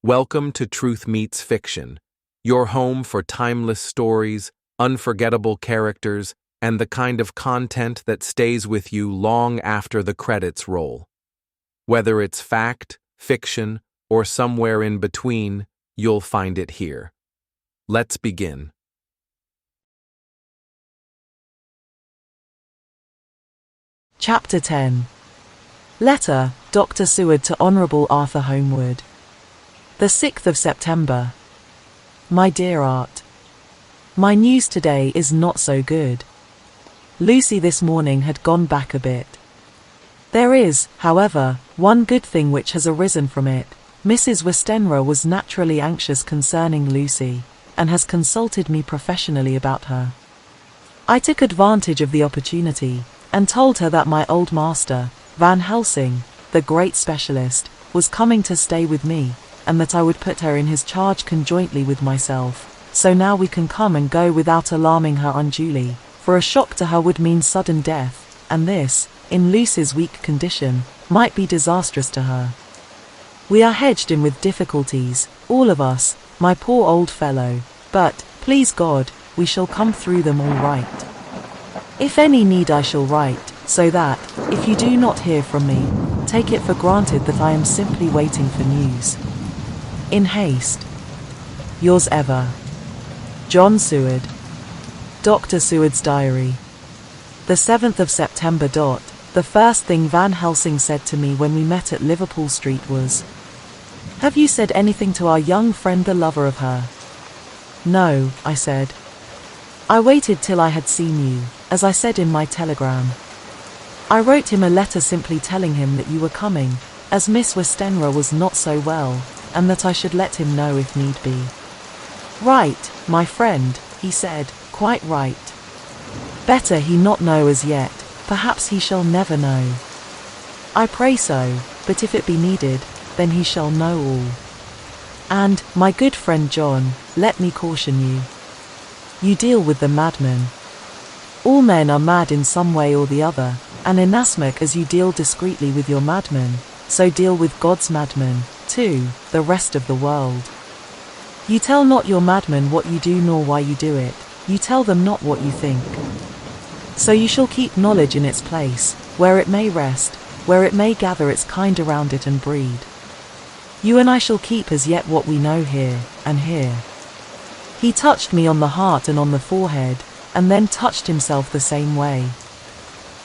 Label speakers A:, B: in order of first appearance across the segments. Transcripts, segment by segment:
A: Welcome to Truth Meets Fiction, your home for timeless stories, unforgettable characters, and the kind of content that stays with you long after the credits roll. Whether it's fact, fiction, or somewhere in between, you'll find it here. Let's begin.
B: Chapter 10. Letter, Dr. Seward to Honourable Arthur Homewood. The 6th of September. My dear Art, my news today is not so good. Lucy this morning had gone back a bit. There is, however, one good thing which has arisen from it. Mrs. Westenra was naturally anxious concerning Lucy, and has consulted me professionally about her. I took advantage of the opportunity, and told her that my old master, Van Helsing, the great specialist, was coming to stay with me, and that I would put her in his charge conjointly with myself, so now we can come and go without alarming her unduly, for a shock to her would mean sudden death, and this, in Lucy's weak condition, might be disastrous to her. We are hedged in with difficulties, all of us, my poor old fellow, but, please God, we shall come through them all right. If any need I shall write, so that, if you do not hear from me, take it for granted that I am simply waiting for news. In haste. Yours ever, John Seward. Dr. Seward's Diary. The 7th of September. The first thing Van Helsing said to me when we met at Liverpool Street was, "Have you said anything to our young friend, the lover of her?" "No," I said. "I waited till I had seen you, as I said in my telegram. I wrote him a letter simply telling him that you were coming, as Miss Westenra was not so well, and that I should let him know if need be." "Right, my friend," he said, "quite right. Better he not know as yet, perhaps he shall never know. I pray so, but if it be needed, then he shall know all. And, my good friend John, let me caution you. You deal with the madman. All men are mad in some way or the other, and inasmuch as you deal discreetly with your madman, so deal with God's madman, too, the rest of the world. You tell not your madmen what you do nor why you do it, you tell them not what you think. So you shall keep knowledge in its place, where it may rest, where it may gather its kind around it and breed. You and I shall keep as yet what we know here, and here." He touched me on the heart and on the forehead, and then touched himself the same way.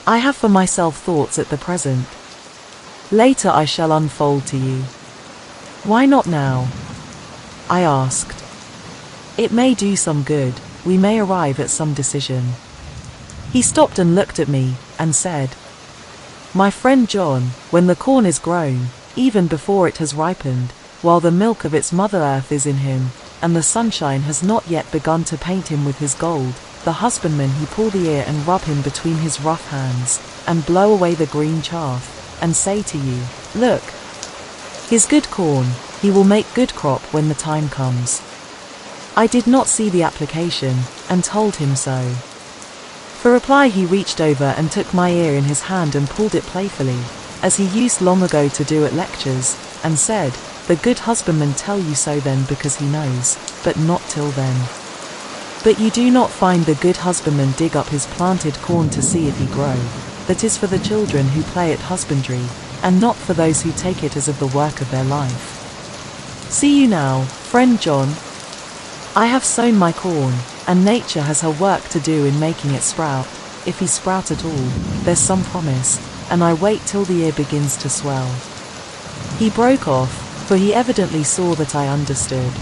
B: I have for myself thoughts at the present. Later I shall unfold to you. "Why not now?" I asked. "It may do some good, we may arrive at some decision." He stopped and looked at me, and said, "My friend John, when the corn is grown, even before it has ripened, while the milk of its mother earth is in him, and the sunshine has not yet begun to paint him with his gold, the husbandman he pull the ear and rub him between his rough hands, and blow away the green chaff, and say to you, 'Look, his good corn, he will make good crop when the time comes.' I did not see the application, and told him so. For reply he reached over and took my ear in his hand and pulled it playfully, as he used long ago to do at lectures, and said, 'The good husbandman tell you so then because he knows, but not till then. But you do not find the good husbandman dig up his planted corn to see if he grow. That is for the children who play at husbandry, and not for those who take it as of the work of their life. See you now, friend John. I have sown my corn, and nature has her work to do in making it sprout. If he sprout at all, there's some promise, and I wait till the ear begins to swell." He broke off, for he evidently saw that I understood.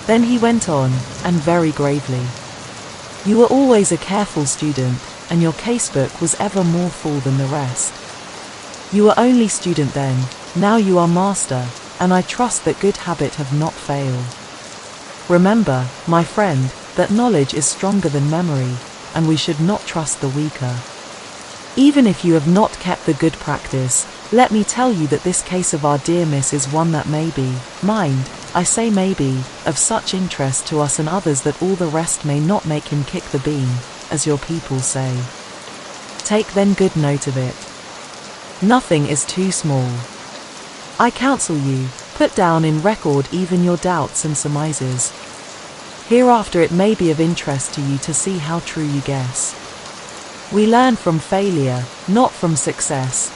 B: Then he went on, and very gravely, "You were always a careful student, and your casebook was ever more full than the rest. You were only student then, now you are master, and I trust that good habit have not failed. Remember, my friend, that knowledge is stronger than memory, and we should not trust the weaker. Even if you have not kept the good practice, let me tell you that this case of our dear miss is one that may be, mind, I say may be, of such interest to us and others that all the rest may not make him kick the beam, as your people say. Take then good note of it. Nothing is too small. I counsel you, Put down in record even your doubts and surmises. Hereafter it may be of interest to you to see how true you guess. We learn from failure, not from success.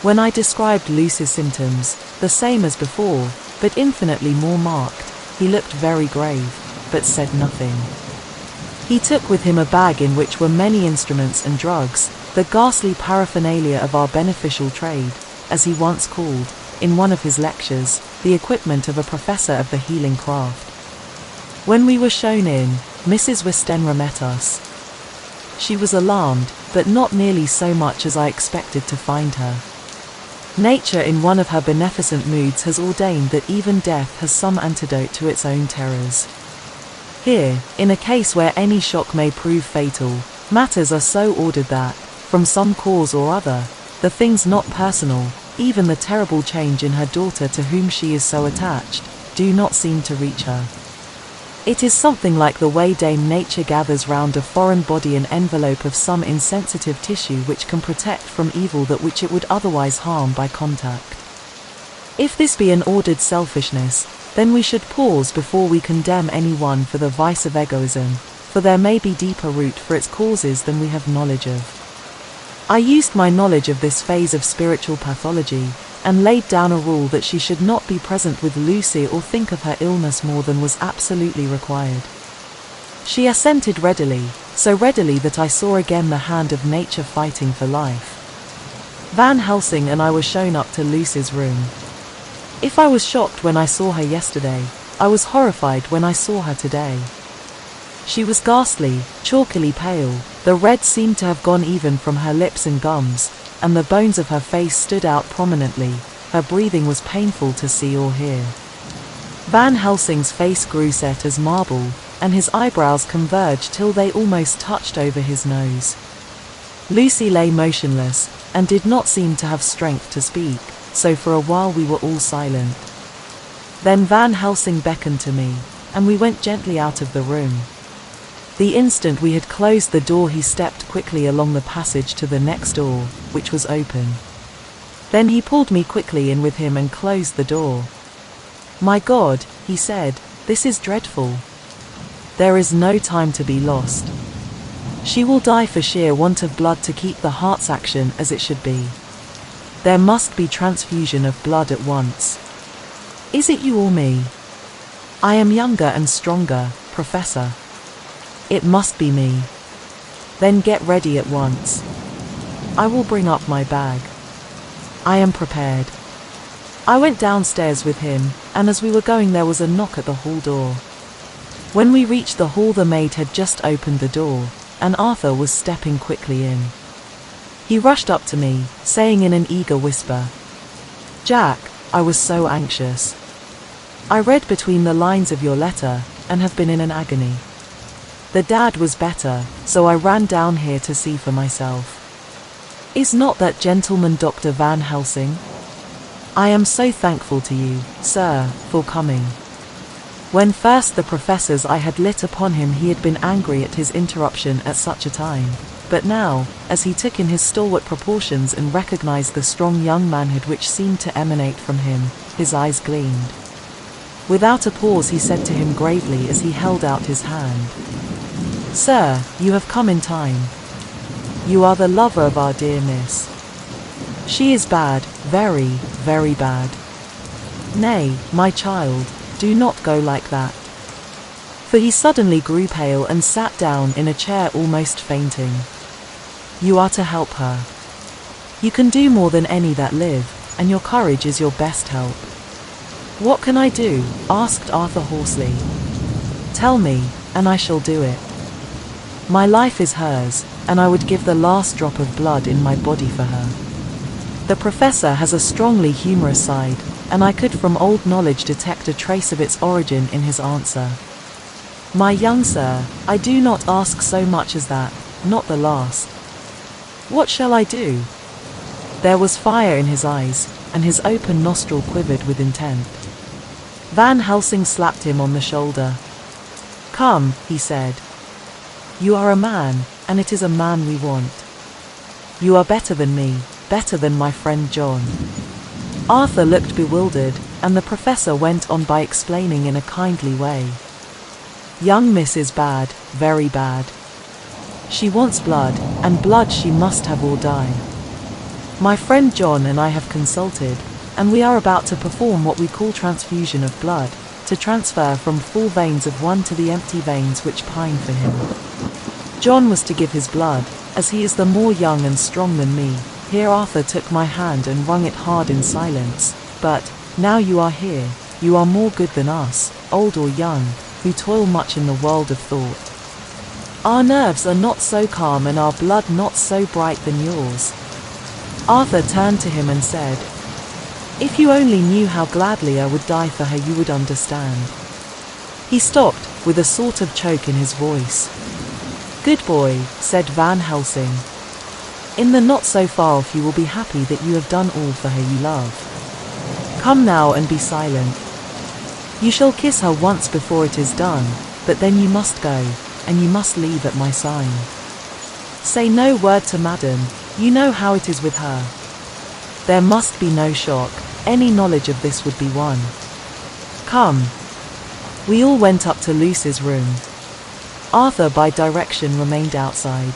B: When I described Lucy's symptoms, the same as before, but infinitely more marked, he looked very grave, but said nothing. He took with him a bag in which were many instruments and drugs, the ghastly paraphernalia of our beneficial trade, as he once called, in one of his lectures, the equipment of a professor of the healing craft. When we were shown in, Mrs. Westenra met us. She was alarmed, but not nearly so much as I expected to find her. Nature in one of her beneficent moods has ordained that even death has some antidote to its own terrors. Here, in a case where any shock may prove fatal, matters are so ordered that, from some cause or other, the things not personal, even the terrible change in her daughter to whom she is so attached, do not seem to reach her. It is something like the way Dame Nature gathers round a foreign body an envelope of some insensitive tissue which can protect from evil that which it would otherwise harm by contact. If this be an ordered selfishness, then we should pause before we condemn anyone for the vice of egoism, for there may be deeper root for its causes than we have knowledge of. I used my knowledge of this phase of spiritual pathology, and laid down a rule that she should not be present with Lucy or think of her illness more than was absolutely required. She assented readily, so readily that I saw again the hand of nature fighting for life. Van Helsing and I were shown up to Lucy's room. If I was shocked when I saw her yesterday, I was horrified when I saw her today. She was ghastly, chalkily pale, the red seemed to have gone even from her lips and gums, and the bones of her face stood out prominently. Her breathing was painful to see or hear. Van Helsing's face grew set as marble, and his eyebrows converged till they almost touched over his nose. Lucy lay motionless, and did not seem to have strength to speak, so for a while we were all silent. Then Van Helsing beckoned to me, and we went gently out of the room. The instant we had closed the door he stepped quickly along the passage to the next door, which was open. Then he pulled me quickly in with him and closed the door. "My God," he said, "this is dreadful. There is no time to be lost. She will die for sheer want of blood to keep the heart's action as it should be. There must be transfusion of blood at once. Is it you or me? I am younger and stronger, Professor. It must be me. Then get ready at once. I will bring up my bag. I am prepared." I went downstairs with him, and as we were going there was a knock at the hall door. When we reached the hall the maid had just opened the door, and Arthur was stepping quickly in. He rushed up to me, saying in an eager whisper, "Jack, I was so anxious. I read between the lines of your letter, and have been in an agony. The dad was better, so I ran down here to see for myself. Is not that gentleman Dr. Van Helsing? I am so thankful to you, sir, for coming." When first the professor's eye had lit upon him he had been angry at his interruption at such a time, but now, as he took in his stalwart proportions and recognized the strong young manhood which seemed to emanate from him, his eyes gleamed. Without a pause he said to him gravely as he held out his hand, "Sir, you have come in time. You are the lover of our dear miss. She is bad, very, very bad. Nay, my child, do not go like that." For he suddenly grew pale and sat down in a chair almost fainting. "You are to help her. You can do more than any that live, and your courage is your best help." "What can I do?" asked Arthur hoarsely. "Tell me, and I shall do it. My life is hers, and I would give the last drop of blood in my body for her." The professor has a strongly humorous side, and I could from old knowledge detect a trace of its origin in his answer. "My young sir, I do not ask so much as that, not the last. What shall I do?" There was fire in his eyes, and his open nostril quivered with intent. Van Helsing slapped him on the shoulder. "Come," he said. "You are a man, and it is a man we want. You are better than me, better than my friend John." Arthur looked bewildered, and the professor went on by explaining in a kindly way. Young miss is bad, very bad. She wants blood, and blood she must have or die. My friend John and I have consulted, and we are about to perform what we call transfusion of blood, to transfer from full veins of one to the empty veins which pine for him. John was to give his blood, as he is the more young and strong than me. Here Arthur took my hand and wrung it hard in silence. But, now you are here, you are more good than us, old or young, who toil much in the world of thought. Our nerves are not so calm and our blood not so bright than yours. Arthur turned to him and said, if you only knew how gladly I would die for her you would understand. He stopped, with a sort of choke in his voice. Good boy, said Van Helsing. In the not so far off you will be happy that you have done all for her you love. Come now and be silent. You shall kiss her once before it is done, but then you must go, and you must leave at my sign. Say no word to Madam, you know how it is with her. There must be no shock, any knowledge of this would be one. Come. We all went up to Lucy's room. Arthur by direction remained outside.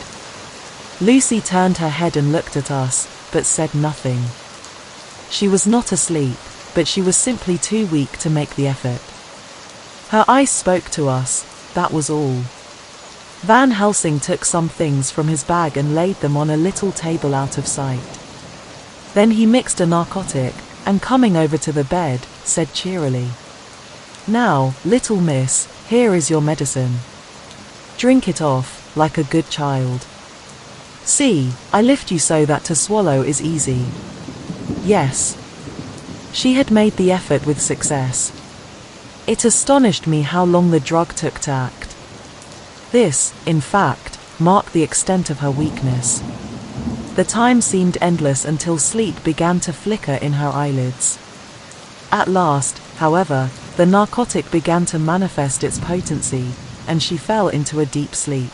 B: Lucy turned her head and looked at us, but said nothing. She was not asleep, but she was simply too weak to make the effort. Her eyes spoke to us, that was all. Van Helsing took some things from his bag and laid them on a little table out of sight. Then he mixed a narcotic, and coming over to the bed, said cheerily, now, little miss, here is your medicine. Drink it off, like a good child. See, I lift you so that to swallow is easy. Yes. She had made the effort with success. It astonished me how long the drug took to act. This, in fact, marked the extent of her weakness. The time seemed endless until sleep began to flicker in her eyelids. At last, however, the narcotic began to manifest its potency, and she fell into a deep sleep.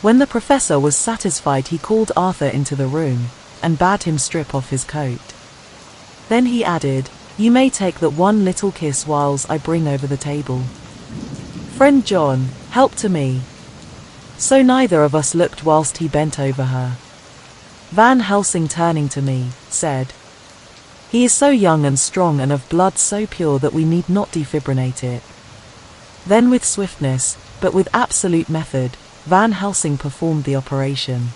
B: When the professor was satisfied he called Arthur into the room, and bade him strip off his coat. Then he added, you may take that one little kiss whiles I bring over the table. Friend John, help to me. So neither of us looked whilst he bent over her. Van Helsing turning to me, said, he is so young and strong and of blood so pure that we need not defibrillate it. Then with swiftness, but with absolute method, Van Helsing performed the operation.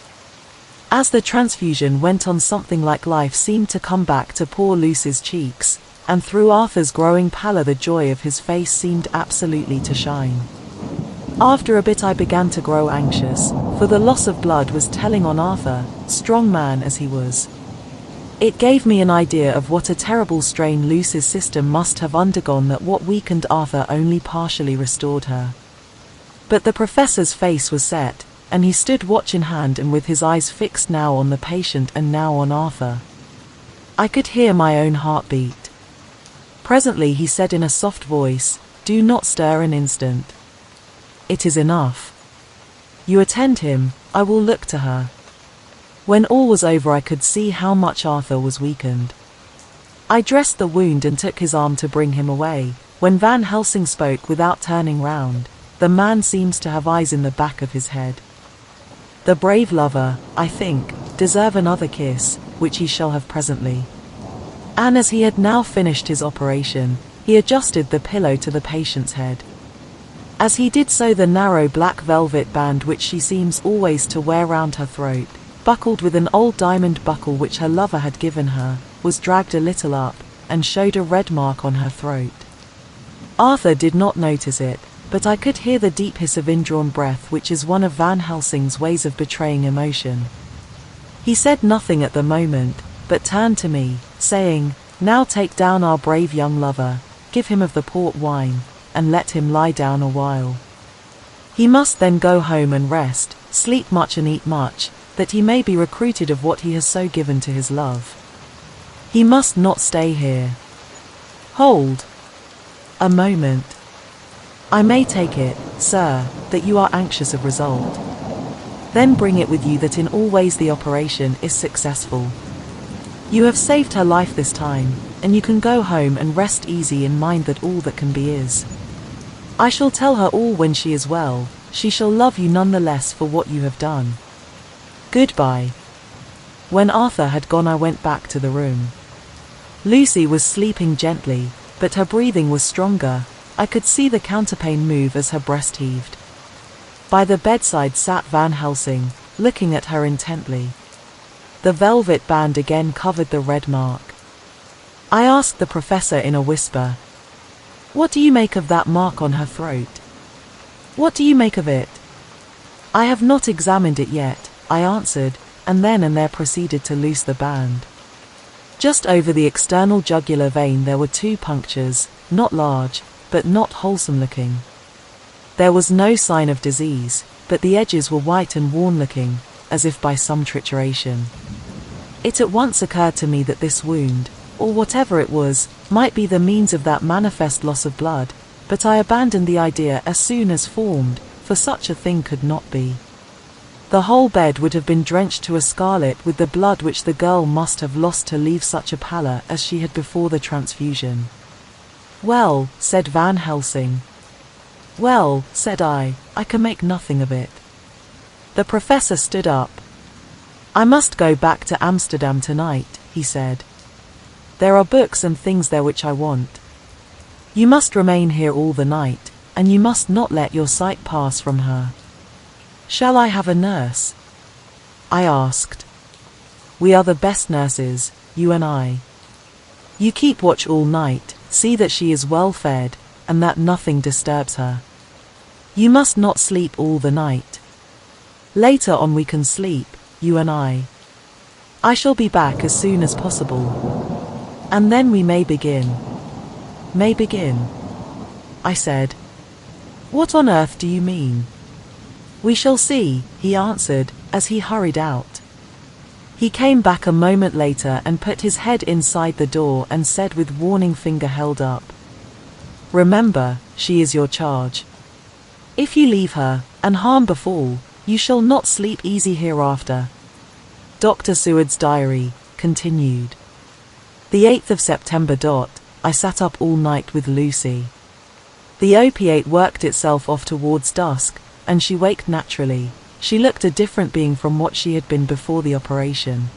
B: As the transfusion went on something like life seemed to come back to poor Lucy's cheeks, and through Arthur's growing pallor the joy of his face seemed absolutely to shine. After a bit I began to grow anxious, for the loss of blood was telling on Arthur, strong man as he was. It gave me an idea of what a terrible strain Lucy's system must have undergone, that what weakened Arthur only partially restored her. But the professor's face was set, and he stood watch in hand and with his eyes fixed now on the patient and now on Arthur. I could hear my own heartbeat. Presently he said in a soft voice, do not stir an instant. It is enough. You attend him, I will look to her. When all was over I could see how much Arthur was weakened. I dressed the wound and took his arm to bring him away, when Van Helsing spoke without turning round. The man seems to have eyes in the back of his head. The brave lover, I think, deserve another kiss, which he shall have presently. And as he had now finished his operation, he adjusted the pillow to the patient's head. As he did so the narrow black velvet band which she seems always to wear round her throat, buckled with an old diamond buckle which her lover had given her, was dragged a little up, and showed a red mark on her throat. Arthur did not notice it, but I could hear the deep hiss of indrawn breath which is one of Van Helsing's ways of betraying emotion. He said nothing at the moment, but turned to me, saying, now take down our brave young lover, give him of the port wine, and let him lie down a while. He must then go home and rest, sleep much and eat much, that he may be recruited of what he has so given to his love. He must not stay here. Hold. A moment. I may take it, sir, that you are anxious of result. Then bring it with you that in all ways the operation is successful. You have saved her life this time, and you can go home and rest easy in mind that all that can be is. I shall tell her all when she is well. She shall love you nonetheless for what you have done. Goodbye." When Arthur had gone, I went back to the room. Lucy was sleeping gently, but her breathing was stronger. I could see the counterpane move as her breast heaved. By the bedside sat Van Helsing, looking at her intently. The velvet band again covered the red mark. I asked the professor in a whisper, "What do you make of that mark on her throat? What do you make of it?" "I have not examined it yet," I answered, and then and there proceeded to loose the band. Just over the external jugular vein there were 2 punctures, not large, but not wholesome looking. There was no sign of disease, but the edges were white and worn looking, as if by some trituration. It at once occurred to me that this wound, or whatever it was, might be the means of that manifest loss of blood, but I abandoned the idea as soon as formed, for such a thing could not be. The whole bed would have been drenched to a scarlet with the blood which the girl must have lost to leave such a pallor as she had before the transfusion. "Well," said Van Helsing. "Well," said I can make nothing of it." The professor stood up. "I must go back to Amsterdam tonight," he said. "There are books and things there which I want. You must remain here all the night, and you must not let your sight pass from her." "Shall I have a nurse?" I asked. "We are the best nurses, you and I. You keep watch all night, see that she is well fed, and that nothing disturbs her. You must not sleep all the night. Later on we can sleep, you and I. I shall be back as soon as possible. And then we may begin." "May begin?" I said. "What on earth do you mean?" "We shall see," he answered, as he hurried out. He came back a moment later and put his head inside the door and said with warning finger held up, "Remember, she is your charge. If you leave her, and harm befall, you shall not sleep easy hereafter." Dr. Seward's diary continued. The 8th of September. I sat up all night with Lucy. The opiate worked itself off towards dusk, and she waked naturally. She looked a different being from what she had been before the operation.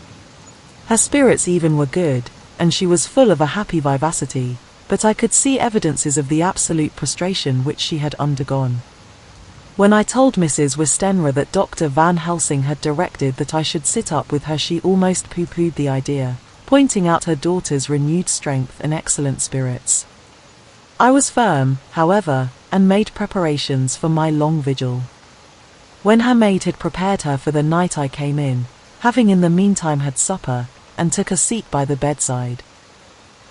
B: Her spirits even were good, and she was full of a happy vivacity, but I could see evidences of the absolute prostration which she had undergone. When I told Mrs. Westenra that Dr. Van Helsing had directed that I should sit up with her, she almost pooh-poohed the idea, pointing out her daughter's renewed strength and excellent spirits. I was firm, however, and made preparations for my long vigil. When her maid had prepared her for the night, I came in, having in the meantime had supper, and took a seat by the bedside.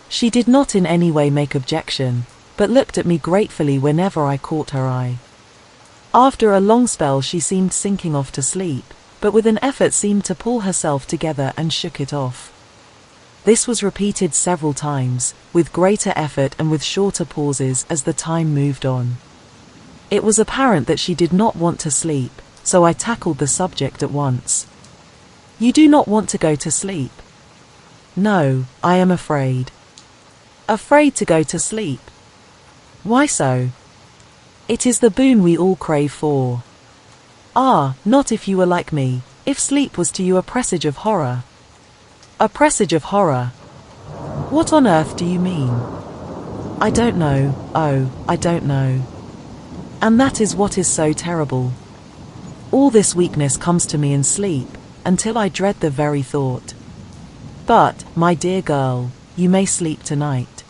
B: She did not in any way make objection, but looked at me gratefully whenever I caught her eye. After a long spell she seemed sinking off to sleep, but with an effort seemed to pull herself together and shook it off. This was repeated several times, with greater effort and with shorter pauses as the time moved on. It was apparent that she did not want to sleep, so I tackled the subject at once. "You do not want to go to sleep?" "No, I am afraid." "Afraid to go to sleep? Why so?" "It is the boon we all crave for." "Ah, not if you were like me, if sleep was to you a presage of horror." "A presage of horror? What on earth do you mean?" "I don't know, I don't know. And that is what is so terrible. All this weakness comes to me in sleep, until I dread the very thought. But, my dear girl, you may sleep tonight.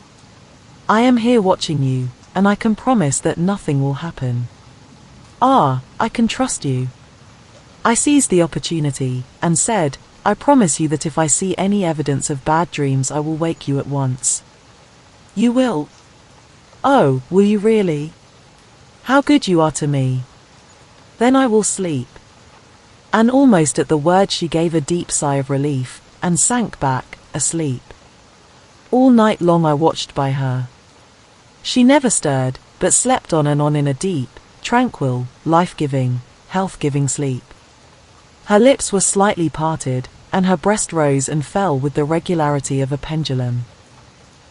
B: I am here watching you, and I can promise that nothing will happen." "Ah, I can trust you." I seized the opportunity, and said, "I promise you that if I see any evidence of bad dreams I will wake you at once." "You will? Oh, will you really? How good you are to me. Then I will sleep." And almost at the word she gave a deep sigh of relief, and sank back, asleep. All night long I watched by her. She never stirred, but slept on and on in a deep, tranquil, life-giving, health-giving sleep. Her lips were slightly parted, and her breast rose and fell with the regularity of a pendulum.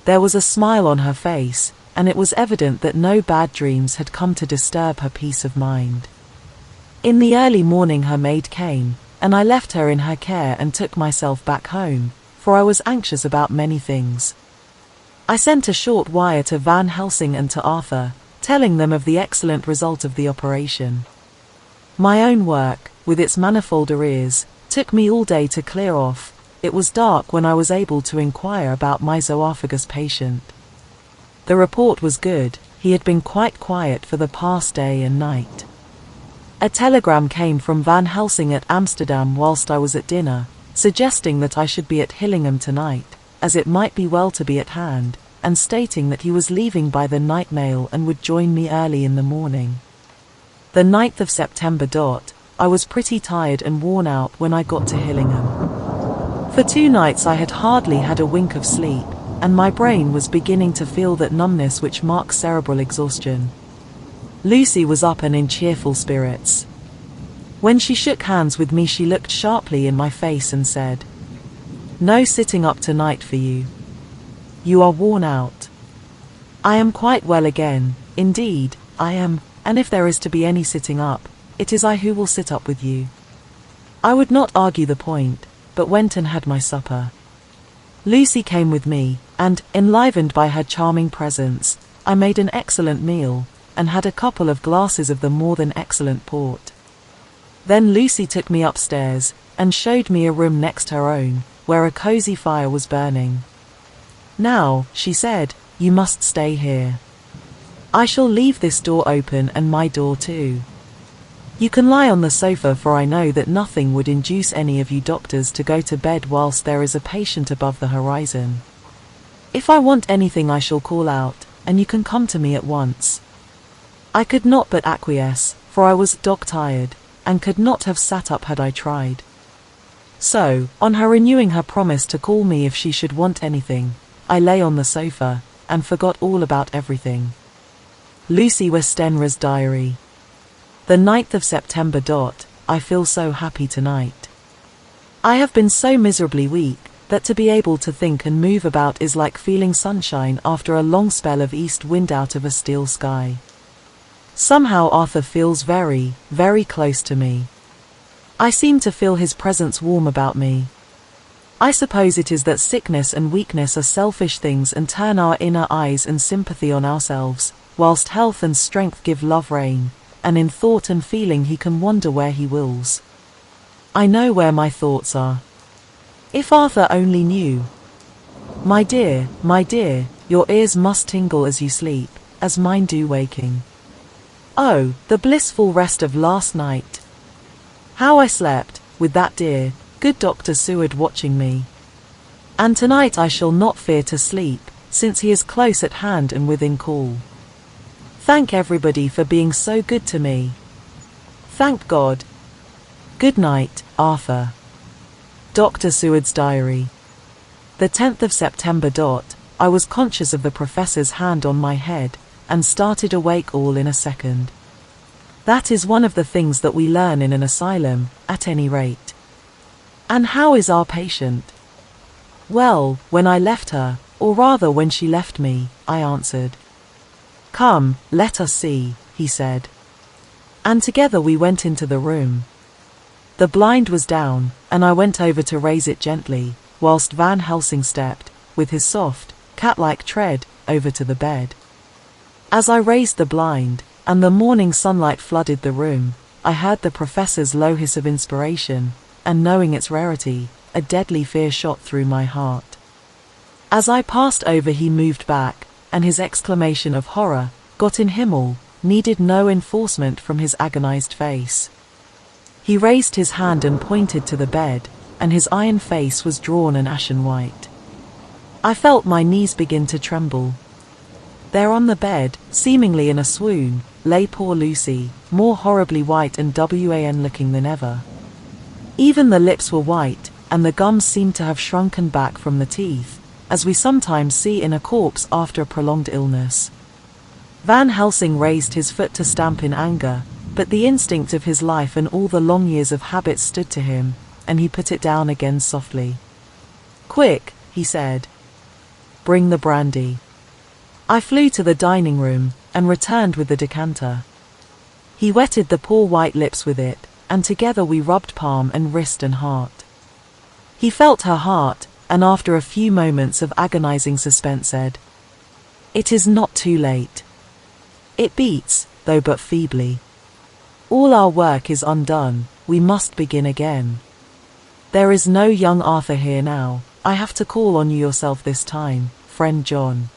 B: There was a smile on her face, and it was evident that no bad dreams had come to disturb her peace of mind. In the early morning her maid came, and I left her in her care and took myself back home, for I was anxious about many things. I sent a short wire to Van Helsing and to Arthur, telling them of the excellent result of the operation. My own work, with its manifold arrears, took me all day to clear off. It was dark when I was able to inquire about my zoophagus patient. The report was good. He had been quite quiet for the past day and night. A telegram came from Van Helsing at Amsterdam whilst I was at dinner, suggesting that I should be at Hillingham tonight, as it might be well to be at hand, and stating that he was leaving by the night mail and would join me early in the morning. The 9th of September. I was pretty tired and worn out when I got to Hillingham. For 2 nights I had hardly had a wink of sleep, and my brain was beginning to feel that numbness which marks cerebral exhaustion. Lucy was up and in cheerful spirits. When she shook hands with me she looked sharply in my face and said, "No sitting up tonight for you. You are worn out." "I am quite well again, indeed, I am, and if there is to be any sitting up, it is I who will sit up with you." I would not argue the point, but went and had my supper. Lucy came with me, and, enlivened by her charming presence, I made an excellent meal, and had a couple of glasses of the more than excellent port. Then Lucy took me upstairs, and showed me a room next her own, where a cosy fire was burning. "Now," she said, "you must stay here. I shall leave this door open and my door too. You can lie on the sofa, for I know that nothing would induce any of you doctors to go to bed whilst there is a patient above the horizon. If I want anything I shall call out, and you can come to me at once." I could not but acquiesce, for I was dog-tired, and could not have sat up had I tried. So, on her renewing her promise to call me if she should want anything, I lay on the sofa, and forgot all about everything. Lucy Westenra's diary. The 9th of September. I feel so happy tonight. I have been so miserably weak, that to be able to think and move about is like feeling sunshine after a long spell of east wind out of a still sky. Somehow Arthur feels very, very close to me. I seem to feel his presence warm about me. I suppose it is that sickness and weakness are selfish things and turn our inner eyes and sympathy on ourselves, whilst health and strength give love rein, and in thought and feeling he can wander where he wills. I know where my thoughts are. If Arthur only knew. My dear, your ears must tingle as you sleep, as mine do waking. Oh, the blissful rest of last night! How I slept, with that dear, good Dr. Seward watching me. And tonight I shall not fear to sleep, since he is close at hand and within call. Thank everybody for being so good to me. Thank God. Good night, Arthur. Dr. Seward's diary. The 10th of September. I was conscious of the professor's hand on my head, and started awake all in a second. That is one of the things that we learn in an asylum, at any rate. And how is our patient? Well, when I left her, or rather when she left me, I answered. Come, let us see, he said. And together we went into the room. The blind was down, and I went over to raise it gently, whilst Van Helsing stepped, with his soft, cat-like tread, over to the bed. As I raised the blind, and the morning sunlight flooded the room, I heard the professor's low hiss of inspiration, and knowing its rarity, a deadly fear shot through my heart. As I passed over he moved back, and his exclamation of horror, Gott in Himmel, needed no enforcement from his agonized face. He raised his hand and pointed to the bed, and his iron face was drawn an ashen white. I felt my knees begin to tremble. There on the bed, seemingly in a swoon, lay poor Lucy, more horribly white and wan looking than ever. Even the lips were white, and the gums seemed to have shrunken back from the teeth, as we sometimes see in a corpse after a prolonged illness. Van Helsing raised his foot to stamp in anger, but the instinct of his life and all the long years of habit stood to him, and he put it down again softly. Quick, he said. bring the brandy." I flew to the dining room and returned with the decanter. He wetted the poor white lips with it, and together we rubbed palm and wrist and heart. He felt her heart, and after a few moments of agonizing suspense said, "It is not too late. It beats, though but feebly. All our work is undone, we must begin again. There is no young Arthur here now, I have to call on you yourself this time, friend John."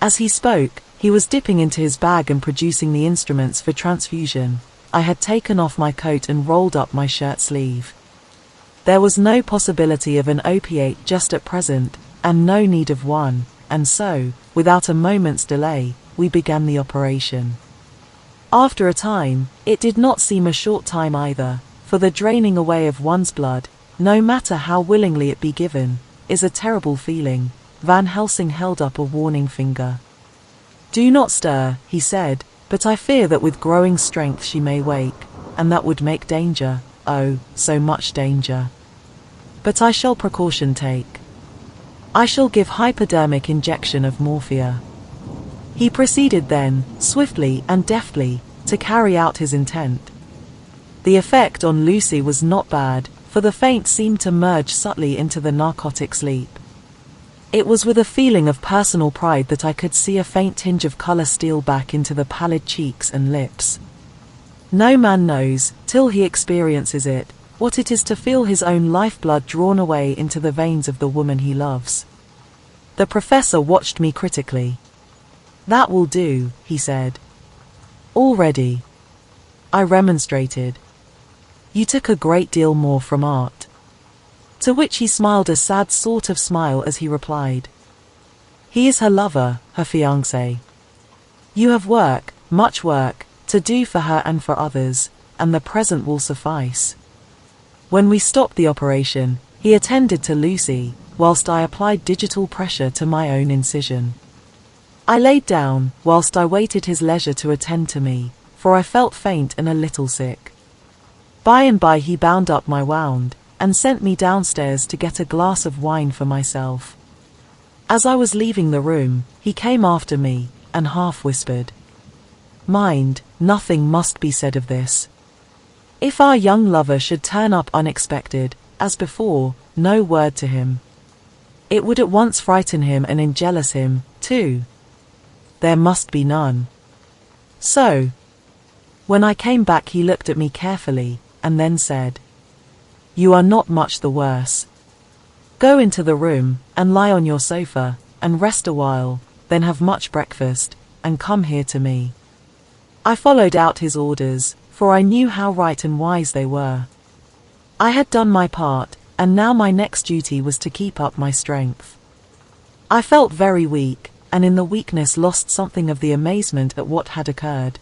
B: As he spoke, he was dipping into his bag and producing the instruments for transfusion. I had taken off my coat and rolled up my shirt sleeve. There was no possibility of an opiate just at present, and no need of one, and so, without a moment's delay, we began the operation. After a time, it did not seem a short time either, for the draining away of one's blood, no matter how willingly it be given, is a terrible feeling. Van Helsing held up a warning finger. "Do not stir," he said, "but I fear that with growing strength she may wake, and that would make danger, oh, so much danger. But I shall precaution take. I shall give hypodermic injection of morphia." He proceeded then, swiftly and deftly, to carry out his intent. The effect on Lucy was not bad, for the faint seemed to merge subtly into the narcotic sleep. It was with a feeling of personal pride that I could see a faint tinge of color steal back into the pallid cheeks and lips. No man knows, till he experiences it, what it is to feel his own lifeblood drawn away into the veins of the woman he loves. The professor watched me critically. "That will do," he said. "Already?" I remonstrated. "You took a great deal more from art." To which he smiled a sad sort of smile as he replied, "He is her lover, her fiancé. You have work, much work, to do for her and for others, and the present will suffice." When we stopped the operation, he attended to Lucy, whilst I applied digital pressure to my own incision. I laid down, whilst I waited his leisure to attend to me, for I felt faint and a little sick. By and by he bound up my wound, and sent me downstairs to get a glass of wine for myself. As I was leaving the room, he came after me, and half whispered, "Mind, nothing must be said of this. If our young lover should turn up unexpected, as before, no word to him. It would at once frighten him and enjealous him, too. There must be none." So, when I came back he looked at me carefully, and then said, "You are not much the worse. Go into the room, and lie on your sofa, and rest a while, then have much breakfast, and come here to me." I followed out his orders, for I knew how right and wise they were. I had done my part, and now my next duty was to keep up my strength. I felt very weak, and in the weakness lost something of the amazement at what had occurred.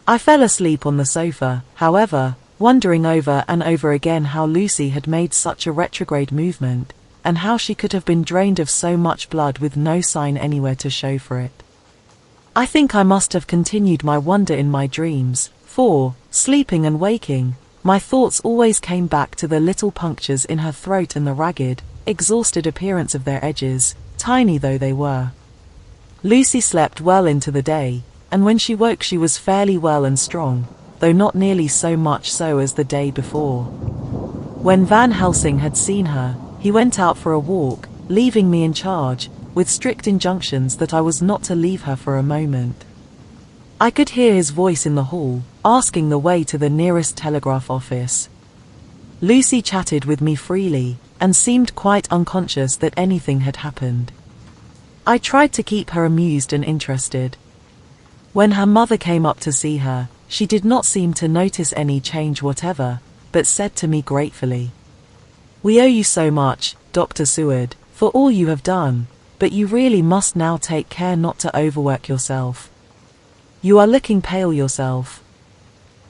B: I fell asleep on the sofa, however, wondering over and over again how Lucy had made such a retrograde movement, and how she could have been drained of so much blood with no sign anywhere to show for it. I think I must have continued my wonder in my dreams, for, sleeping and waking, my thoughts always came back to the little punctures in her throat and the ragged, exhausted appearance of their edges, tiny though they were. Lucy slept well into the day, and when she woke she was fairly well and strong, though not nearly so much so as the day before. When Van Helsing had seen her, he went out for a walk, leaving me in charge, with strict injunctions that I was not to leave her for a moment. I could hear his voice in the hall, asking the way to the nearest telegraph office. Lucy chatted with me freely, and seemed quite unconscious that anything had happened. I tried to keep her amused and interested. When her mother came up to see her, she did not seem to notice any change whatever, but said to me gratefully, "We owe you so much, Dr. Seward, for all you have done, but you really must now take care not to overwork yourself. You are looking pale yourself.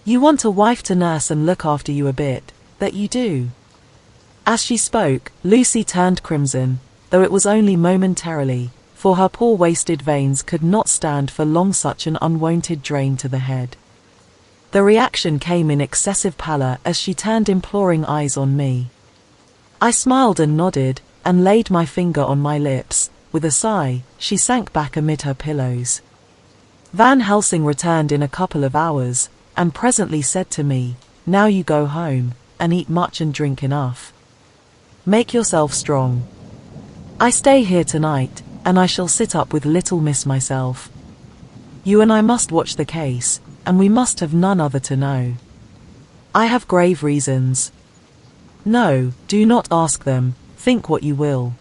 B: You want a wife to nurse and look after you a bit, that you do." As she spoke, Lucy turned crimson, though it was only momentarily, for her poor wasted veins could not stand for long such an unwonted drain to the head. The reaction came in excessive pallor as she turned imploring eyes on me. I smiled and nodded, and laid my finger on my lips, with a sigh, she sank back amid her pillows. Van Helsing returned in a couple of hours, and presently said to me, "Now you go home, and eat much and drink enough. Make yourself strong. I stay here tonight, and I shall sit up with little miss myself. You and I must watch the case, and we must have none other to know. I have grave reasons." "No, do not ask them, think what you will.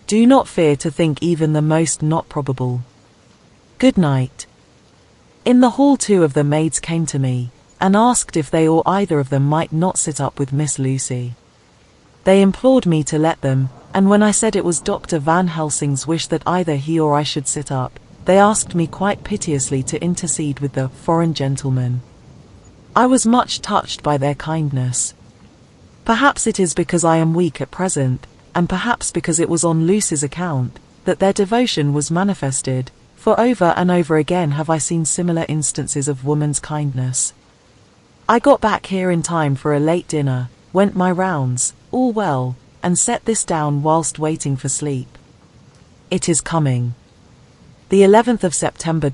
B: Do not fear to think even the most not probable. Good night." In the hall 2 of the maids came to me, and asked if they or either of them might not sit up with Miss Lucy. They implored me to let them, and when I said it was Dr. Van Helsing's wish that either he or I should sit up, they asked me quite piteously to intercede with the foreign gentleman. I was much touched by their kindness. Perhaps it is because I am weak at present, and perhaps because it was on Lucy's account, that their devotion was manifested, for over and over again have I seen similar instances of woman's kindness. I got back here in time for a late dinner, went my rounds, all well, and set this down whilst waiting for sleep. It is coming. The 11th of September.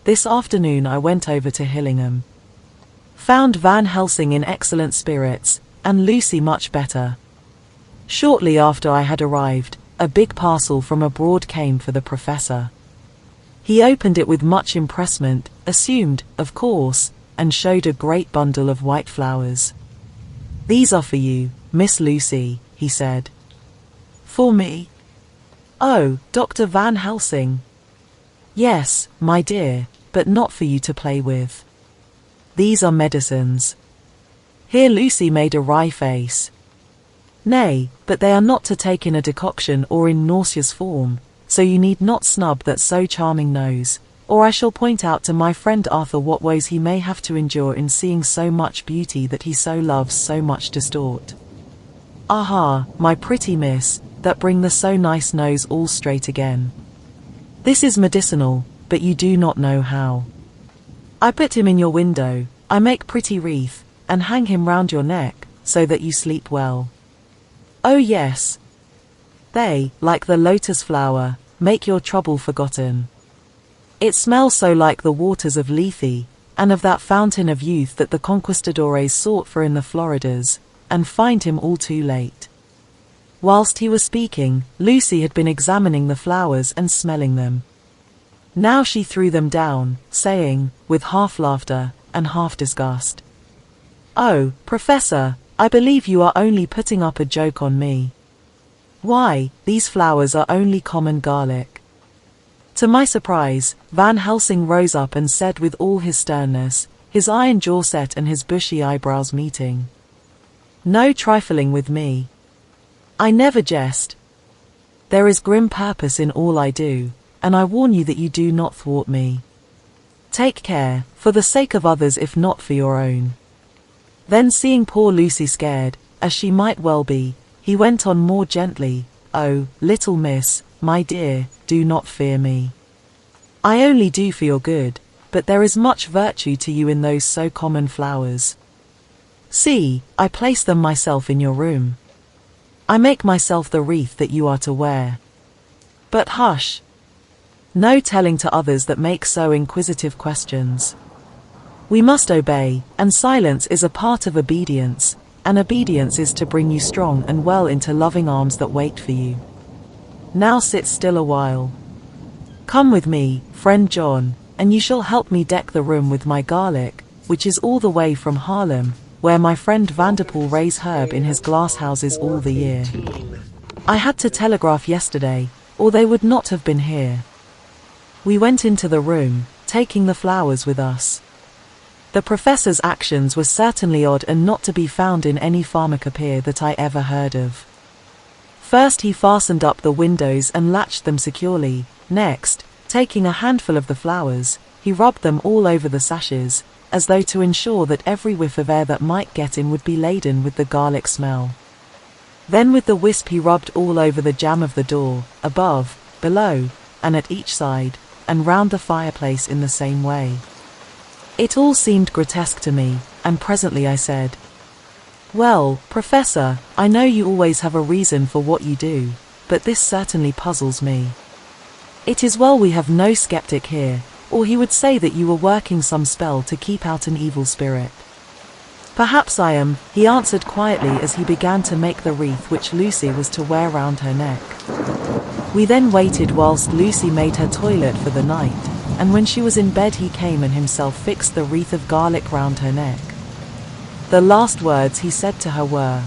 B: This afternoon I went over to Hillingham. Found Van Helsing in excellent spirits, and Lucy much better. Shortly after I had arrived, a big parcel from abroad came for the Professor. He opened it with much impressment, assumed, of course, and showed a great bundle of white flowers. "These are for you, Miss Lucy," he said. "For me? Oh, Dr. Van Helsing." "Yes, my dear, but not for you to play with. These are medicines." Here Lucy made a wry face. "Nay, but they are not to take in a decoction or in nauseous form, so you need not snub that so charming nose, or I shall point out to my friend Arthur what woes he may have to endure in seeing so much beauty that he so loves so much distort. Aha, my pretty miss, that bring the so nice nose all straight again. This is medicinal, but you do not know how. I put him in your window, I make pretty wreath, and hang him round your neck, so that you sleep well. Oh yes. They, like the lotus flower, make your trouble forgotten. It smells so like the waters of Lethe, and of that fountain of youth that the conquistadores sought for in the Floridas, and find him all too late." Whilst he was speaking, Lucy had been examining the flowers and smelling them. Now she threw them down, saying, with half laughter, and half disgust, "Oh, Professor, I believe you are only putting up a joke on me. Why, these flowers are only common garlic." To my surprise, Van Helsing rose up and said with all his sternness, his iron jaw set and his bushy eyebrows meeting, "No trifling with me. I never jest. There is grim purpose in all I do, and I warn you that you do not thwart me. Take care, for the sake of others if not for your own." Then seeing poor Lucy scared, as she might well be, he went on more gently, "Oh, little miss, my dear, do not fear me. I only do for your good, but there is much virtue to you in those so common flowers. See, I place them myself in your room. I make myself the wreath that you are to wear. But hush! No telling to others that make so inquisitive questions. We must obey, and silence is a part of obedience, and obedience is to bring you strong and well into loving arms that wait for you. Now sit still a while. Come with me, friend John, and you shall help me deck the room with my garlic, which is all the way from Haarlem, where my friend Vanderpool raise herb in his glass houses all the year. I had to telegraph yesterday, or they would not have been here." We went into the room, taking the flowers with us. The Professor's actions were certainly odd and not to be found in any pharmacopoeia that I ever heard of. First he fastened up the windows and latched them securely. Next, taking a handful of the flowers, he rubbed them all over the sashes, as though to ensure that every whiff of air that might get in would be laden with the garlic smell. Then with the wisp he rubbed all over the jamb of the door, above, below, and at each side, and round the fireplace in the same way. It all seemed grotesque to me, and presently I said, "Well, Professor, I know you always have a reason for what you do, but this certainly puzzles me. It is well we have no skeptic here, or he would say that you were working some spell to keep out an evil spirit. Perhaps I am, he answered quietly as he began to make the wreath which Lucy was to wear round her neck. We then waited whilst Lucy made her toilet for the night, and when she was in bed he came and himself fixed the wreath of garlic round her neck. The last words he said to her were,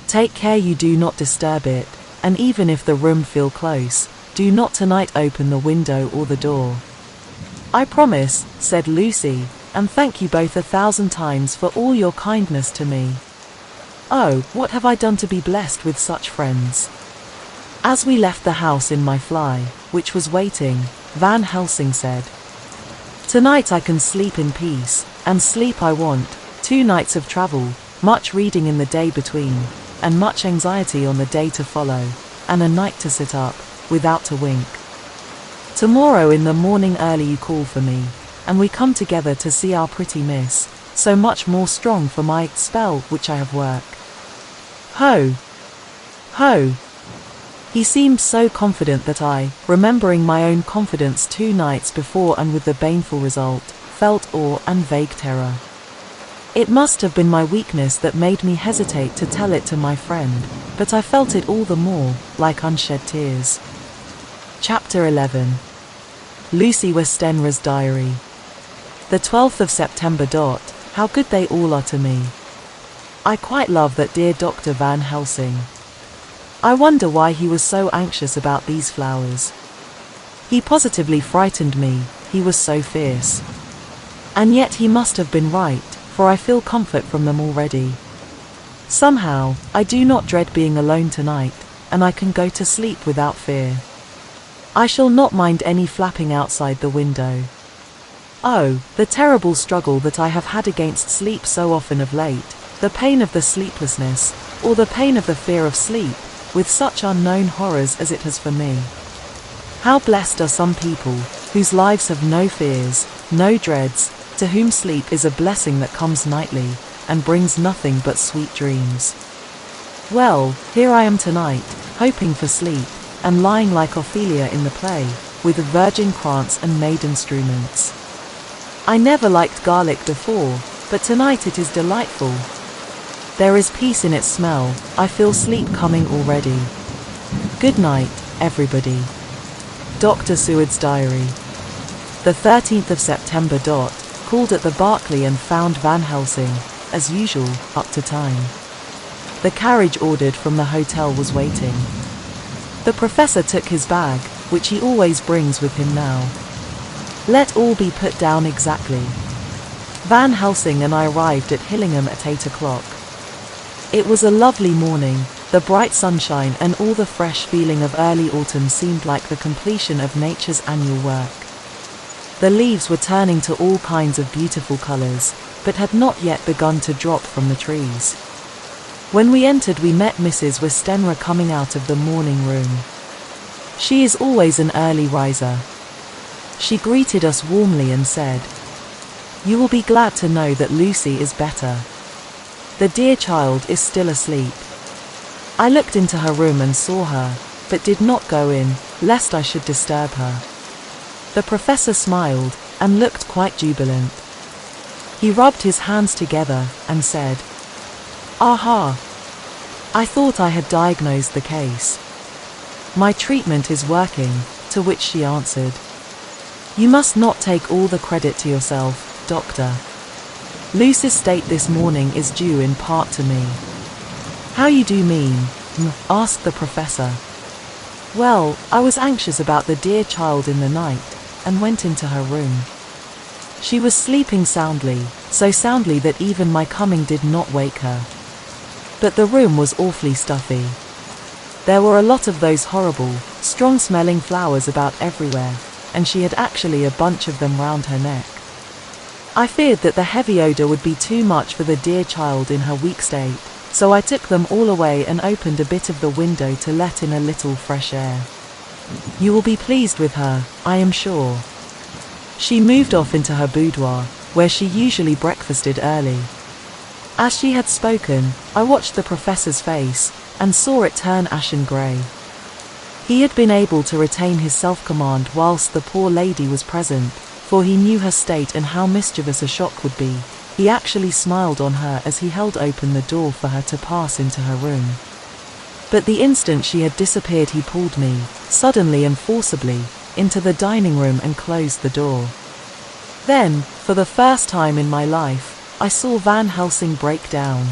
B: "Take care you do not disturb it, and even if the room feel close, do not tonight open the window or the door." "I promise," said Lucy, "and thank you both 1,000 times for all your kindness to me. Oh, what have I done to be blessed with such friends?" As we left the house in my fly, which was waiting, Van Helsing said, "Tonight I can sleep in peace, and sleep I want. 2 nights of travel, much reading in the day between, and much anxiety on the day to follow, and a night to sit up, without a wink. Tomorrow in the morning early you call for me, and we come together to see our pretty miss, so much more strong for my spell which I have worked. Ho! Ho!" He seemed so confident that I, remembering my own confidence 2 nights before and with the baneful result, felt awe and vague terror. It must have been my weakness that made me hesitate to tell it to my friend, but I felt it all the more, like unshed tears. Chapter 11. Lucy Westenra's Diary. The 12th of September. How good they all are to me. I quite love that dear Dr. Van Helsing. I wonder why he was so anxious about these flowers. He positively frightened me, he was so fierce. And yet he must have been right, for I feel comfort from them already. Somehow, I do not dread being alone tonight, and I can go to sleep without fear. I shall not mind any flapping outside the window. Oh, the terrible struggle that I have had against sleep so often of late, the pain of the sleeplessness, or the pain of the fear of sleep, with such unknown horrors as it has for me. How blessed are some people, whose lives have no fears, no dreads, to whom sleep is a blessing that comes nightly, and brings nothing but sweet dreams. Well, here I am tonight, hoping for sleep, and lying like Ophelia in the play, with virgin krantz and maid instruments. I never liked garlic before, but tonight it is delightful. There is peace in its smell, I feel sleep coming already. Good night, everybody. Dr. Seward's Diary. The 13th of September. Called at the Berkeley and found Van Helsing, as usual, up to time. The carriage ordered from the hotel was waiting. The professor took his bag, which he always brings with him now. Let all be put down exactly. Van Helsing and I arrived at Hillingham at 8 o'clock. It was a lovely morning, the bright sunshine and all the fresh feeling of early autumn seemed like the completion of nature's annual work. The leaves were turning to all kinds of beautiful colors, but had not yet begun to drop from the trees. When we entered we met Mrs. Westenra coming out of the morning room. She is always an early riser. She greeted us warmly and said, "You will be glad to know that Lucy is better. The dear child is still asleep." I looked into her room and saw her, but did not go in, lest I should disturb her. The professor smiled, and looked quite jubilant. He rubbed his hands together, and said, "Aha! I thought I had diagnosed the case. My treatment is working," to which she answered, "You must not take all the credit to yourself, doctor. Lucy's state this morning is due in part to me." "How you do mean?" asked the professor. "Well, I was anxious about the dear child in the night, and went into her room. She was sleeping soundly, so soundly that even my coming did not wake her. But the room was awfully stuffy. There were a lot of those horrible, strong-smelling flowers about everywhere, and she had actually a bunch of them round her neck. I feared that the heavy odor would be too much for the dear child in her weak state, so I took them all away and opened a bit of the window to let in a little fresh air. You will be pleased with her, I am sure." She moved off into her boudoir, where she usually breakfasted early. As she had spoken, I watched the professor's face, and saw it turn ashen grey. He had been able to retain his self-command whilst the poor lady was present, for he knew her state and how mischievous a shock would be. He actually smiled on her as he held open the door for her to pass into her room. But the instant she had disappeared, he pulled me, suddenly and forcibly, into the dining room and closed the door. Then, for the first time in my life, I saw Van Helsing break down.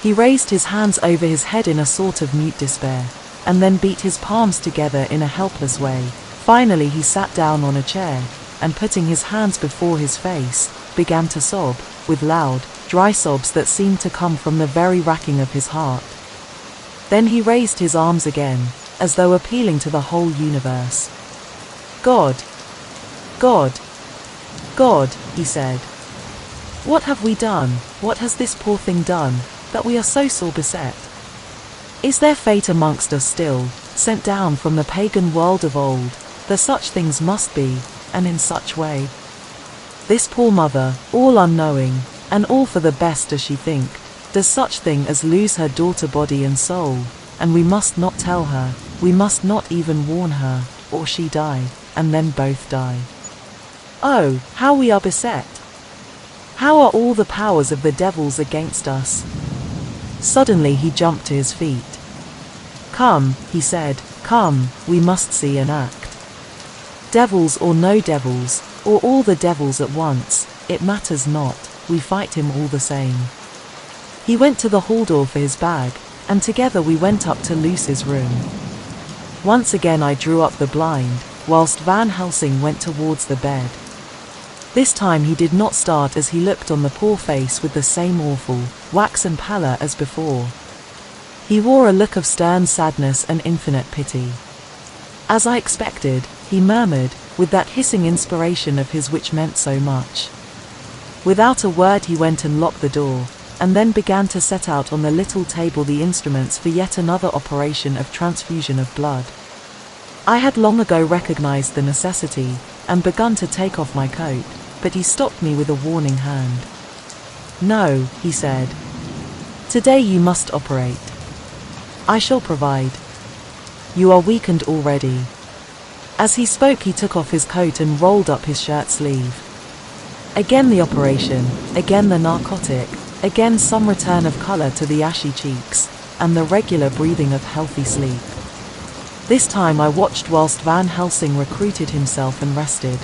B: He raised his hands over his head in a sort of mute despair, and then beat his palms together in a helpless way. Finally he sat down on a chair, and putting his hands before his face, began to sob, with loud, dry sobs that seemed to come from the very racking of his heart. Then he raised his arms again, as though appealing to the whole universe. "God! God! God!" he said. "What have we done, what has this poor thing done, that we are so sore beset? Is there fate amongst us still, sent down from the pagan world of old, that such things must be, and in such way? This poor mother, all unknowing, and all for the best does she think, does such thing as lose her daughter body and soul, and we must not tell her, we must not even warn her, or she die, and then both die. Oh, how we are beset! How are all the powers of the devils against us?" Suddenly he jumped to his feet. "Come," he said, "come, we must see and act. Devils or no devils, or all the devils at once, it matters not, we fight him all the same." He went to the hall door for his bag, and together we went up to Lucy's room. Once again I drew up the blind, whilst Van Helsing went towards the bed. This time he did not start as he looked on the poor face with the same awful, waxen pallor as before. He wore a look of stern sadness and infinite pity. "As I expected," he murmured, with that hissing inspiration of his which meant so much. Without a word he went and locked the door, and then began to set out on the little table the instruments for yet another operation of transfusion of blood. I had long ago recognized the necessity, and begun to take off my coat, but he stopped me with a warning hand. "No," he said. "Today you must operate. I shall provide. You are weakened already." As he spoke he took off his coat and rolled up his shirt sleeve. Again the operation, again the narcotic, again some return of color to the ashy cheeks, and the regular breathing of healthy sleep. This time I watched whilst Van Helsing recruited himself and rested.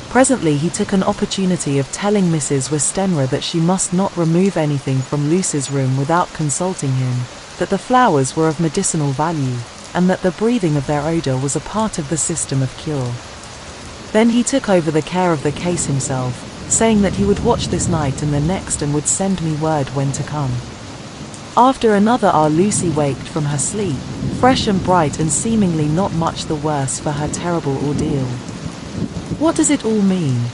B: Presently he took an opportunity of telling Mrs. Westenra that she must not remove anything from Lucy's room without consulting him, that the flowers were of medicinal value, and that the breathing of their odor was a part of the system of cure. Then he took over the care of the case himself, saying that he would watch this night and the next and would send me word when to come. After another hour Lucy waked from her sleep, fresh and bright and seemingly not much the worse for her terrible ordeal. What does it all mean?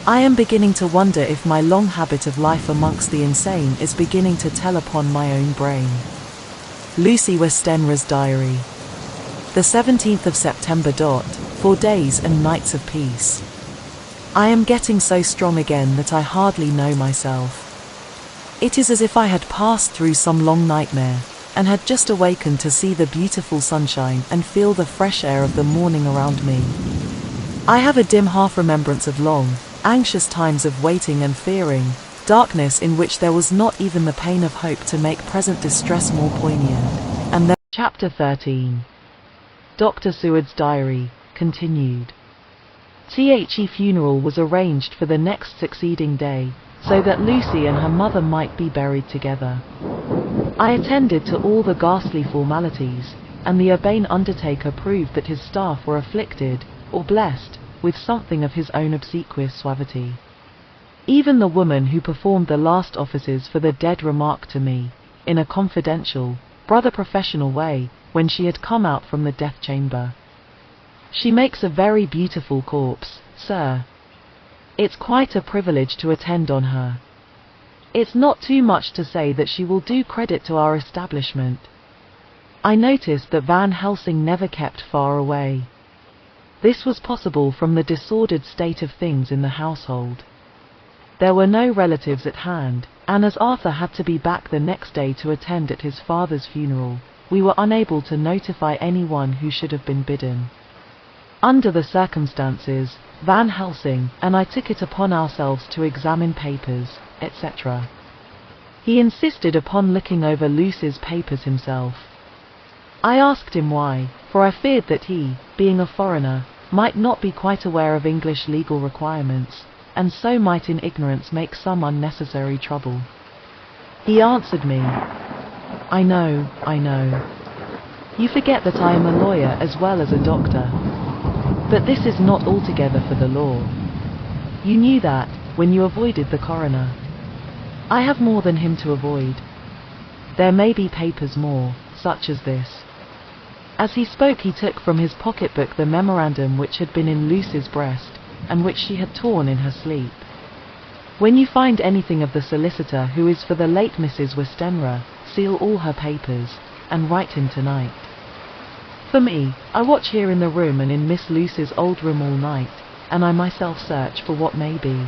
B: I am beginning to wonder if my long habit of life amongst the insane is beginning to tell upon my own brain. Lucy Westenra's diary. The 17th of September. 4 days and nights of peace. I am getting so strong again that I hardly know myself. It is as if I had passed through some long nightmare, and had just awakened to see the beautiful sunshine and feel the fresh air of the morning around me. I have a dim half-remembrance of long, anxious times of waiting and fearing, darkness in which there was not even the pain of hope to make present distress more poignant, and then Chapter 13. Dr. Seward's diary, continued. The funeral was arranged for the next succeeding day, so that Lucy and her mother might be buried together. I attended to all the ghastly formalities, and the urbane undertaker proved that his staff were afflicted, or blessed, with something of his own obsequious suavity. Even the woman who performed the last offices for the dead remarked to me, in a confidential, rather professional way, when she had come out from the death chamber, "She makes a very beautiful corpse, sir. It's quite a privilege to attend on her. It's not too much to say that she will do credit to our establishment." I noticed that Van Helsing never kept far away. This was possible from the disordered state of things in the household. There were no relatives at hand, and as Arthur had to be back the next day to attend at his father's funeral, we were unable to notify anyone who should have been bidden. Under the circumstances, Van Helsing and I took it upon ourselves to examine papers, etc. He insisted upon looking over Lucy's papers himself. I asked him why, for I feared that he, being a foreigner, might not be quite aware of English legal requirements, and so might in ignorance make some unnecessary trouble. He answered me, I know. You forget that I am a lawyer as well as a doctor. But this is not altogether for the law. You knew that, when you avoided the coroner. I have more than him to avoid. There may be papers more, such as this. As he spoke, he took from his pocketbook the memorandum which had been in Lucy's breast, and which she had torn in her sleep. When you find anything of the solicitor who is for the late Mrs. Westenra, seal all her papers, and write him tonight. For me, I watch here in the room and in Miss Lucy's old room all night, and I myself search for what may be.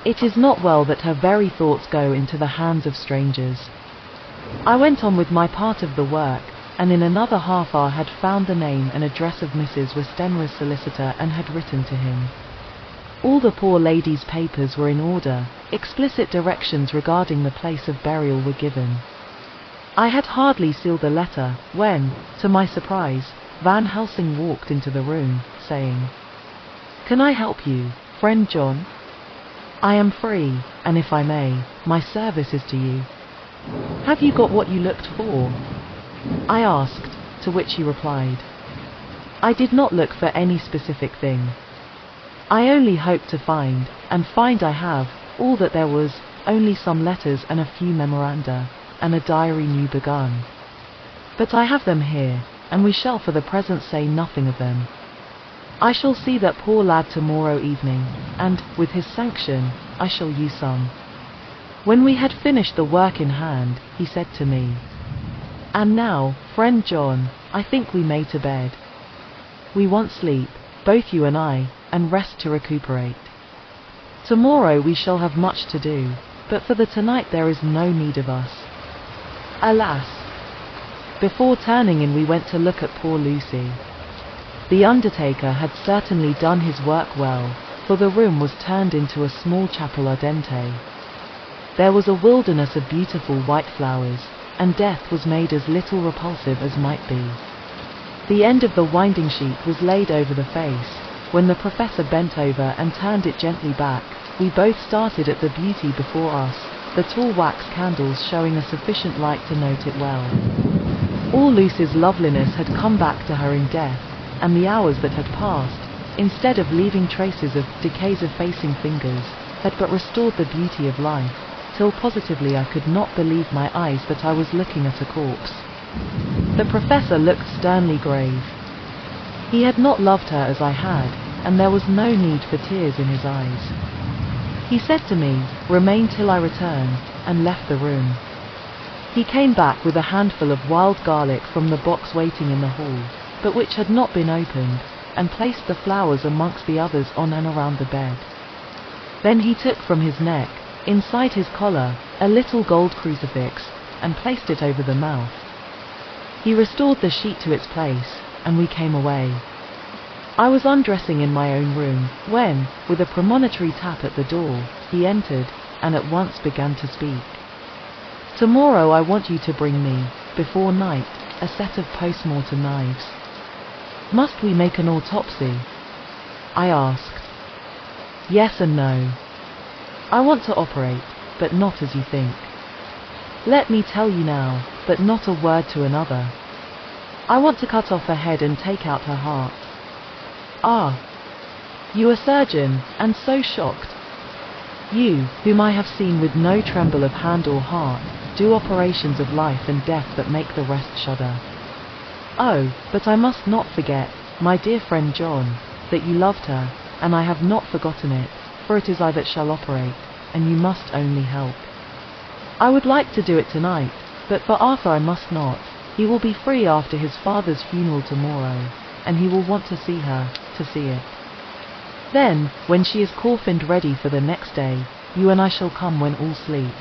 B: It is not well that her very thoughts go into the hands of strangers. I went on with my part of the work, and in another half hour had found the name and address of Mrs. Westenra's solicitor and had written to him. All the poor lady's papers were in order, explicit directions regarding the place of burial were given. I had hardly sealed the letter, when, to my surprise, Van Helsing walked into the room, saying, Can I help you, friend John? I am free, and if I may, my service is to you. Have you got what you looked for? I asked, to which he replied, I did not look for any specific thing. I only hoped to find, and find I have, all that there was, only some letters and a few memoranda, and a diary new begun. But I have them here, and we shall for the present say nothing of them. I shall see that poor lad tomorrow evening, and, with his sanction, I shall use some. When we had finished the work in hand, he said to me, And now, friend John, I think we may to bed. We want sleep, both you and I, and rest to recuperate. Tomorrow we shall have much to do, but for the tonight there is no need of us. Alas! Before turning in we went to look at poor Lucy. The undertaker had certainly done his work well, for the room was turned into a small chapel ardente. There was a wilderness of beautiful white flowers, and death was made as little repulsive as might be. The end of the winding sheet was laid over the face. When the professor bent over and turned it gently back, we both started at the beauty before us, the tall wax candles showing a sufficient light to note it well. All Lucy's loveliness had come back to her in death, and the hours that had passed, instead of leaving traces of decays effacing fingers, had but restored the beauty of life, till positively I could not believe my eyes that I was looking at a corpse. The professor looked sternly grave. He had not loved her as I had, and there was no need for tears in his eyes. He said to me, Remain till I return, and left the room. He came back with a handful of wild garlic from the box waiting in the hall, but which had not been opened, and placed the flowers amongst the others on and around the bed. Then he took from his neck, inside his collar, a little gold crucifix, and placed it over the mouth. He restored the sheet to its place, and we came away. I was undressing in my own room, when, with a premonitory tap at the door, he entered, and at once began to speak. Tomorrow I want you to bring me, before night, a set of post-mortem knives. Must we make an autopsy? I asked. Yes and no. I want to operate, but not as you think. Let me tell you now, but not a word to another. I want to cut off her head and take out her heart. Ah! You a surgeon, and so shocked. You, whom I have seen with no tremble of hand or heart, do operations of life and death that make the rest shudder. Oh, but I must not forget, my dear friend John, that you loved her, and I have not forgotten it, for it is I that shall operate, and you must only help. I would like to do it tonight, but for Arthur I must not. He will be free after his father's funeral tomorrow, and he will want to see her, to see it. Then, when she is coffined ready for the next day, you and I shall come when all sleep.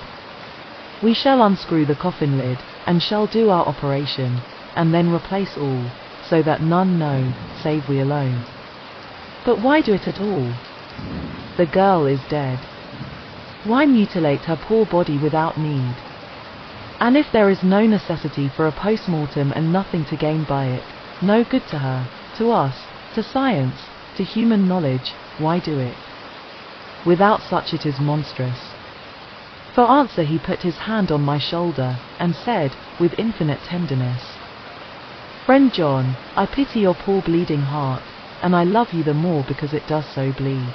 B: We shall unscrew the coffin lid, and shall do our operation, and then replace all, so that none know, save we alone. But why do it at all? The girl is dead. Why mutilate her poor body without need? And if there is no necessity for a post-mortem and nothing to gain by it, no good to her, to us, to science, to human knowledge, why do it? Without such it is monstrous. For answer he put his hand on my shoulder, and said, with infinite tenderness, "Friend John, I pity your poor bleeding heart, and I love you the more because it does so bleed.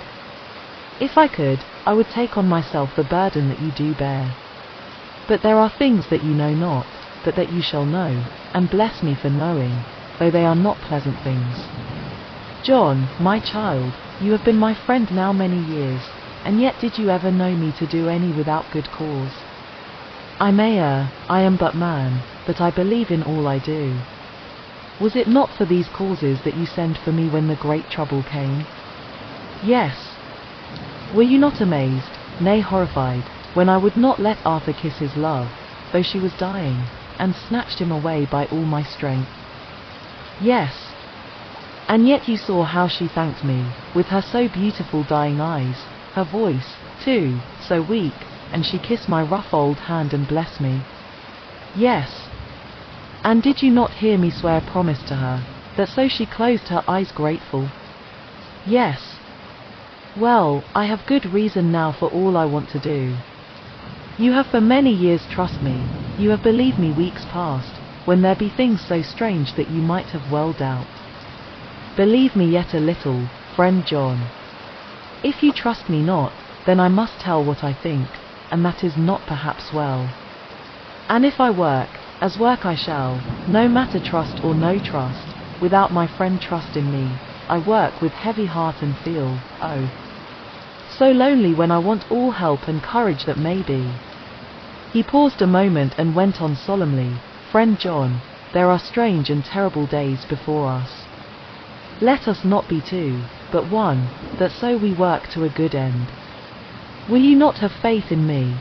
B: If I could, I would take on myself the burden that you do bear. But there are things that you know not, but that you shall know, and bless me for knowing, though they are not pleasant things. John, my child, you have been my friend now many years, and yet did you ever know me to do any without good cause? I may err, I am but man, but I believe in all I do. Was it not for these causes that you sent for me when the great trouble came? Yes. Were you not amazed, nay horrified, when I would not let Arthur kiss his love, though she was dying, and snatched him away by all my strength? Yes. And yet you saw how she thanked me, with her so beautiful dying eyes, her voice, too, so weak, and she kissed my rough old hand and blessed me. Yes. And did you not hear me swear a promise to her, that so she closed her eyes grateful? Yes. Well, I have good reason now for all I want to do. You have for many years trust me, you have believed me weeks past, when there be things so strange that you might have well doubt. Believe me yet a little, friend John. If you trust me not, then I must tell what I think, and that is not perhaps well. And if I work, as work I shall, no matter trust or no trust, without my friend trust in me, I work with heavy heart and feel, oh, so lonely when I want all help and courage that may be. He paused a moment and went on solemnly, friend John, there are strange and terrible days before us. Let us not be two, but one, that so we work to a good end. Will you not have faith in me?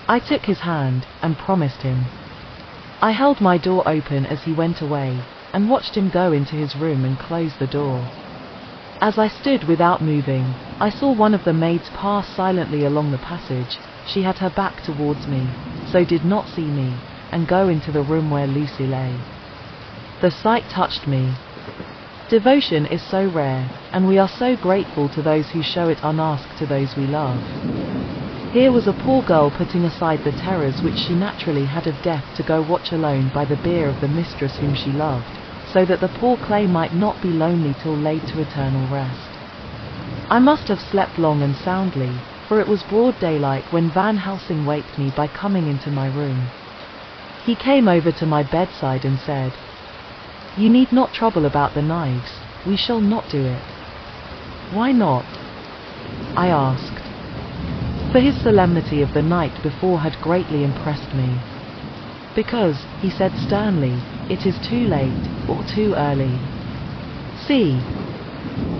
B: I took his hand, and promised him. I held my door open as he went away, and watched him go into his room and close the door. As I stood without moving, I saw one of the maids pass silently along the passage. She had her back towards me, so did not see me, and go into the room where Lucy lay. The sight touched me. Devotion is so rare, and we are so grateful to those who show it unasked to those we love. Here was a poor girl putting aside the terrors which she naturally had of death to go watch alone by the bier of the mistress whom she loved, so that the poor clay might not be lonely till laid to eternal rest. I must have slept long and soundly, for it was broad daylight when Van Helsing waked me by coming into my room. He came over to my bedside and said, "You need not trouble about the knives, we shall not do it." "Why not?" I asked. For his solemnity of the night before had greatly impressed me. "Because," he said sternly, "it is too late, or too early. See."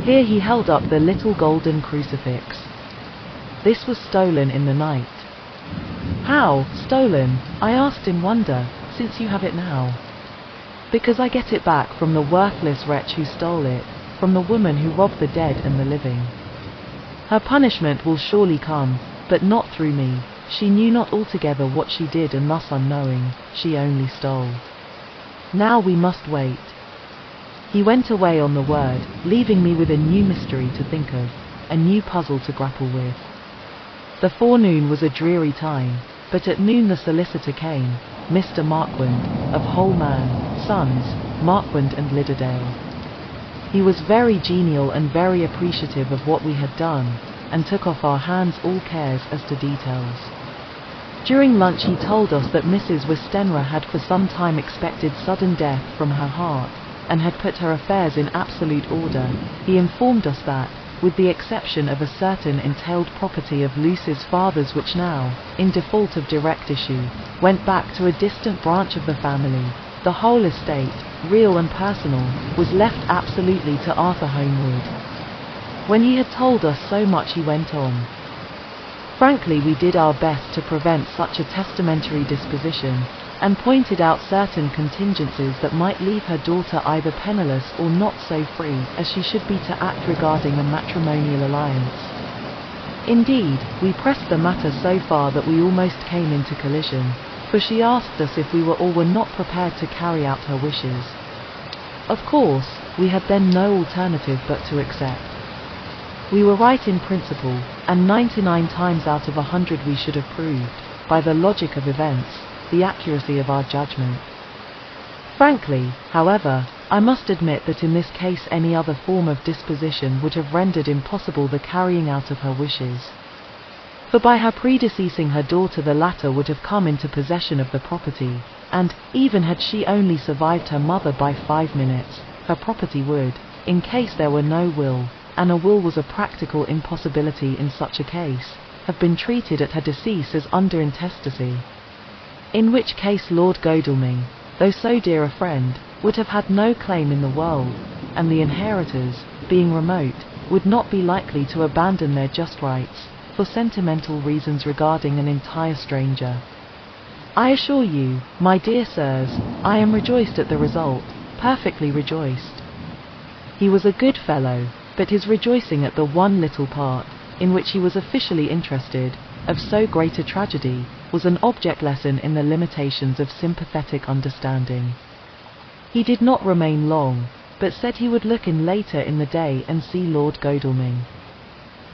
B: Here he held up the little golden crucifix. "This was stolen in the night." "How, stolen?" I asked in wonder, "since you have it now?" "Because I get it back from the worthless wretch who stole it, from the woman who robbed the dead and the living. Her punishment will surely come, but not through me. She knew not altogether what she did, and thus unknowing, she only stole. Now we must wait." He went away on the word, leaving me with a new mystery to think of, a new puzzle to grapple with. The forenoon was a dreary time, but at noon the solicitor came, Mr. Marquand, of Holman, Sons, Marquand and Lidderdale. He was very genial and very appreciative of what we had done, and took off our hands all cares as to details. During lunch he told us that Mrs. Westenra had for some time expected sudden death from her heart, and had put her affairs in absolute order. He informed us that, with the exception of a certain entailed property of Lucy's father's which now, in default of direct issue, went back to a distant branch of the family, the whole estate, real and personal, was left absolutely to Arthur Holmwood. When he had told us so much he went on. "Frankly we did our best to prevent such a testamentary disposition, and pointed out certain contingencies that might leave her daughter either penniless or not so free as she should be to act regarding a matrimonial alliance. Indeed, we pressed the matter so far that we almost came into collision, for she asked us if we were or were not prepared to carry out her wishes. Of course, we had then no alternative but to accept. We were right in principle, and 99 times out of 100 we should have proved, by the logic of events, the accuracy of our judgment. Frankly, however, I must admit that in this case any other form of disposition would have rendered impossible the carrying out of her wishes. For by her predeceasing her daughter the latter would have come into possession of the property, and, even had she only survived her mother by 5 minutes, her property would, in case there were no will, and a will was a practical impossibility in such a case, have been treated at her decease as under intestacy. In which case Lord Godalming, though so dear a friend, would have had no claim in the world, and the inheritors, being remote, would not be likely to abandon their just rights, for sentimental reasons regarding an entire stranger. I assure you, my dear sirs, I am rejoiced at the result, perfectly rejoiced. He was a good fellow, but his rejoicing at the one little part, in which he was officially interested, of so great a tragedy, was an object lesson in the limitations of sympathetic understanding. He did not remain long, but said he would look in later in the day and see Lord Godalming.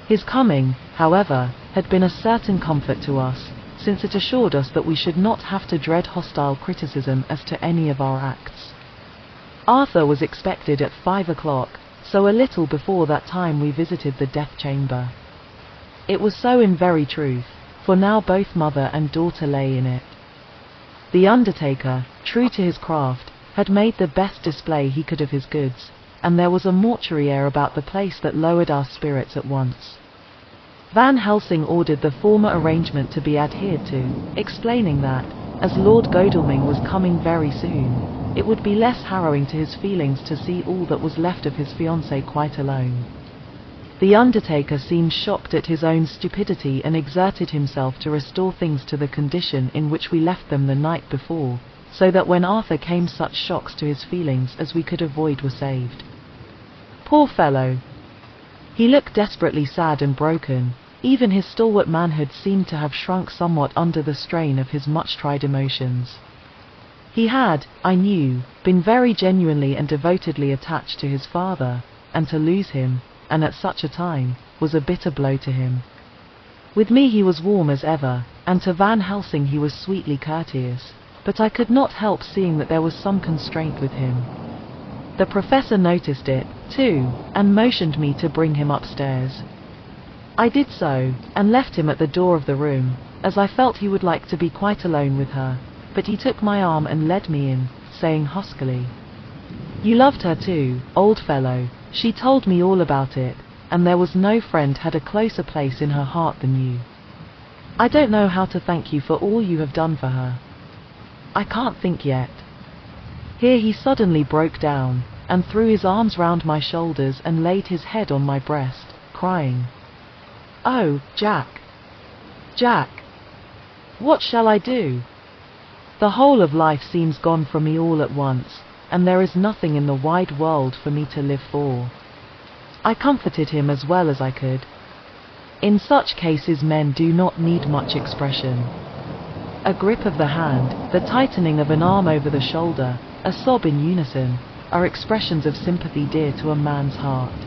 B: His coming, however, had been a certain comfort to us, since it assured us that we should not have to dread hostile criticism as to any of our acts. Arthur was expected at 5 o'clock, so a little before that time we visited the death chamber. It was so in very truth, for now both mother and daughter lay in it. The undertaker, true to his craft, had made the best display he could of his goods, and there was a mortuary air about the place that lowered our spirits at once. Van Helsing ordered the former arrangement to be adhered to, explaining that, as Lord Godalming was coming very soon, it would be less harrowing to his feelings to see all that was left of his fiancée quite alone. The undertaker seemed shocked at his own stupidity and exerted himself to restore things to the condition in which we left them the night before, so that when Arthur came such shocks to his feelings as we could avoid were saved. Poor fellow! He looked desperately sad and broken, even his stalwart manhood seemed to have shrunk somewhat under the strain of his much-tried emotions. He had, I knew, been very genuinely and devotedly attached to his father, and to lose him, and at such a time, was a bitter blow to him. With me he was warm as ever, and to Van Helsing he was sweetly courteous, but I could not help seeing that there was some constraint with him. The professor noticed it, too, and motioned me to bring him upstairs. I did so, and left him at the door of the room, as I felt he would like to be quite alone with her, but he took my arm and led me in, saying huskily, "You loved her too, old fellow. She told me all about it, and there was no friend had a closer place in her heart than you. I don't know how to thank you for all you have done for her. I can't think yet." Here he suddenly broke down, and threw his arms round my shoulders and laid his head on my breast, crying, "Oh, Jack! Jack! What shall I do? The whole of life seems gone from me all at once, and there is nothing in the wide world for me to live for." I comforted him as well as I could. In such cases men do not need much expression. A grip of the hand, the tightening of an arm over the shoulder, a sob in unison, are expressions of sympathy dear to a man's heart.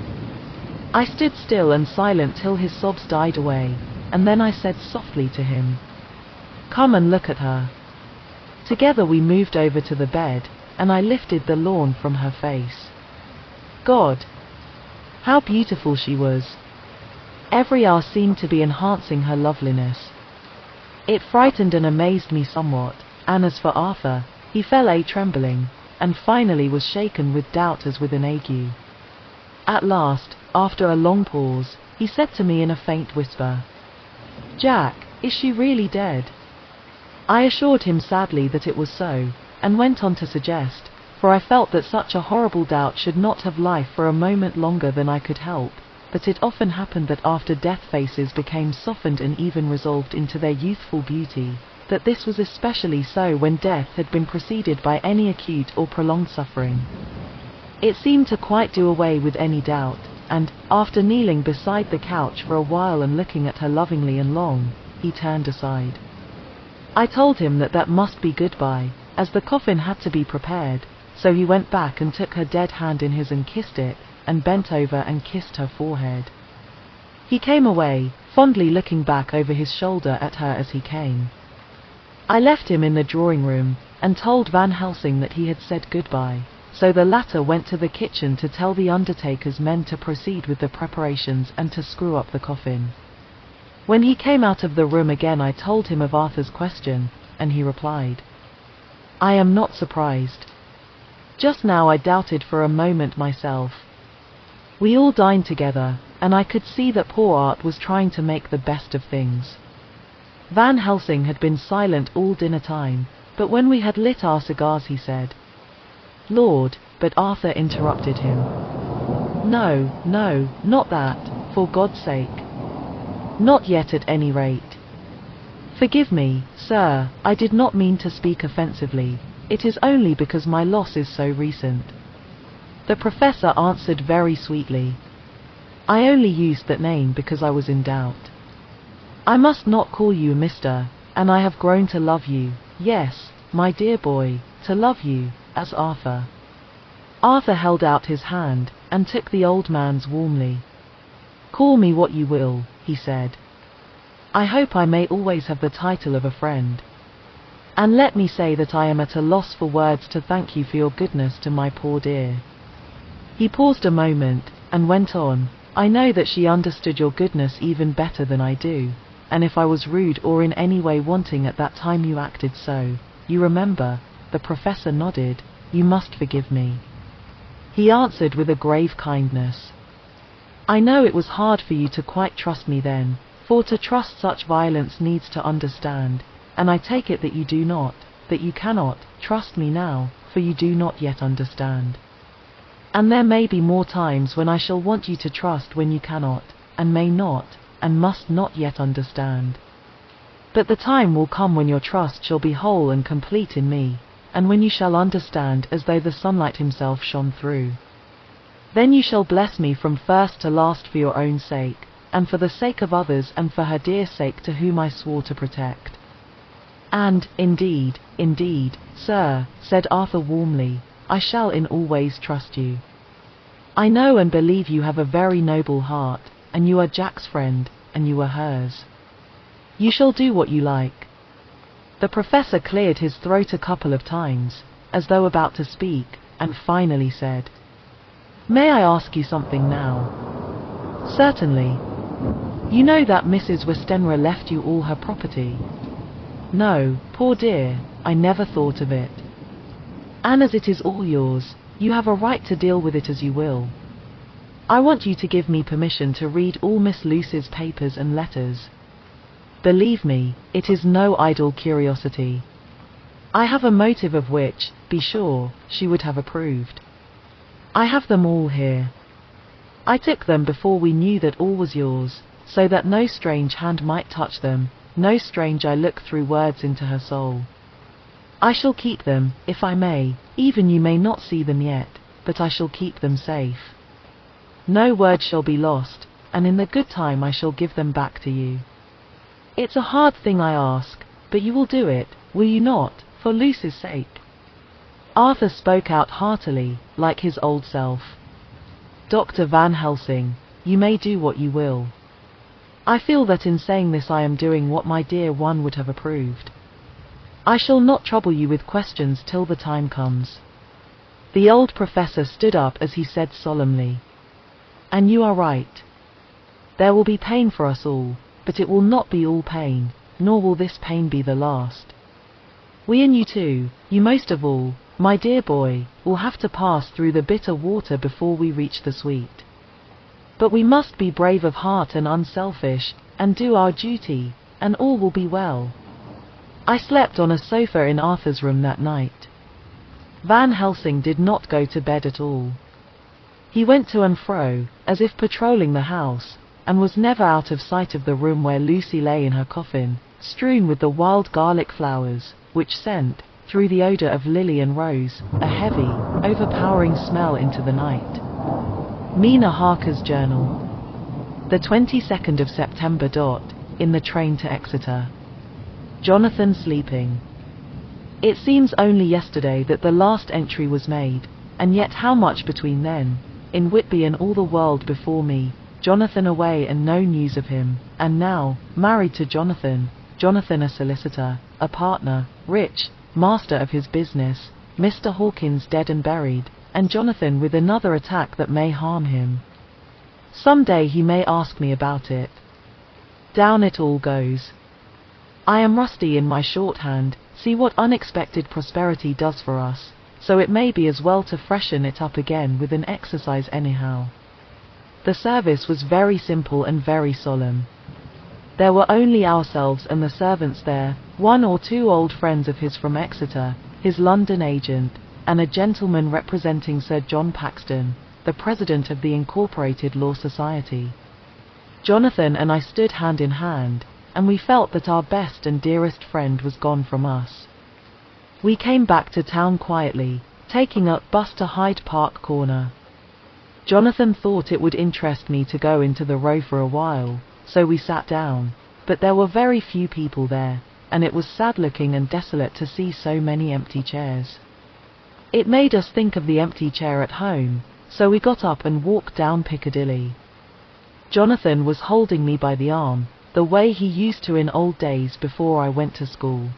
B: I stood still and silent till his sobs died away, and then I said softly to him, "Come and look at her." Together we moved over to the bed, and I lifted the lawn from her face. God! How beautiful she was! Every hour seemed to be enhancing her loveliness. It frightened and amazed me somewhat, and as for Arthur, he fell a trembling, and finally was shaken with doubt as with an ague. At last, after a long pause, he said to me in a faint whisper, "Jack, is she really dead?" I assured him sadly that it was so, and went on to suggest, for I felt that such a horrible doubt should not have life for a moment longer than I could help, that it often happened that after death faces became softened and even resolved into their youthful beauty, that this was especially so when death had been preceded by any acute or prolonged suffering. It seemed to quite do away with any doubt, and, after kneeling beside the couch for a while and looking at her lovingly and long, he turned aside. I told him that that must be goodbye, as the coffin had to be prepared, so he went back and took her dead hand in his and kissed it, and bent over and kissed her forehead. He came away, fondly looking back over his shoulder at her as he came. I left him in the drawing room, and told Van Helsing that he had said goodbye, so the latter went to the kitchen to tell the undertaker's men to proceed with the preparations and to screw up the coffin. When he came out of the room again, I told him of Arthur's question, and he replied, "I am not surprised. Just now I doubted for a moment myself. We all dined together, and I could see that poor Art was trying to make the best of things." Van Helsing had been silent all dinner time, but when we had lit our cigars he said, "Lord," but Arthur interrupted him. "No, no, not that, for God's sake. Not yet at any rate. Forgive me, sir, I did not mean to speak offensively, it is only because my loss is so recent." The professor answered very sweetly, "I only used that name because I was in doubt. I must not call you Mr., and I have grown to love you, yes, my dear boy, to love you, as Arthur." Arthur held out his hand, and took the old man's warmly. "Call me what you will," he said. "I hope I may always have the title of a friend. And let me say that I am at a loss for words to thank you for your goodness to my poor dear." He paused a moment, and went on, "I know that she understood your goodness even better than I do, and if I was rude or in any way wanting at that time you acted so, you remember," the professor nodded, "you must forgive me." He answered with a grave kindness, "I know it was hard for you to quite trust me then, for to trust such violence needs to understand, and I take it that you do not, that you cannot, trust me now, for you do not yet understand. And there may be more times when I shall want you to trust when you cannot, and may not, and must not yet understand. But the time will come when your trust shall be whole and complete in me, and when you shall understand as though the sunlight himself shone through. Then you shall bless me from first to last for your own sake, and for the sake of others and for her dear sake to whom I swore to protect." "And, indeed, sir," said Arthur warmly, "I shall in all ways trust you. I know and believe you have a very noble heart, and you are Jack's friend, and you are hers. You shall do what you like." The professor cleared his throat a couple of times, as though about to speak, and finally said, "May I ask you something now?" "Certainly." "You know that Mrs. Westenra left you all her property?" "No, poor dear, I never thought of it." "And as it is all yours, you have a right to deal with it as you will. I want you to give me permission to read all Miss Lucy's papers and letters. Believe me, it is no idle curiosity. I have a motive of which, be sure, she would have approved. I have them all here. I took them before we knew that all was yours, so that no strange hand might touch them, no strange eye look through words into her soul. I shall keep them, if I may, even you may not see them yet, but I shall keep them safe. No word shall be lost, and in the good time I shall give them back to you. It's a hard thing I ask, but you will do it, will you not, for Lucy's sake?" Arthur spoke out heartily, like his old self. "Dr. Van Helsing, you may do what you will. I feel that in saying this I am doing what my dear one would have approved. I shall not trouble you with questions till the time comes." The old professor stood up as he said solemnly, "And you are right. There will be pain for us all, but it will not be all pain, nor will this pain be the last. We and you too, you most of all, my dear boy, will have to pass through the bitter water before we reach the sweet. But we must be brave of heart and unselfish, and do our duty, and all will be well." I slept on a sofa in Arthur's room that night. Van Helsing did not go to bed at all. He went to and fro, as if patrolling the house, and was never out of sight of the room where Lucy lay in her coffin, strewn with the wild garlic flowers, which sent, through the odor of lily and rose, a heavy, overpowering smell into the night. Mina Harker's journal. The 22nd of September. In the train to Exeter. Jonathan sleeping. It seems only yesterday that the last entry was made, and yet how much between then, in Whitby and all the world before me, Jonathan away and no news of him, and now, married to Jonathan a solicitor, a partner, rich, master of his business, Mr. Hawkins dead and buried, and Jonathan with another attack that may harm him. Some day he may ask me about it. Down it all goes. I am rusty in my shorthand, see what unexpected prosperity does for us, so it may be as well to freshen it up again with an exercise anyhow. The service was very simple and very solemn. There were only ourselves and the servants there, one or two old friends of his from Exeter, his London agent, and a gentleman representing Sir John Paxton, the president of the Incorporated Law Society. Jonathan and I stood hand in hand, and we felt that our best and dearest friend was gone from us. We came back to town quietly, taking up bus to Hyde Park Corner. Jonathan thought it would interest me to go into the Row for a while, so we sat down, but there were very few people there, and it was sad-looking and desolate to see so many empty chairs. It made us think of the empty chair at home, so we got up and walked down Piccadilly. Jonathan was holding me by the arm, the way he used to in old days before I went to school.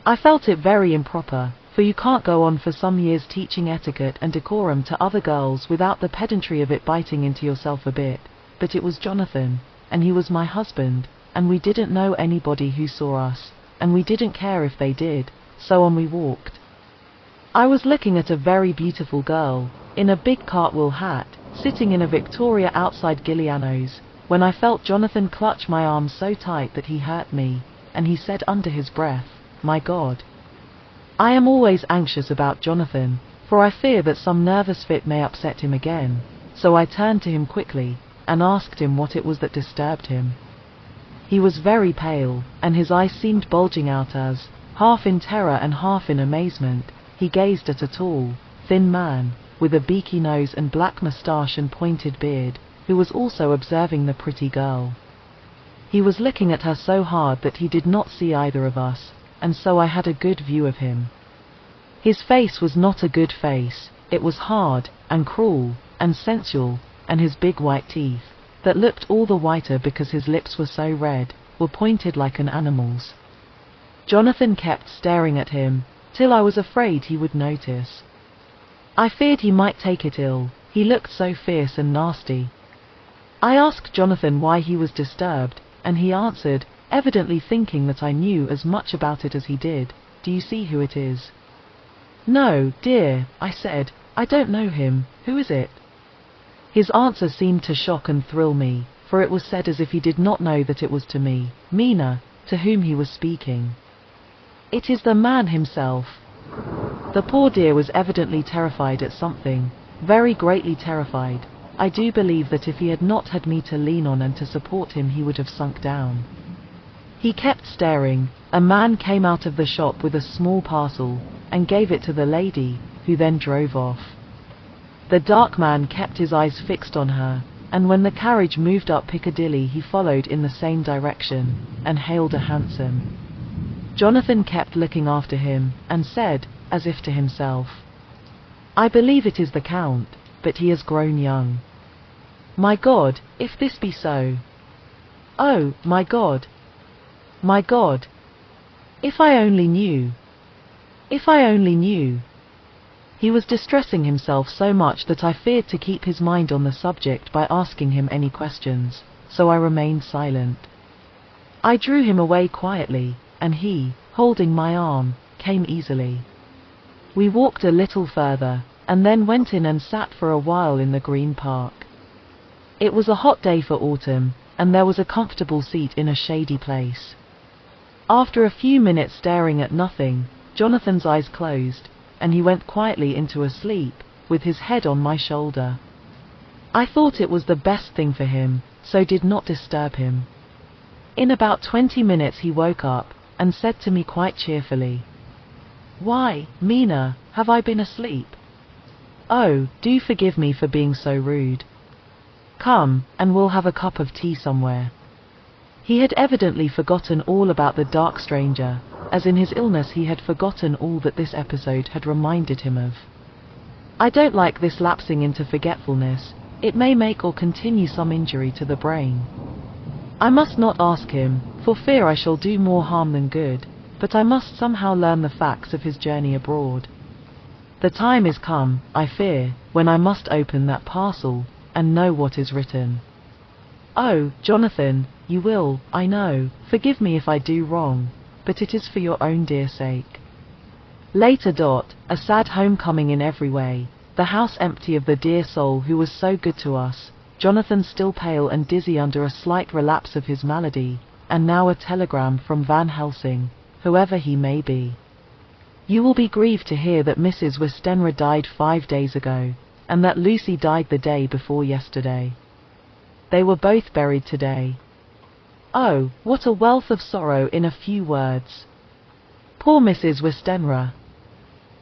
B: I felt it very improper, for you can't go on for some years teaching etiquette and decorum to other girls without the pedantry of it biting into yourself a bit, but it was Jonathan, and he was my husband, and we didn't know anybody who saw us, and we didn't care if they did, so on we walked. I was looking at a very beautiful girl, in a big cartwheel hat, sitting in a Victoria outside Giuliano's, when I felt Jonathan clutch my arm so tight that he hurt me, and he said under his breath, "My God." I am always anxious about Jonathan, for I fear that some nervous fit may upset him again, so I turned to him quickly, and asked him what it was that disturbed him. He was very pale, and his eyes seemed bulging out as, half in terror and half in amazement, he gazed at a tall, thin man, with a beaky nose and black moustache and pointed beard, who was also observing the pretty girl. He was looking at her so hard that he did not see either of us, and so I had a good view of him. His face was not a good face, it was hard, and cruel, and sensual, and his big white teeth, that looked all the whiter because his lips were so red, were pointed like an animal's. Jonathan kept staring at him, till I was afraid he would notice. I feared he might take it ill, he looked so fierce and nasty. I asked Jonathan why he was disturbed, and he answered, evidently thinking that I knew as much about it as he did, "Do you see who it is?" "No, dear," I said, "I don't know him. Who is it?" His answer seemed to shock and thrill me, for it was said as if he did not know that it was to me, Mina, to whom he was speaking. "It is the man himself." The poor dear was evidently terrified at something, very greatly terrified. I do believe that if he had not had me to lean on and to support him he would have sunk down. He kept staring. A man came out of the shop with a small parcel, and gave it to the lady, who then drove off. The dark man kept his eyes fixed on her, and when the carriage moved up Piccadilly he followed in the same direction, and hailed a hansom. Jonathan kept looking after him, and said, as if to himself, "I believe it is the Count, but he has grown young. My God, if this be so! Oh, my God! My God! If I only knew! If I only knew!" He was distressing himself so much that I feared to keep his mind on the subject by asking him any questions, so I remained silent. I drew him away quietly, and he, holding my arm, came easily. We walked a little further, and then went in and sat for a while in the Green Park. It was a hot day for autumn, and there was a comfortable seat in a shady place. After a few minutes staring at nothing, Jonathan's eyes closed, and he went quietly into a sleep, with his head on my shoulder. I thought it was the best thing for him, so did not disturb him. In about 20 minutes he woke up, and said to me quite cheerfully, "Why, Mina, have I been asleep? Oh, do forgive me for being so rude. Come, and we'll have a cup of tea somewhere." He had evidently forgotten all about the dark stranger, as in his illness he had forgotten all that this episode had reminded him of. I don't like this lapsing into forgetfulness. It may make or continue some injury to the brain. I must not ask him, for fear I shall do more harm than good, but I must somehow learn the facts of his journey abroad. The time is come, I fear, when I must open that parcel, and know what is written. Oh, Jonathan, you will, I know, forgive me if I do wrong, but it is for your own dear sake. Later. A sad homecoming in every way, the house empty of the dear soul who was so good to us, Jonathan still pale and dizzy under a slight relapse of his malady, and now a telegram from Van Helsing, whoever he may be. You will be grieved to hear that Mrs. Westenra died 5 days ago, and that Lucy died the day before yesterday. They were both buried today. Oh, what a wealth of sorrow in a few words. Poor Mrs. Westenra.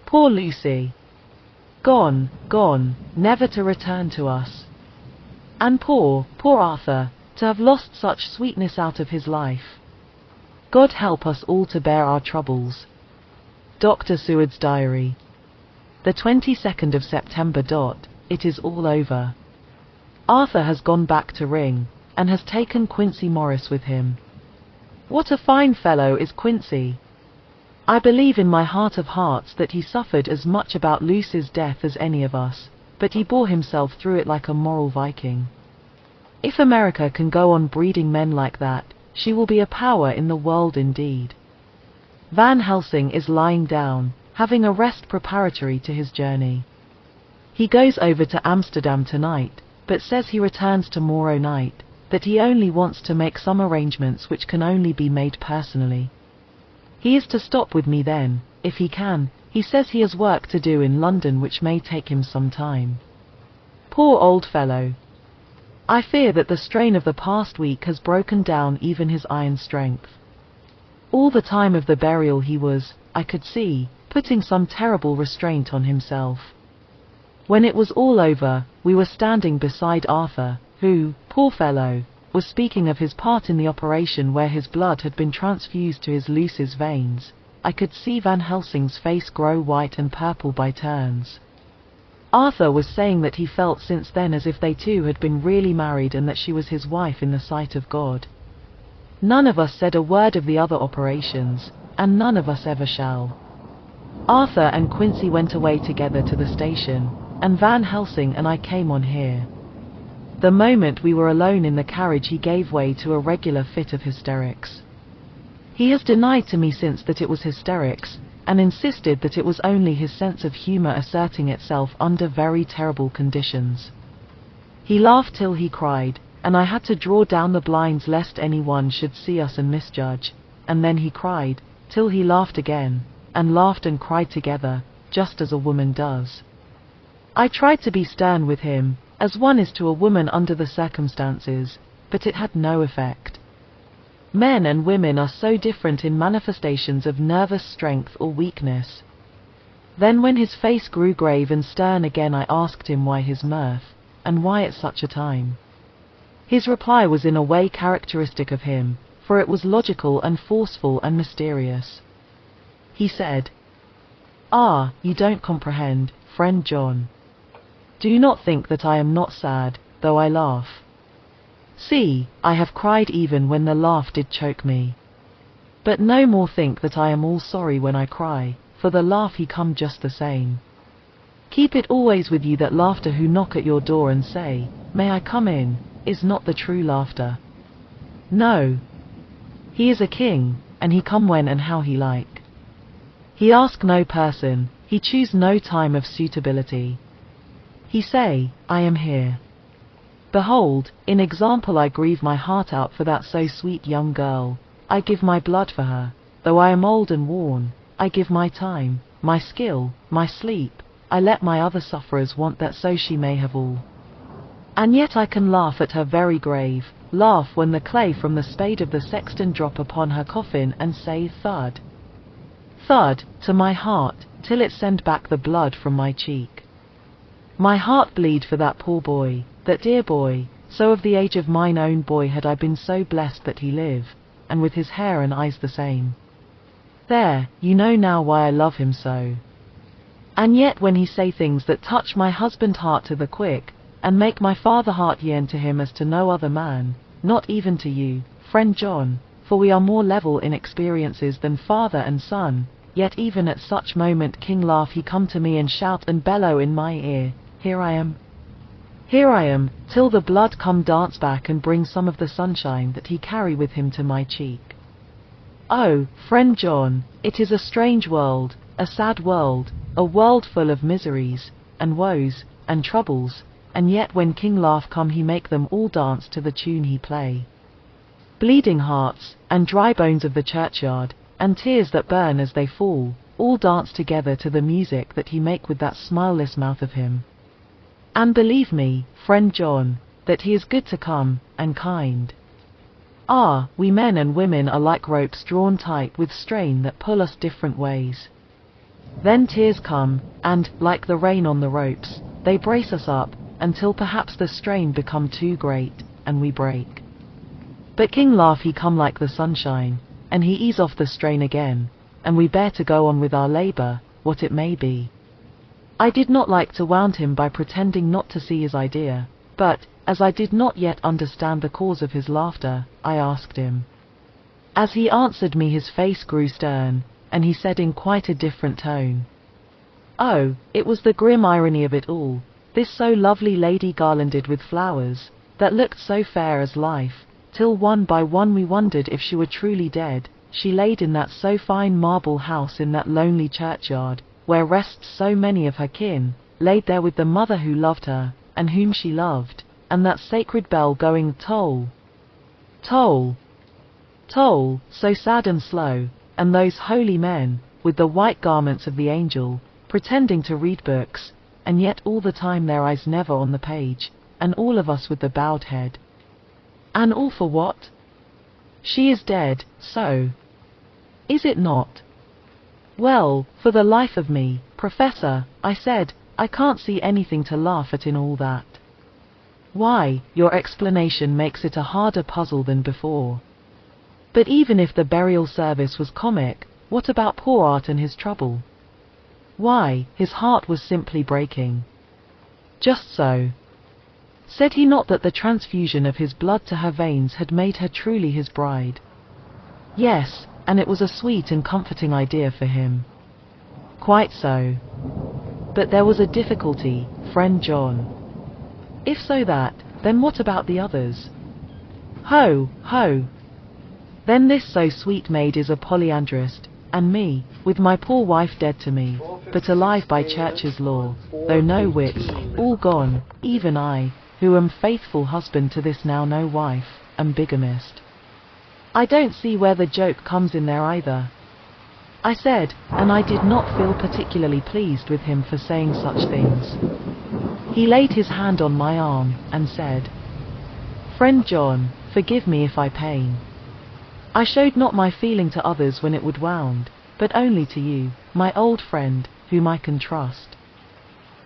B: Poor Lucy. Gone, gone, never to return to us. And poor Arthur, to have lost such sweetness out of his life. God help us all to bear our troubles. Dr. Seward's Diary. The 22nd of September. It is all over. Arthur has gone back to Ring, and has taken Quincy Morris with him. What a fine fellow is Quincy! I believe in my heart of hearts that he suffered as much about Lucy's death as any of us, but he bore himself through it like a moral Viking. If America can go on breeding men like that, she will be a power in the world indeed. Van Helsing is lying down, having a rest preparatory to his journey. He goes over to Amsterdam tonight, but says he returns tomorrow night, that he only wants to make some arrangements which can only be made personally. He is to stop with me then, if he can. He says he has work to do in London which may take him some time. Poor old fellow. I fear that the strain of the past week has broken down even his iron strength. All the time of the burial he was, I could see, putting some terrible restraint on himself. When it was all over, we were standing beside Arthur, who, poor fellow, was speaking of his part in the operation where his blood had been transfused to his Lucy's veins. I could see Van Helsing's face grow white and purple by turns. Arthur was saying that he felt since then as if they two had been really married and that she was his wife in the sight of God. None of us said a word of the other operations, and none of us ever shall. Arthur and Quincy went away together to the station, and Van Helsing and I came on here. The moment we were alone in the carriage he gave way to a regular fit of hysterics. He has denied to me since that it was hysterics, and insisted that it was only his sense of humour asserting itself under very terrible conditions. He laughed till he cried, and I had to draw down the blinds lest anyone should see us and misjudge, and then he cried, till he laughed again, and laughed and cried together, just as a woman does. I tried to be stern with him, as one is to a woman under the circumstances, but it had no effect. Men and women are so different in manifestations of nervous strength or weakness. Then when his face grew grave and stern again I asked him why his mirth, and why at such a time. His reply was in a way characteristic of him, for it was logical and forceful and mysterious. He said, "Ah, you don't comprehend, friend John. Do not think that I am not sad, though I laugh. See, I have cried even when the laugh did choke me. But no more think that I am all sorry when I cry, for the laugh he come just the same. Keep it always with you that laughter who knock at your door and say, 'May I come in?' is not the true laughter. No. He is a king, and he come when and how he like. He ask no person, he choose no time of suitability. He say, 'I am here.' Behold, in example I grieve my heart out for that so sweet young girl, I give my blood for her, though I am old and worn, I give my time, my skill, my sleep, I let my other sufferers want that so she may have all. And yet I can laugh at her very grave, laugh when the clay from the spade of the sexton drop upon her coffin and say thud, thud, to my heart, till it send back the blood from my cheek. My heart bleed for that poor boy, that dear boy, so of the age of mine own boy had I been so blessed that he live, and with his hair and eyes the same. There, you know now why I love him so. And yet when he say things that touch my husband heart to the quick, and make my father heart yearn to him as to no other man, not even to you, friend John, for we are more level in experiences than father and son, yet even at such moment King laugh he come to me and shout and bellow in my ear, here I am, till the blood come dance back and bring some of the sunshine that he carry with him to my cheek. Oh, friend John, it is a strange world, a sad world, a world full of miseries, and woes, and troubles, and yet when King laugh come he make them all dance to the tune he play. Bleeding hearts, and dry bones of the churchyard, and tears that burn as they fall, all dance together to the music that he make with that smileless mouth of him. And believe me, friend John, that he is good to come, and kind. Ah, we men and women are like ropes drawn tight with strain that pull us different ways. Then tears come, and, like the rain on the ropes, they brace us up, until perhaps the strain become too great, and we break. But King laugh he come like the sunshine, and he ease off the strain again, and we bear to go on with our labour, what it may be. I did not like to wound him by pretending not to see his idea, but, as I did not yet understand the cause of his laughter, I asked him. As he answered me his face grew stern, and he said in quite a different tone, oh, it was the grim irony of it all, this so lovely lady garlanded with flowers, that looked so fair as life, till one by one we wondered if she were truly dead, she laid in that so fine marble house in that lonely churchyard, where rests so many of her kin, laid there with the mother who loved her, and whom she loved, and that sacred bell going toll, toll, toll, so sad and slow, and those holy men, with the white garments of the angel, pretending to read books, and yet all the time their eyes never on the page, and all of us with the bowed head. And all for what? She is dead, so. Is it not? Well, for the life of me, Professor, I said, I can't see anything to laugh at in all that. Why, your explanation makes it a harder puzzle than before. But even if the burial service was comic, what about poor Art and his trouble? Why, his heart was simply breaking. Just so. Said he not that the transfusion of his blood to her veins had made her truly his bride? Yes, and it was a sweet and comforting idea for him. Quite so. But there was a difficulty, friend John. If so that, then what about the others? Ho, ho! Then this so sweet maid is a polyandrist, and me, with my poor wife dead to me, but alive by church's law, though no wits, all gone, even I, who am faithful husband to this now no wife, am bigamist. I don't see where the joke comes in there either. I said, and I did not feel particularly pleased with him for saying such things. He laid his hand on my arm, and said, Friend John, forgive me if I pain. I showed not my feeling to others when it would wound, but only to you, my old friend, whom I can trust.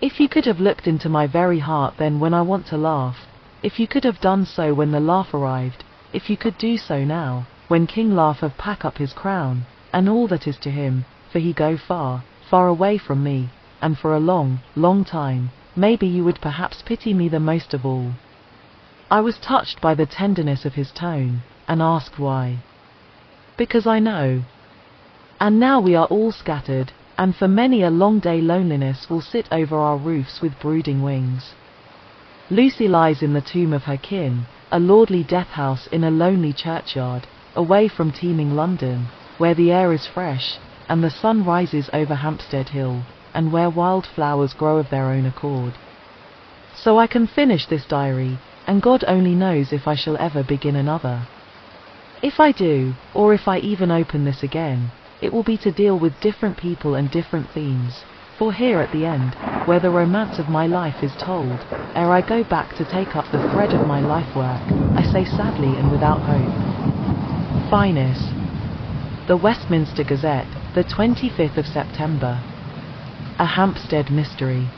B: If you could have looked into my very heart then when I want to laugh, if you could have done so when the laugh arrived, if you could do so now, when King laugh have pack up his crown, and all that is to him, for he go far, far away from me, and for a long, long time, maybe you would perhaps pity me the most of all. I was touched by the tenderness of his tone, and asked why. Because I know. And now we are all scattered, and for many a long day loneliness will sit over our roofs with brooding wings. Lucy lies in the tomb of her kin, a lordly death house in a lonely churchyard, away from teeming London, where the air is fresh, and the sun rises over Hampstead Hill, and where wild flowers grow of their own accord. So I can finish this diary, and God only knows if I shall ever begin another. If I do, or if I even open this again, it will be to deal with different people and different themes, For here at the end, where the romance of my life is told, ere I go back to take up the thread of my life work, I say sadly and without hope. Finis. The Westminster Gazette, the 25th of September. A Hampstead mystery.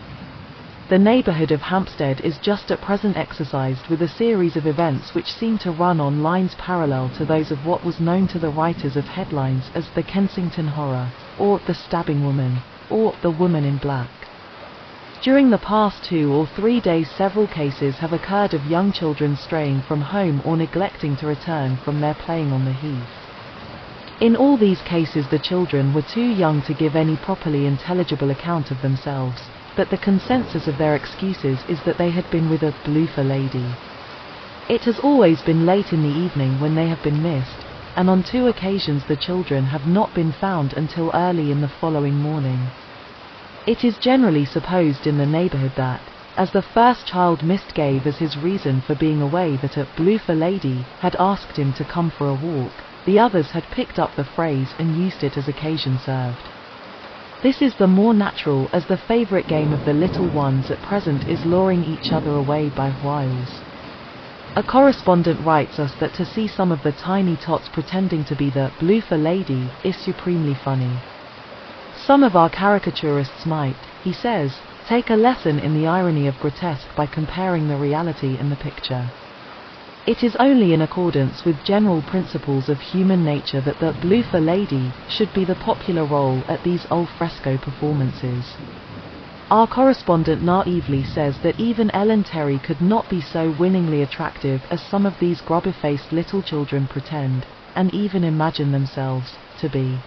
B: The neighbourhood of Hampstead is just at present exercised with a series of events which seem to run on lines parallel to those of what was known to the writers of headlines as the Kensington Horror, or the Stabbing Woman, or the Woman in Black. During the past 2 or 3 days several cases have occurred of young children straying from home or neglecting to return from their playing on the heath. In all these cases the children were too young to give any properly intelligible account of themselves, but the consensus of their excuses is that they had been with a bloofer lady. It has always been late in the evening when they have been missed, and on 2 occasions the children have not been found until early in the following morning. It is generally supposed in the neighbourhood that, as the first child missed gave as his reason for being away that a bloofer lady had asked him to come for a walk, the others had picked up the phrase and used it as occasion served. This is the more natural as the favourite game of the little ones at present is luring each other away by whiles. A correspondent writes us that to see some of the tiny tots pretending to be the bloofer lady is supremely funny. Some of our caricaturists might, he says, take a lesson in the irony of grotesque by comparing the reality and the picture. It is only in accordance with general principles of human nature that the bloofer lady should be the popular role at these al fresco performances. Our correspondent naively says that even Ellen Terry could not be so winningly attractive as some of these grubby-faced little children pretend, and even imagine themselves, to be.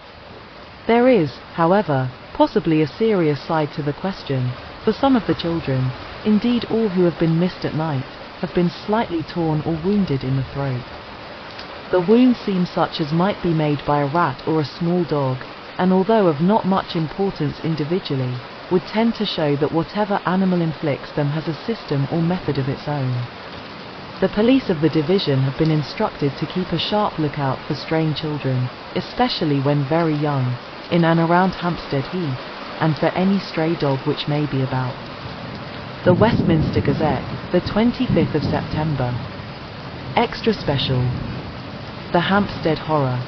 B: There is, however, possibly a serious side to the question, for some of the children, indeed all who have been missed at night, have been slightly torn or wounded in the throat. The wounds seem such as might be made by a rat or a small dog, and although of not much importance individually, would tend to show that whatever animal inflicts them has a system or method of its own. The police of the division have been instructed to keep a sharp lookout for straying children, especially when very young, in and around Hampstead Heath, and for any stray dog which may be about. The Westminster Gazette, the 25th of September. Extra Special. The Hampstead Horror.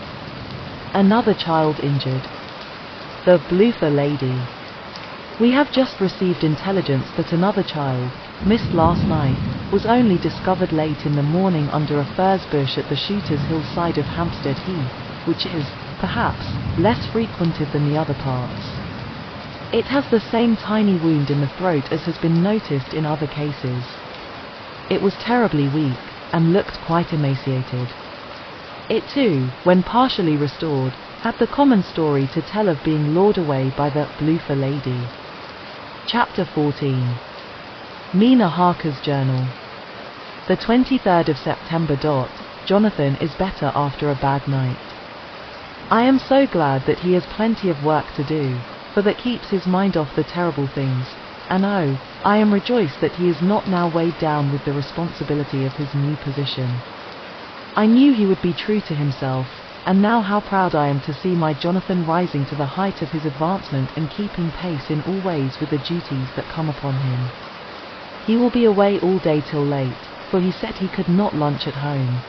B: Another child injured. The bloofer lady. We have just received intelligence that another child, missed last night, was only discovered late in the morning under a furze bush at the Shooters Hill side of Hampstead Heath, which is, perhaps, less frequented than the other parts. It has the same tiny wound in the throat as has been noticed in other cases. It was terribly weak, and looked quite emaciated. It too, when partially restored, had the common story to tell of being lured away by the bloofer lady. Chapter 14. Mina Harker's Journal. The 23rd of September. Jonathan is better after a bad night. I am so glad that he has plenty of work to do, for that keeps his mind off the terrible things, and oh, I am rejoiced that he is not now weighed down with the responsibility of his new position. I knew he would be true to himself, and now how proud I am to see my Jonathan rising to the height of his advancement and keeping pace in all ways with the duties that come upon him. He will be away all day till late, for he said he could not lunch at home.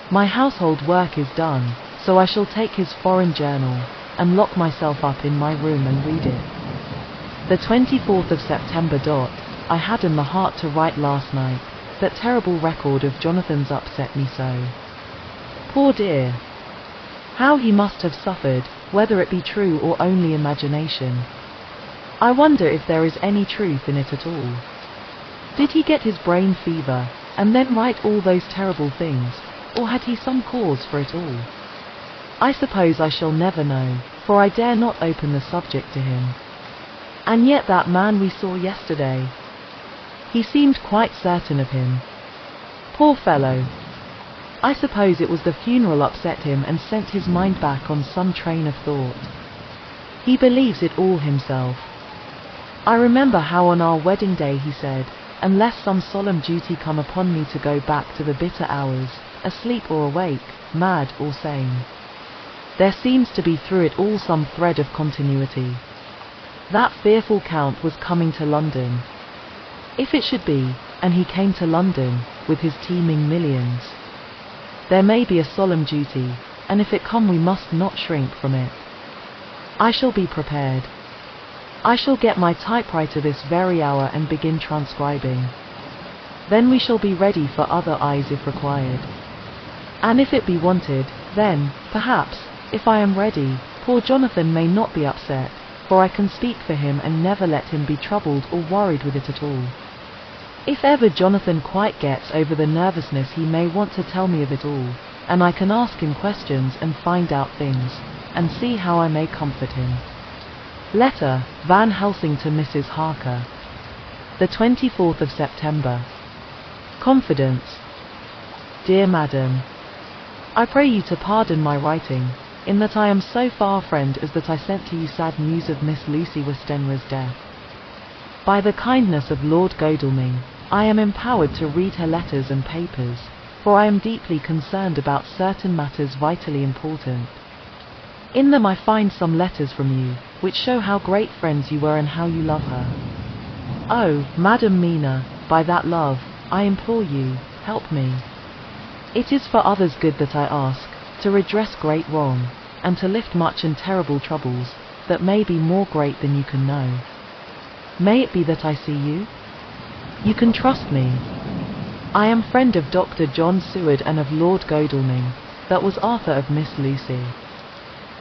B: My household work is done, so I shall take his foreign journal, and lock myself up in my room and read it. The 24th of September. I had in the heart to write last night, that terrible record of Jonathan's upset me so. Poor dear! How he must have suffered, whether it be true or only imagination. I wonder if there is any truth in it at all. Did he get his brain fever, and then write all those terrible things, or had he some cause for it all? I suppose I shall never know, for I dare not open the subject to him. And yet that man we saw yesterday. He seemed quite certain of him. Poor fellow. I suppose it was the funeral upset him and sent his mind back on some train of thought. He believes it all himself. I remember how on our wedding day he said, unless some solemn duty come upon me to go back to the bitter hours, asleep or awake, mad or sane. There seems to be through it all some thread of continuity. That fearful Count was coming to London. If it should be, and he came to London, with his teeming millions. There may be a solemn duty, and if it come we must not shrink from it. I shall be prepared. I shall get my typewriter this very hour and begin transcribing. Then we shall be ready for other eyes if required. And if it be wanted, then, perhaps, if I am ready, poor Jonathan may not be upset, for I can speak for him and never let him be troubled or worried with it at all. If ever Jonathan quite gets over the nervousness, he may want to tell me of it all, and I can ask him questions and find out things, and see how I may comfort him. Letter, Van Helsing to Mrs. Harker. The 24th of September. Confidence. Dear Madam, I pray you to pardon my writing, in that I am so far friend as that I sent to you sad news of Miss Lucy Westenra's death. By the kindness of Lord Godalming, I am empowered to read her letters and papers, for I am deeply concerned about certain matters vitally important. In them I find some letters from you, which show how great friends you were and how you love her. Oh, Madam Mina, by that love, I implore you, help me. It is for others' good that I ask, to redress great wrong, and to lift much and terrible troubles, that may be more great than you can know. May it be that I see you? You can trust me. I am friend of Dr. John Seward and of Lord Godalming, that was Arthur of Miss Lucy.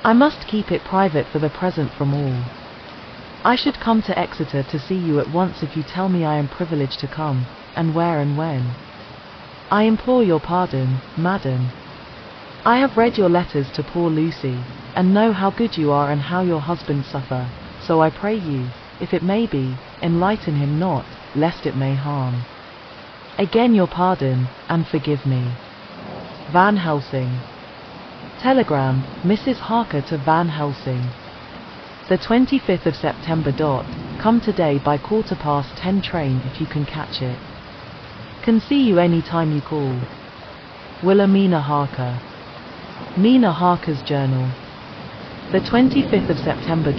B: I must keep it private for the present from all. I should come to Exeter to see you at once if you tell me I am privileged to come, and where and when. I implore your pardon, Madam. I have read your letters to poor Lucy, and know how good you are and how your husband suffer, so I pray you, if it may be, enlighten him not, lest it may harm. Again your pardon, and forgive me. Van Helsing. Telegram, Mrs. Harker to Van Helsing. The 25th of September. Come today by 10:15 train if you can catch it. Can see you any time you call. Wilhelmina Harker. Mina Harker's Journal. The 25th of September.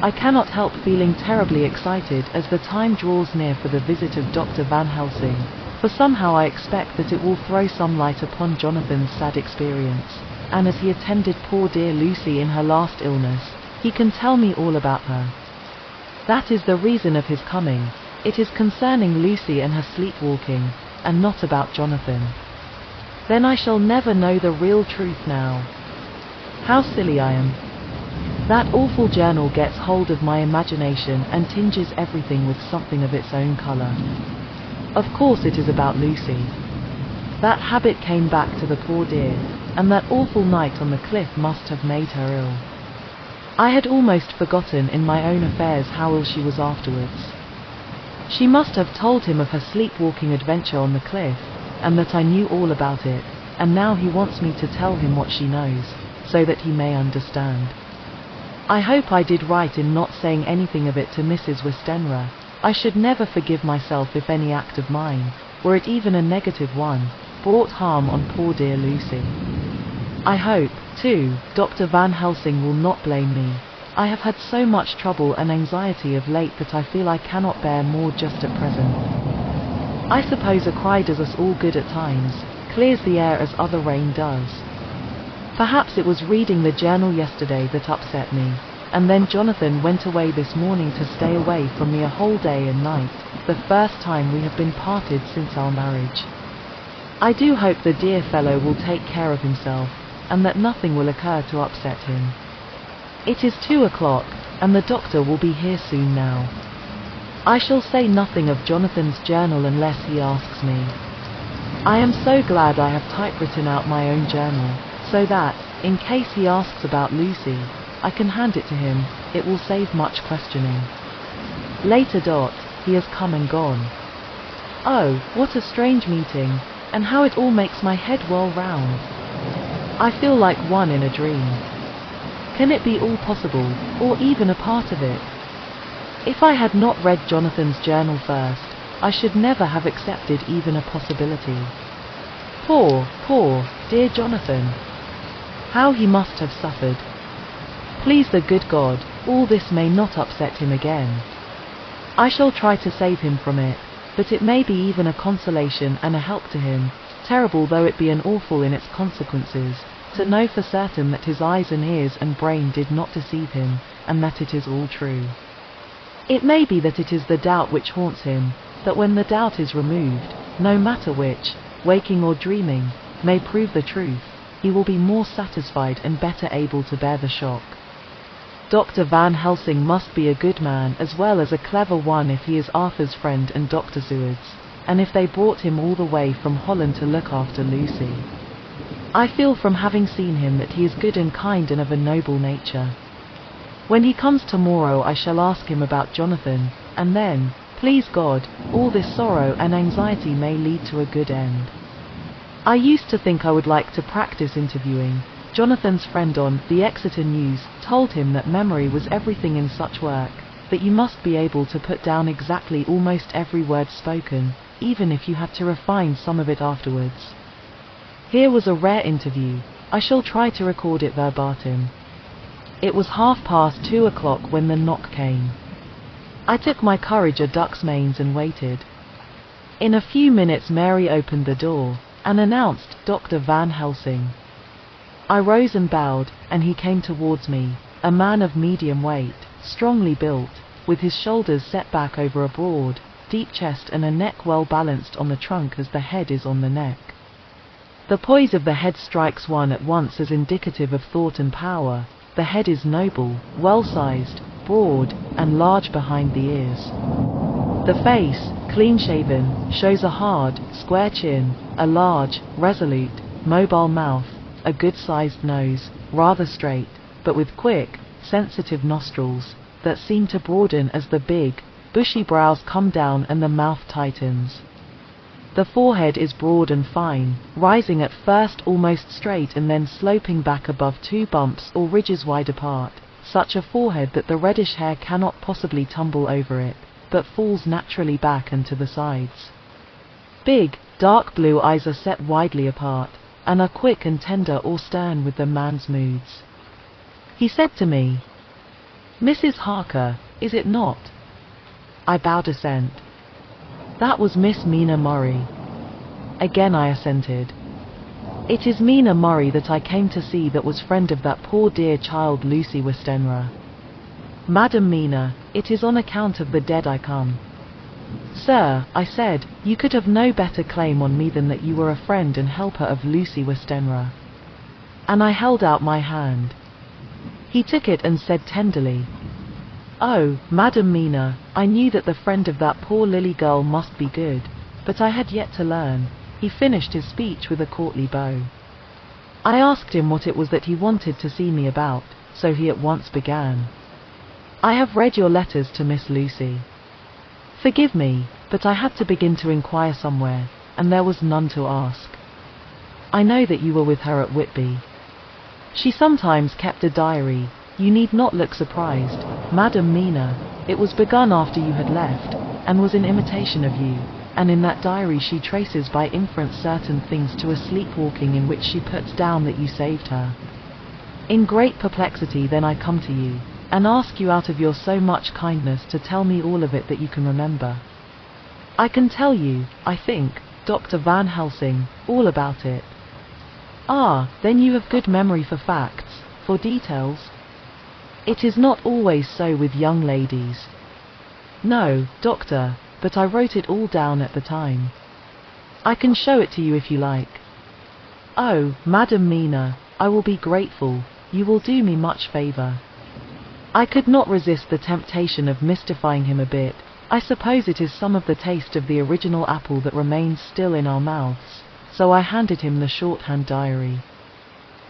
B: I cannot help feeling terribly excited as the time draws near for the visit of Dr. Van Helsing, for somehow I expect that it will throw some light upon Jonathan's sad experience, and as he attended poor dear Lucy in her last illness, he can tell me all about her. That is the reason of his coming. It is concerning Lucy and her sleepwalking, and not about Jonathan. Then I shall never know the real truth now. How silly I am. That awful journal gets hold of my imagination and tinges everything with something of its own colour. Of course it is about Lucy. That habit came back to the poor dear, and that awful night on the cliff must have made her ill. I had almost forgotten in my own affairs how ill she was afterwards. She must have told him of her sleepwalking adventure on the cliff, and that I knew all about it, and now he wants me to tell him what she knows, so that he may understand. I hope I did right in not saying anything of it to Mrs. Westenra. I should never forgive myself if any act of mine, were it even a negative one, brought harm on poor dear Lucy. I hope, too, Dr. Van Helsing will not blame me. I have had so much trouble and anxiety of late that I feel I cannot bear more just at present. I suppose a cry does us all good at times, clears the air as other rain does. Perhaps it was reading the journal yesterday that upset me, and then Jonathan went away this morning to stay away from me a whole day and night, the first time we have been parted since our marriage. I do hope the dear fellow will take care of himself, and that nothing will occur to upset him. It is 2 o'clock, and the doctor will be here soon now. I shall say nothing of Jonathan's journal unless he asks me. I am so glad I have typewritten out my own journal, so that, in case he asks about Lucy, I can hand it to him. It will save much questioning. Later. He has come and gone. Oh, what a strange meeting, and how it all makes my head whirl round. I feel like one in a dream. Can it be all possible, or even a part of it? If I had not read Jonathan's journal first, I should never have accepted even a possibility. Poor, dear Jonathan. How he must have suffered. Please the good God, all this may not upset him again. I shall try to save him from it, but it may be even a consolation and a help to him, terrible though it be and awful in its consequences, to know for certain that his eyes and ears and brain did not deceive him, and that it is all true. It may be that it is the doubt which haunts him, that when the doubt is removed, no matter which, waking or dreaming, may prove the truth, he will be more satisfied and better able to bear the shock. Dr. Van Helsing must be a good man as well as a clever one if he is Arthur's friend and Dr. Seward's, and if they brought him all the way from Holland to look after Lucy. I feel from having seen him that he is good and kind and of a noble nature. When he comes tomorrow I shall ask him about Jonathan, and then, please God, all this sorrow and anxiety may lead to a good end. I used to think I would like to practice interviewing. Jonathan's friend on the Exeter News told him that memory was everything in such work, that you must be able to put down exactly almost every word spoken, even if you have to refine some of it afterwards. Here was a rare interview. I shall try to record it verbatim. It was 2:30 when the knock came. I took my courage a duck's mains and waited. In a few minutes Mary opened the door, and announced Dr. Van Helsing. I rose and bowed, and he came towards me, a man of medium weight, strongly built, with his shoulders set back over a broad, deep chest and a neck well balanced on the trunk as the head is on the neck. The poise of the head strikes one at once as indicative of thought and power. The head is noble, well-sized, broad, and large behind the ears. The face, clean-shaven, shows a hard, square chin, a large, resolute, mobile mouth, a good-sized nose, rather straight, but with quick, sensitive nostrils, that seem to broaden as the big, bushy brows come down and the mouth tightens. The forehead is broad and fine, rising at first almost straight and then sloping back above two bumps or ridges wide apart, such a forehead that the reddish hair cannot possibly tumble over it, but falls naturally back and to the sides. Big, dark blue eyes are set widely apart, and are quick and tender or stern with the man's moods. He said to me, "Mrs. Harker, is it not?" I bowed assent. "That was Miss Mina Murray." Again I assented. "It is Mina Murray that I came to see, that was friend of that poor dear child Lucy Westenra." "Madam Mina, it is on account of the dead I come." "Sir," I said, "you could have no better claim on me than that you were a friend and helper of Lucy Westenra." And I held out my hand. He took it and said tenderly, "Oh, Madam Mina, I knew that the friend of that poor Lily girl must be good, but I had yet to learn." He finished his speech with a courtly bow. I asked him what it was that he wanted to see me about, so he at once began. "I have read your letters to Miss Lucy. Forgive me, but I had to begin to inquire somewhere, and there was none to ask. I know that you were with her at Whitby. She sometimes kept a diary. You need not look surprised, Madam Mina. It was begun after you had left, and was in imitation of you, and in that diary she traces by inference certain things to a sleepwalking in which she puts down that you saved her. In great perplexity then I come to you, and ask you out of your so much kindness to tell me all of it that you can remember. I can tell you, I think, Dr. Van Helsing, all about it." "Ah, then you have good memory for facts, for details?" "It is not always so with young ladies." "No, doctor, but I wrote it all down at the time. I can show it to you if you like." "Oh, Madam Mina, I will be grateful. You will do me much favor." I could not resist the temptation of mystifying him a bit. I suppose it is some of the taste of the original apple that remains still in our mouths, so I handed him the shorthand diary.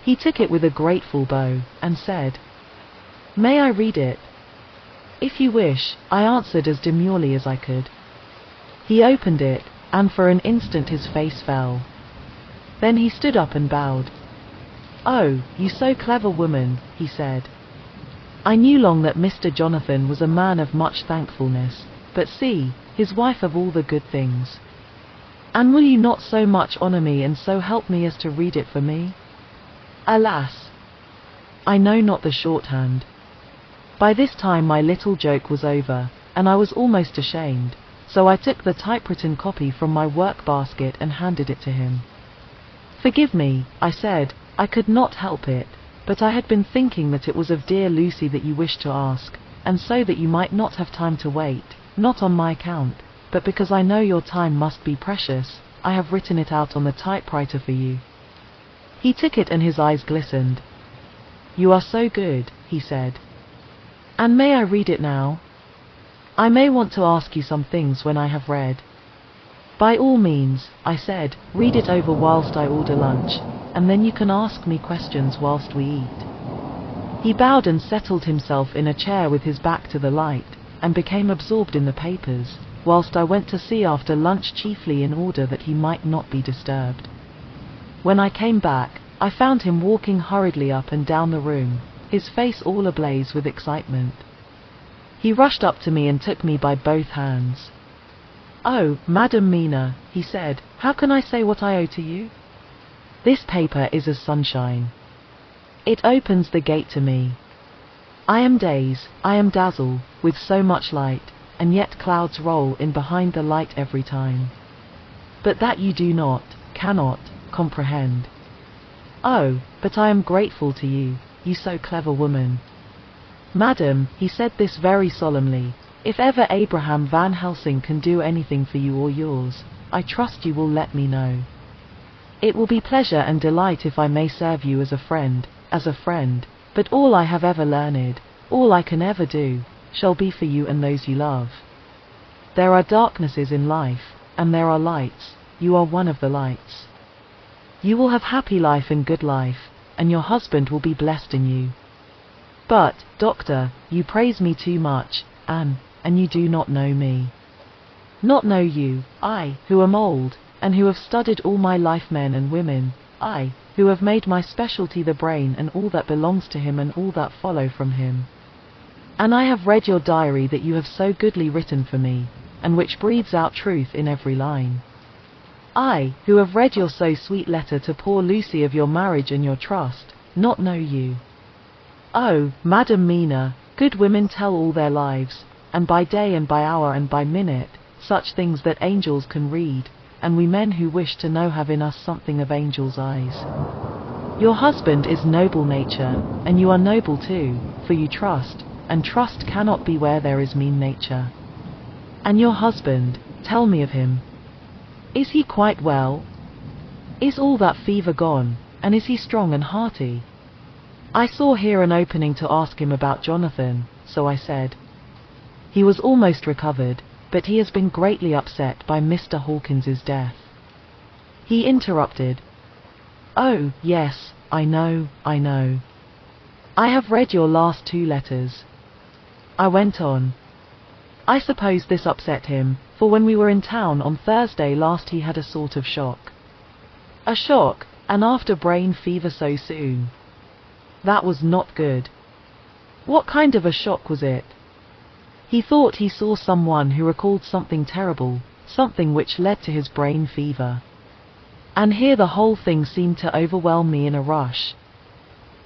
B: He took it with a grateful bow, and said, "May I read it?" "If you wish," I answered as demurely as I could. He opened it, and for an instant his face fell. Then he stood up and bowed. "Oh, you so clever woman," he said. "I knew long that Mr. Jonathan was a man of much thankfulness, but see, his wife of all the good things. And will you not so much honour me and so help me as to read it for me?" "Alas, I know not the shorthand." By this time my little joke was over, and I was almost ashamed, so I took the typewritten copy from my work basket and handed it to him. "Forgive me," I said, "I could not help it, but I had been thinking that it was of dear Lucy that you wished to ask, and so that you might not have time to wait, not on my account, but because I know your time must be precious, I have written it out on the typewriter for you." He took it and his eyes glistened. "You are so good," he said. "And may I read it now? I may want to ask you some things when I have read." "By all means," I said, "read it over whilst I order lunch, and then you can ask me questions whilst we eat." He bowed and settled himself in a chair with his back to the light, and became absorbed in the papers, whilst I went to see after lunch, chiefly in order that he might not be disturbed. When I came back, I found him walking hurriedly up and down the room, his face all ablaze with excitement. He rushed up to me and took me by both hands. "Oh, Madam Mina," he said, "how can I say what I owe to you? This paper is as sunshine. It opens the gate to me. I am dazed, I am dazzled, with so much light, and yet clouds roll in behind the light every time. But that you do not, cannot, comprehend. Oh, but I am grateful to you, you so clever woman. Madam," he said this very solemnly, "if ever Abraham Van Helsing can do anything for you or yours, I trust you will let me know. It will be pleasure and delight if I may serve you as a friend, but all I have ever learned, all I can ever do, shall be for you and those you love. There are darknesses in life, and there are lights, you are one of the lights. You will have happy life and good life, and your husband will be blessed in you. But, doctor, you praise me too much, and you do not know me. Not know you, I, who am old, and who have studied all my life men and women, I, who have made my specialty the brain and all that belongs to him and all that follow from him. And I have read your diary that you have so goodly written for me, and which breathes out truth in every line. I, who have read your so sweet letter to poor Lucy of your marriage and your trust, not know you. Oh, Madam Mina, good women tell all their lives, and by day and by hour and by minute, such things that angels can read, and we men who wish to know have in us something of angels' eyes. Your husband is noble nature, and you are noble too, for you trust, and trust cannot be where there is mean nature. And your husband, tell me of him. Is he quite well? Is all that fever gone, and is he strong and hearty? I saw here an opening to ask him about Jonathan, so I said. He was almost recovered, but he has been greatly upset by Mr. Hawkins's death. He interrupted. Oh, yes, I know. I have read your last 2 letters. I went on. I suppose this upset him, for when we were in town on Thursday last he had a sort of shock. A shock, and after brain fever so soon. That was not good. What kind of a shock was it? He thought he saw someone who recalled something terrible, something which led to his brain fever. And here the whole thing seemed to overwhelm me in a rush.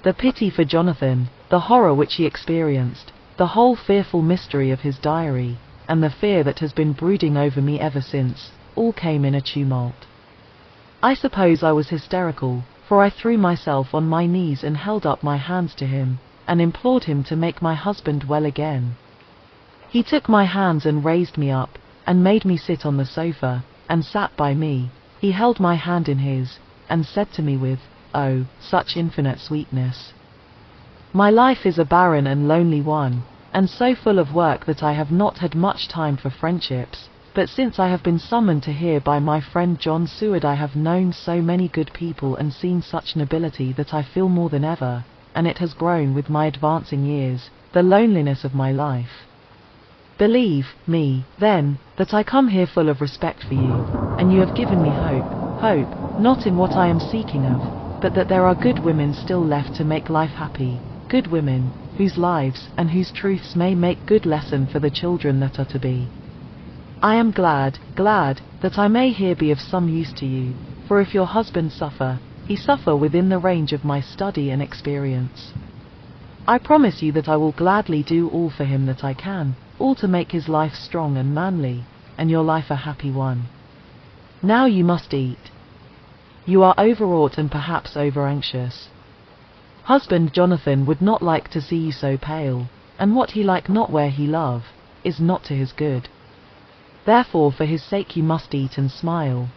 B: The pity for Jonathan, the horror which he experienced, the whole fearful mystery of his diary, and the fear that has been brooding over me ever since, all came in a tumult. I suppose I was hysterical, for I threw myself on my knees and held up my hands to him, and implored him to make my husband well again. He took my hands and raised me up, and made me sit on the sofa, and sat by me. He held my hand in his, and said to me with, oh, such infinite sweetness, my life is a barren and lonely one, and so full of work that I have not had much time for friendships, but since I have been summoned to here by my friend John Seward I have known so many good people and seen such nobility that I feel more than ever, and it has grown with my advancing years, the loneliness of my life. Believe me, then, that I come here full of respect for you, and you have given me hope, not in what I am seeking of, but that there are good women still left to make life happy, good women, whose lives and whose truths may make good lesson for the children that are to be. I am glad that I may here be of some use to you, for if your husband suffer, he suffer within the range of my study and experience. I promise you that I will gladly do all for him that I can, all to make his life strong and manly, and your life a happy one. Now you must eat. You are overwrought and perhaps over-anxious. Husband Jonathan would not like to see you so pale, and what he like not where he love, is not to his good. Therefore for his sake you must eat and smile.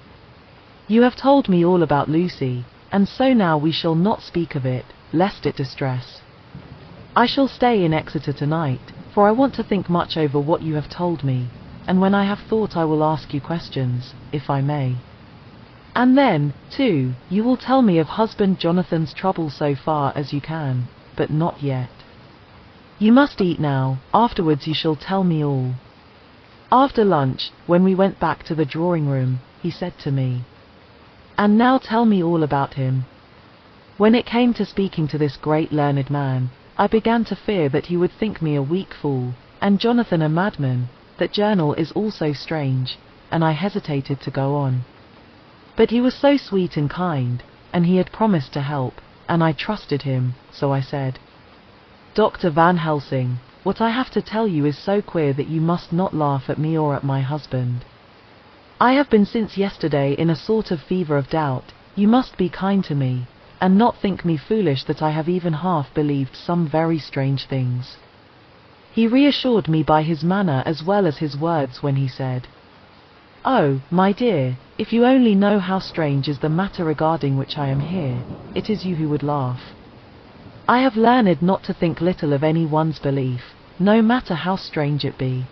B: You have told me all about Lucy, and so now we shall not speak of it, lest it distress. I shall stay in Exeter tonight, for I want to think much over what you have told me, and when I have thought I will ask you questions, if I may. And then, too, you will tell me of husband Jonathan's trouble so far as you can, but not yet. You must eat now, afterwards you shall tell me all. After lunch, when we went back to the drawing room, he said to me, "And now tell me all about him." When it came to speaking to this great learned man, I began to fear that he would think me a weak fool, and Jonathan a madman. That journal is also strange, and I hesitated to go on. But he was so sweet and kind, and he had promised to help, and I trusted him, so I said, "Dr. Van Helsing, what I have to tell you is so queer that you must not laugh at me or at my husband. I have been since yesterday in a sort of fever of doubt. You must be kind to me, and not think me foolish that I have even half believed some very strange things." He reassured me by his manner as well as his words when he said, "Oh, my dear, if you only know how strange is the matter regarding which I am here, it is you who would laugh. I have learned not to think little of any one's belief, no matter how strange it be.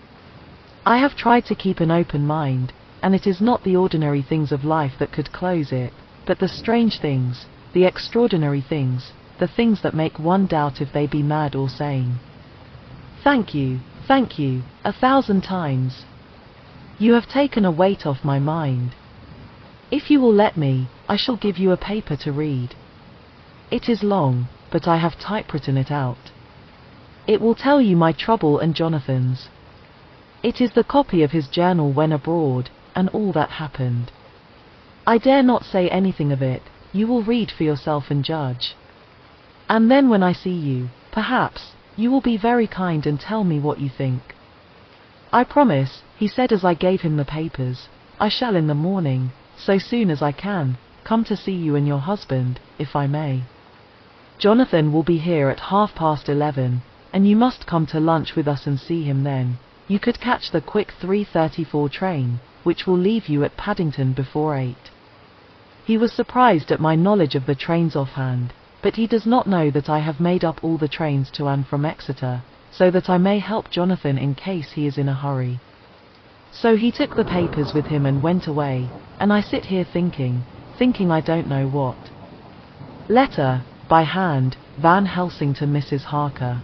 B: I have tried to keep an open mind, and it is not the ordinary things of life that could close it, but the strange things, the extraordinary things, the things that make one doubt if they be mad or sane. Thank you, 1,000 times. You have taken a weight off my mind. If you will let me, I shall give you a paper to read. It is long, but I have typewritten it out. It will tell you my trouble and Jonathan's. It is the copy of his journal when abroad, and all that happened. I dare not say anything of it, you will read for yourself and judge. And then when I see you, perhaps, you will be very kind and tell me what you think. I promise," he said as I gave him the papers, "I shall in the morning, so soon as I can, come to see you and your husband, if I may. Jonathan will be here at 11:30, and you must come to lunch with us and see him then. You could catch the quick 3:34 train, which will leave you at Paddington before 8. He was surprised at my knowledge of the trains offhand, but he does not know that I have made up all the trains to and from Exeter, so that I may help Jonathan in case he is in a hurry. So he took the papers with him and went away, and I sit here thinking I don't know what. Letter, by hand, Van Helsing to Mrs. Harker.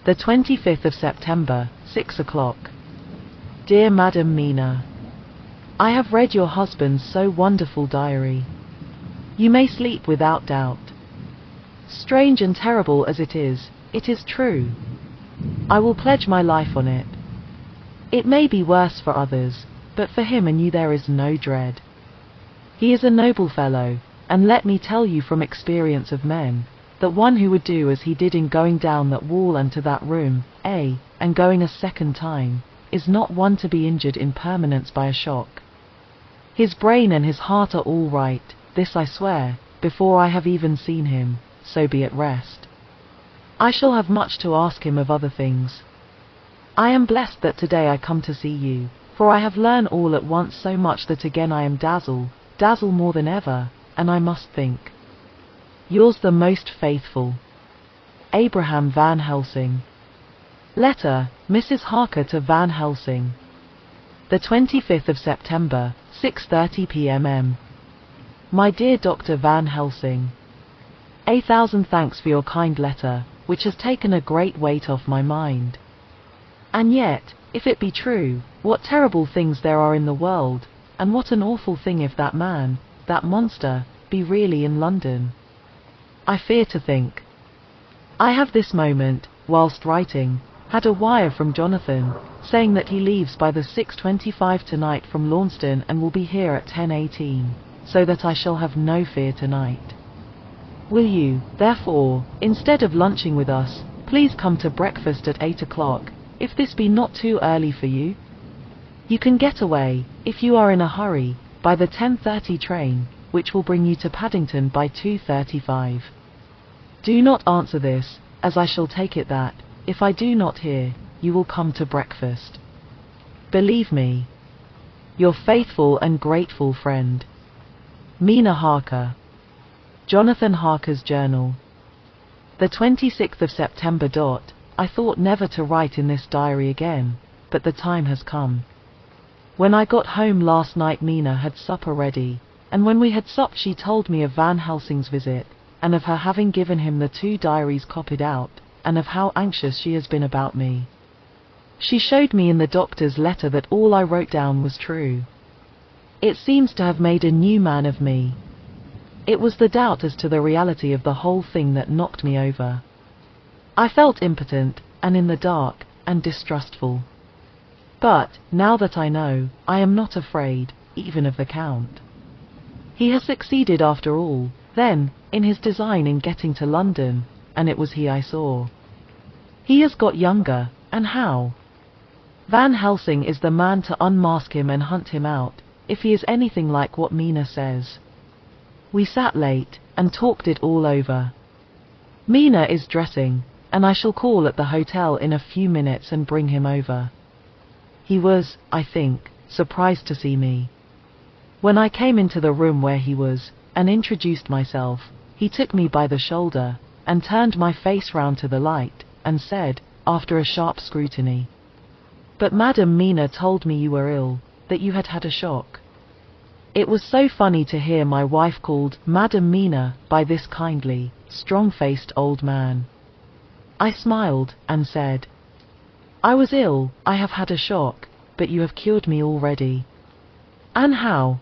B: The 25th of September, 6 o'clock. Dear Madam Mina, I have read your husband's so wonderful diary. You may sleep without doubt. Strange and terrible as it is true. I will pledge my life on it. It may be worse for others, but for him and you there is no dread. He is a noble fellow, and let me tell you from experience of men, that one who would do as he did in going down that wall and to that room, and going a second time, is not one to be injured in permanence by a shock. His brain and his heart are all right, this I swear, before I have even seen him, so be at rest. I shall have much to ask him of other things. I am blessed that today I come to see you, for I have learned all at once so much that again I am dazzled more than ever, and I must think. Yours the most faithful, Abraham Van Helsing. Letter, Mrs. Harker to Van Helsing. The 25th of September, 6:30 p.m. My dear Dr. Van Helsing, 1,000 thanks for your kind letter, which has taken a great weight off my mind. And yet, if it be true, what terrible things there are in the world, and what an awful thing if that man, that monster, be really in London. I fear to think. I have this moment, whilst writing, had a wire from Jonathan, saying that he leaves by the 6:25 tonight from Launceston and will be here at 10:18, so that I shall have no fear tonight. Will you, therefore, instead of lunching with us, please come to breakfast at 8 o'clock, if this be not too early for you? You can get away, if you are in a hurry, by the 10:30 train, which will bring you to Paddington by 2:35. Do not answer this, as I shall take it that, if I do not hear, you will come to breakfast. Believe me, your faithful and grateful friend, Mina Harker. Jonathan Harker's journal. The 26th of September. I thought never to write in this diary again, but the time has come. When I got home last night, Mina had supper ready, and when we had supped she told me of Van Helsing's visit, and of her having given him the 2 diaries copied out, and of how anxious she has been about me. She showed me in the doctor's letter that all I wrote down was true. It seems to have made a new man of me. It was the doubt as to the reality of the whole thing that knocked me over. I felt impotent, and in the dark, and distrustful. But, now that I know, I am not afraid, even of the Count. He has succeeded after all, then, in his design in getting to London, and it was he I saw. He has got younger, and how? Van Helsing is the man to unmask him and hunt him out, if he is anything like what Mina says. We sat late, and talked it all over. Mina is dressing, and I shall call at the hotel in a few minutes and bring him over. He was, I think, surprised to see me. When I came into the room where he was, and introduced myself, he took me by the shoulder, and turned my face round to the light, and said, after a sharp scrutiny, "But Madam Mina told me you were ill, that you had had a shock." It was so funny to hear my wife called Madam Mina by this kindly, strong-faced old man. I smiled, and said, "I was ill, I have had a shock, but you have cured me already." "And how?"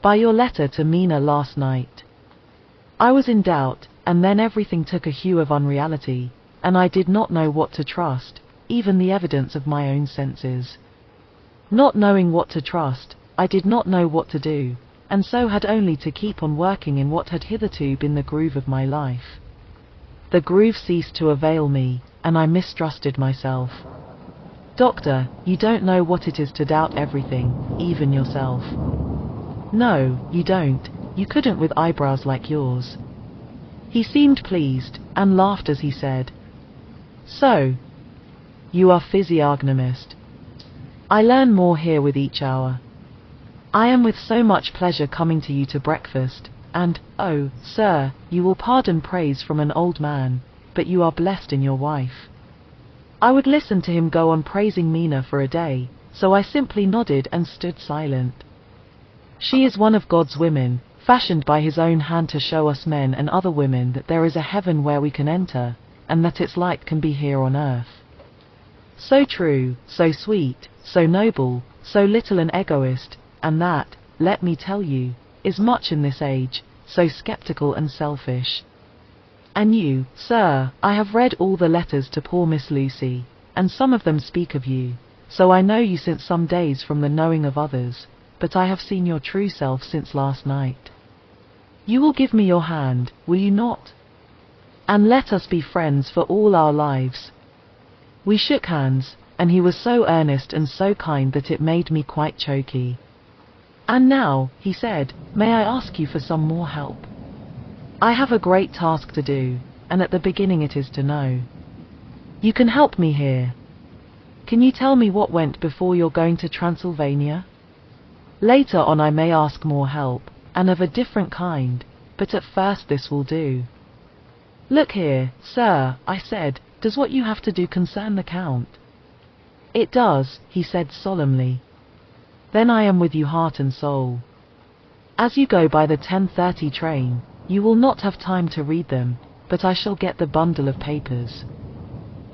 B: "By your letter to Mina last night." I was in doubt, and then everything took a hue of unreality, and I did not know what to trust, even the evidence of my own senses. Not knowing what to trust, I did not know what to do, and so had only to keep on working in what had hitherto been the groove of my life. The groove ceased to avail me, and I mistrusted myself. "Doctor, you don't know what it is to doubt everything, even yourself." "No, you don't, you couldn't with eyebrows like yours." He seemed pleased, and laughed as he said, "So, you are physiognomist. I learn more here with each hour. I am with so much pleasure coming to you to breakfast, and, oh, sir, you will pardon praise from an old man, but you are blessed in your wife." I would listen to him go on praising Mina for a day, so I simply nodded and stood silent. She is one of God's women, fashioned by his own hand to show us men and other women that there is a heaven where we can enter, and that its light can be here on earth. So true, so sweet, so noble, so little an egoist, and that, let me tell you, is much in this age, so skeptical and selfish. And you, sir, I have read all the letters to poor Miss Lucy, and some of them speak of you, so I know you since some days from the knowing of others, but I have seen your true self since last night. You will give me your hand, will you not? And let us be friends for all our lives. We shook hands, and he was so earnest and so kind that it made me quite choky. "And now," he said, "may I ask you for some more help? I have a great task to do, and at the beginning it is to know. You can help me here. Can you tell me what went before your going to Transylvania? Later on I may ask more help, and of a different kind, but at first this will do." "Look here, sir," I said, "does what you have to do concern the Count?" "It does," he said solemnly. "Then I am with you heart and soul. As you go by the 10:30 train, you will not have time to read them, but I shall get the bundle of papers.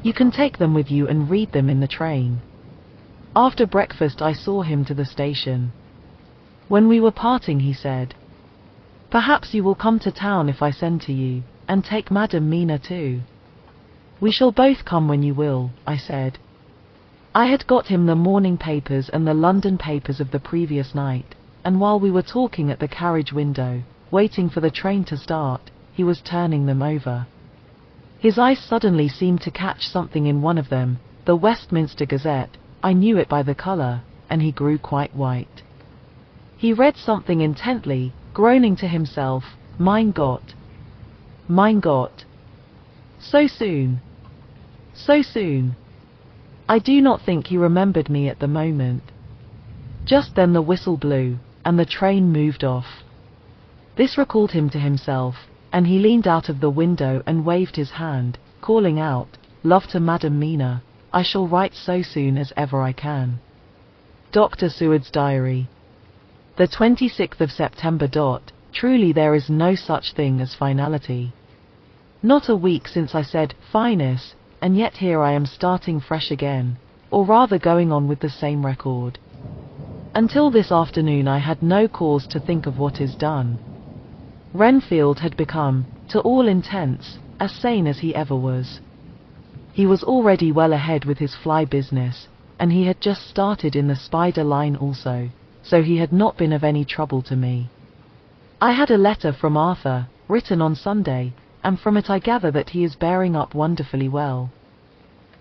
B: You can take them with you and read them in the train." After breakfast I saw him to the station. When we were parting he said, "Perhaps you will come to town if I send to you, and take Madam Mina too." "We shall both come when you will," I said. I had got him the morning papers and the London papers of the previous night, and while we were talking at the carriage window, waiting for the train to start, he was turning them over. His eyes suddenly seemed to catch something in one of them, the Westminster Gazette. I knew it by the color, and he grew quite white. He read something intently, groaning to himself, Mein Gott. Mein Gott. So soon. So soon. I do not think he remembered me at the moment. Just then the whistle blew, and the train moved off. This recalled him to himself, and he leaned out of the window and waved his hand, calling out, Love to Madam Mina, I shall write so soon as ever I can. Dr. Seward's Diary. The 26th of September. Truly there is no such thing as finality. Not a week since I said, Finus, and yet here I am starting fresh again, or rather going on with the same record. Until this afternoon I had no cause to think of what is done. Renfield had become, to all intents, as sane as he ever was. He was already well ahead with his fly business, and he had just started in the spider line also, so he had not been of any trouble to me. I had a letter from Arthur, written on Sunday, and from it I gather that he is bearing up wonderfully well.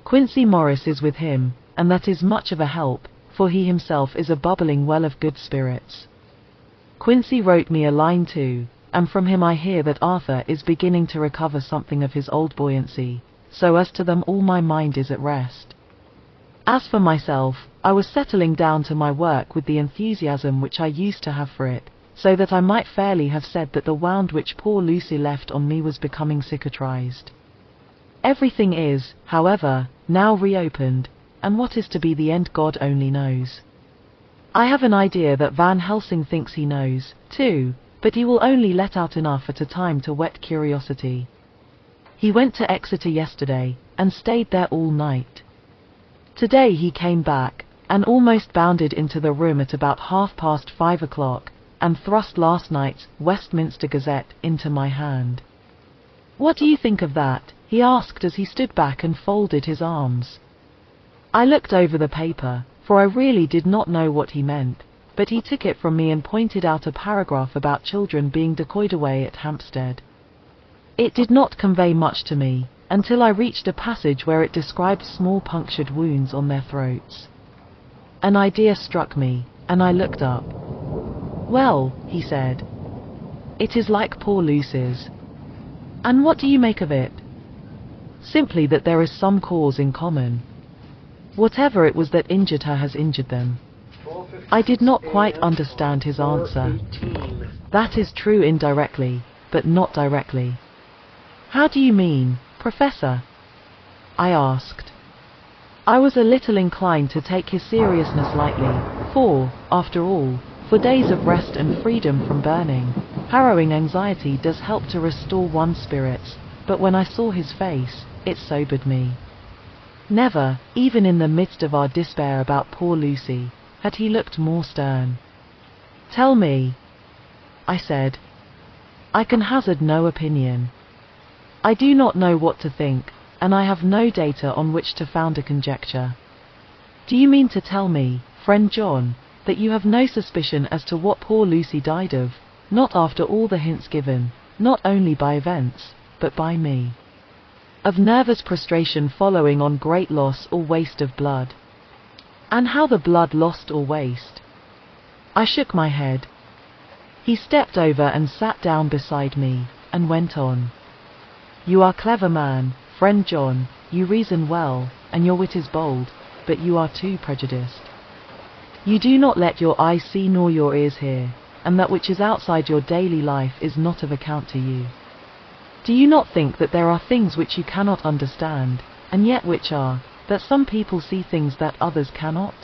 B: Quincy Morris is with him, and that is much of a help, for he himself is a bubbling well of good spirits. Quincy wrote me a line too, and from him I hear that Arthur is beginning to recover something of his old buoyancy, so as to them all my mind is at rest. As for myself, I was settling down to my work with the enthusiasm which I used to have for it, so that I might fairly have said that the wound which poor Lucy left on me was becoming cicatrized. Everything is, however, now reopened, and what is to be the end God only knows. I have an idea that Van Helsing thinks he knows, too, but he will only let out enough at a time to whet curiosity. He went to Exeter yesterday, and stayed there all night. Today he came back, and almost bounded into the room at about 5:30, and thrust last night's Westminster Gazette into my hand. What do you think of that? He asked as he stood back and folded his arms. I looked over the paper, for I really did not know what he meant, but he took it from me and pointed out a paragraph about children being decoyed away at Hampstead. It did not convey much to me, until I reached a passage where it described small punctured wounds on their throats. An idea struck me, and I looked up. Well, he said, it is like poor Lucy's. And what do you make of it? Simply that there is some cause in common. Whatever it was that injured her has injured them. I did not quite understand his answer. That is true indirectly, but not directly. How do you mean, Professor? I asked. I was a little inclined to take his seriousness lightly, for, after all, for days of rest and freedom from burning, harrowing anxiety does help to restore one's spirits, but when I saw his face, it sobered me. Never, even in the midst of our despair about poor Lucy, had he looked more stern. Tell me, I said. I can hazard no opinion. I do not know what to think, and I have no data on which to found a conjecture. Do you mean to tell me, friend John, that you have no suspicion as to what poor Lucy died of, not after all the hints given, not only by events, but by me? Of nervous prostration following on great loss or waste of blood. And how the blood lost or waste? I shook my head. He stepped over and sat down beside me, and went on. You are clever man, friend John, you reason well, and your wit is bold, but you are too prejudiced. You do not let your eyes see nor your ears hear, and that which is outside your daily life is not of account to you. Do you not think that there are things which you cannot understand, and yet which are, that some people see things that others cannot?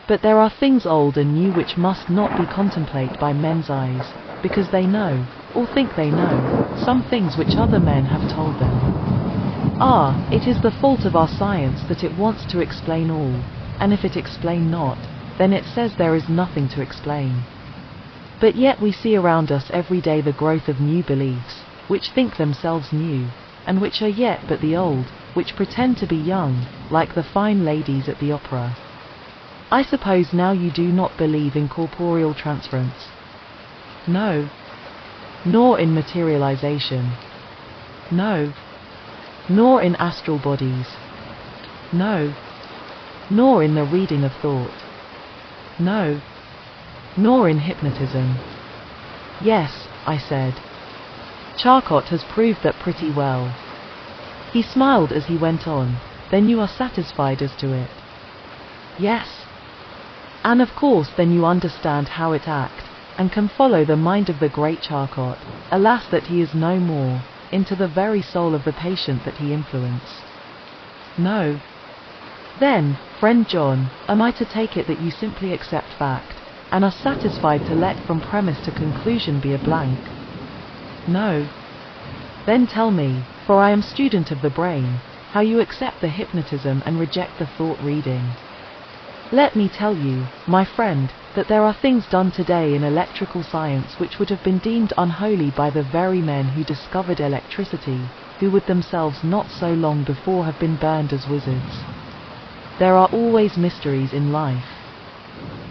B: But there are things old and new which must not be contemplated by men's eyes, because they know, or think they know, some things which other men have told them. Ah, it is the fault of our science that it wants to explain all, and if it explain not, then it says there is nothing to explain. But yet we see around us every day the growth of new beliefs, which think themselves new, and which are yet but the old, which pretend to be young, like the fine ladies at the opera. I suppose now you do not believe in corporeal transference? No. nor in materialization. No. Nor in astral bodies. No. Nor in the reading of thought. No. Nor in hypnotism. Yes, I said. Charcot has proved that pretty well. He smiled as he went on. Then you are satisfied as to it? Yes. And of course then you understand how it acts, and can follow the mind of the great Charcot, alas that he is no more, into the very soul of the patient that he influenced. No. Then, friend John, am I to take it that you simply accept fact, and are satisfied to let from premise to conclusion be a blank? No. Then tell me, for I am student of the brain, how you accept the hypnotism and reject the thought reading. Let me tell you, my friend, that there are things done today in electrical science which would have been deemed unholy by the very men who discovered electricity, who would themselves not so long before have been burned as wizards. There are always mysteries in life.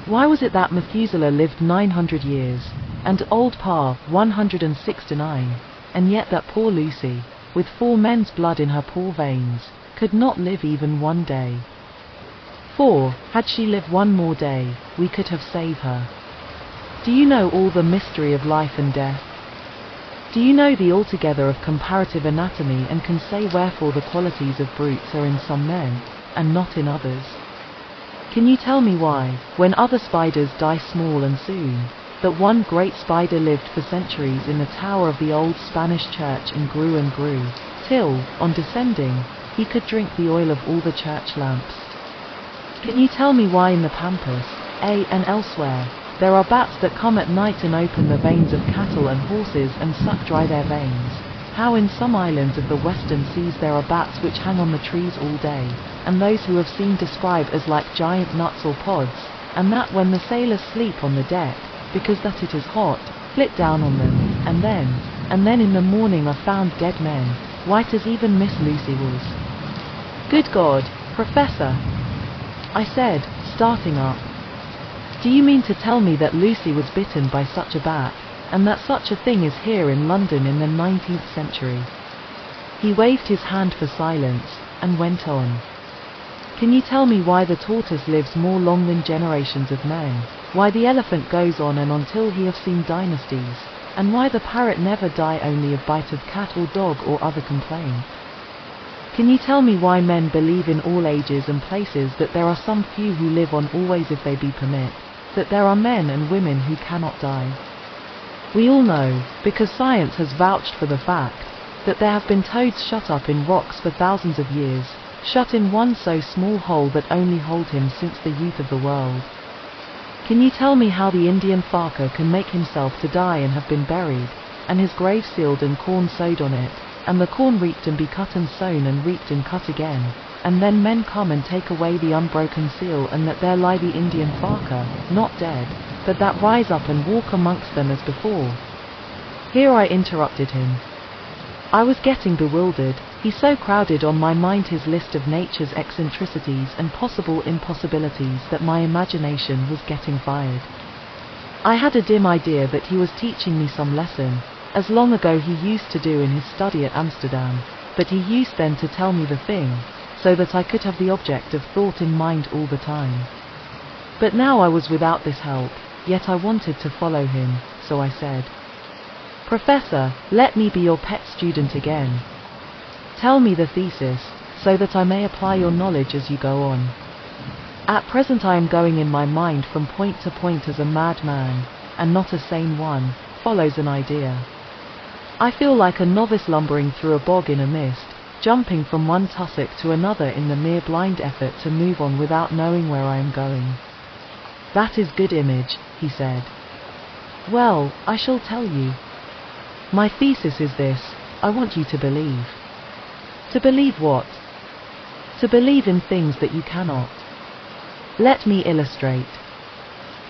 B: Why was it that Methuselah lived 900 years, and old Pa 169, and yet that poor Lucy, with 4 men's blood in her poor veins, could not live even one day? For, had she lived one more day, we could have saved her. Do you know all the mystery of life and death? Do you know the altogether of comparative anatomy and can say wherefore the qualities of brutes are in some men, and not in others? Can you tell me why, when other spiders die small and soon, that one great spider lived for centuries in the tower of the old Spanish church and grew, till, on descending, he could drink the oil of all the church lamps? Can you tell me why in the Pampas, and elsewhere, there are bats that come at night and open the veins of cattle and horses and suck dry their veins? How in some islands of the western seas there are bats which hang on the trees all day, and those who have seen describe as like giant nuts or pods, and that when the sailors sleep on the deck, because that it is hot, flit down on them, and then in the morning are found dead men, white as even Miss Lucy was. Good God, Professor! I said, starting up. Do you mean to tell me that Lucy was bitten by such a bat, and that such a thing is here in London in the 19th century? He waved his hand for silence, and went on. Can you tell me why the tortoise lives more long than generations of men, why the elephant goes on and until he have seen dynasties, and why the parrot never die only of bite of cat or dog or other complaint? Can you tell me why men believe in all ages and places that there are some few who live on always if they be permit, that there are men and women who cannot die? We all know, because science has vouched for the fact, that there have been toads shut up in rocks for thousands of years, shut in one so small hole that only hold him since the youth of the world. Can you tell me how the Indian Farker can make himself to die and have been buried, and his grave sealed and corn sowed on it, and the corn reaped and be cut and sown and reaped and cut again, and then men come and take away the unbroken seal, and that there lie the Indian Farker, not dead, but that rise up and walk amongst them as before? Here I interrupted him. I was getting bewildered, he so crowded on my mind his list of nature's eccentricities and possible impossibilities that my imagination was getting fired. I had a dim idea that he was teaching me some lesson, as long ago he used to do in his study at Amsterdam, but he used then to tell me the thing, so that I could have the object of thought in mind all the time. But now I was without this help, yet I wanted to follow him, so I said, Professor, let me be your pet student again. Tell me the thesis, so that I may apply your knowledge as you go on. At present I am going in my mind from point to point as a madman, and not a sane one, follows an idea. I feel like a novice lumbering through a bog in a mist, jumping from one tussock to another in the mere blind effort to move on without knowing where I am going. That is good image, he said. Well, I shall tell you. My thesis is this, I want you to believe. To believe what? To believe in things that you cannot. Let me illustrate.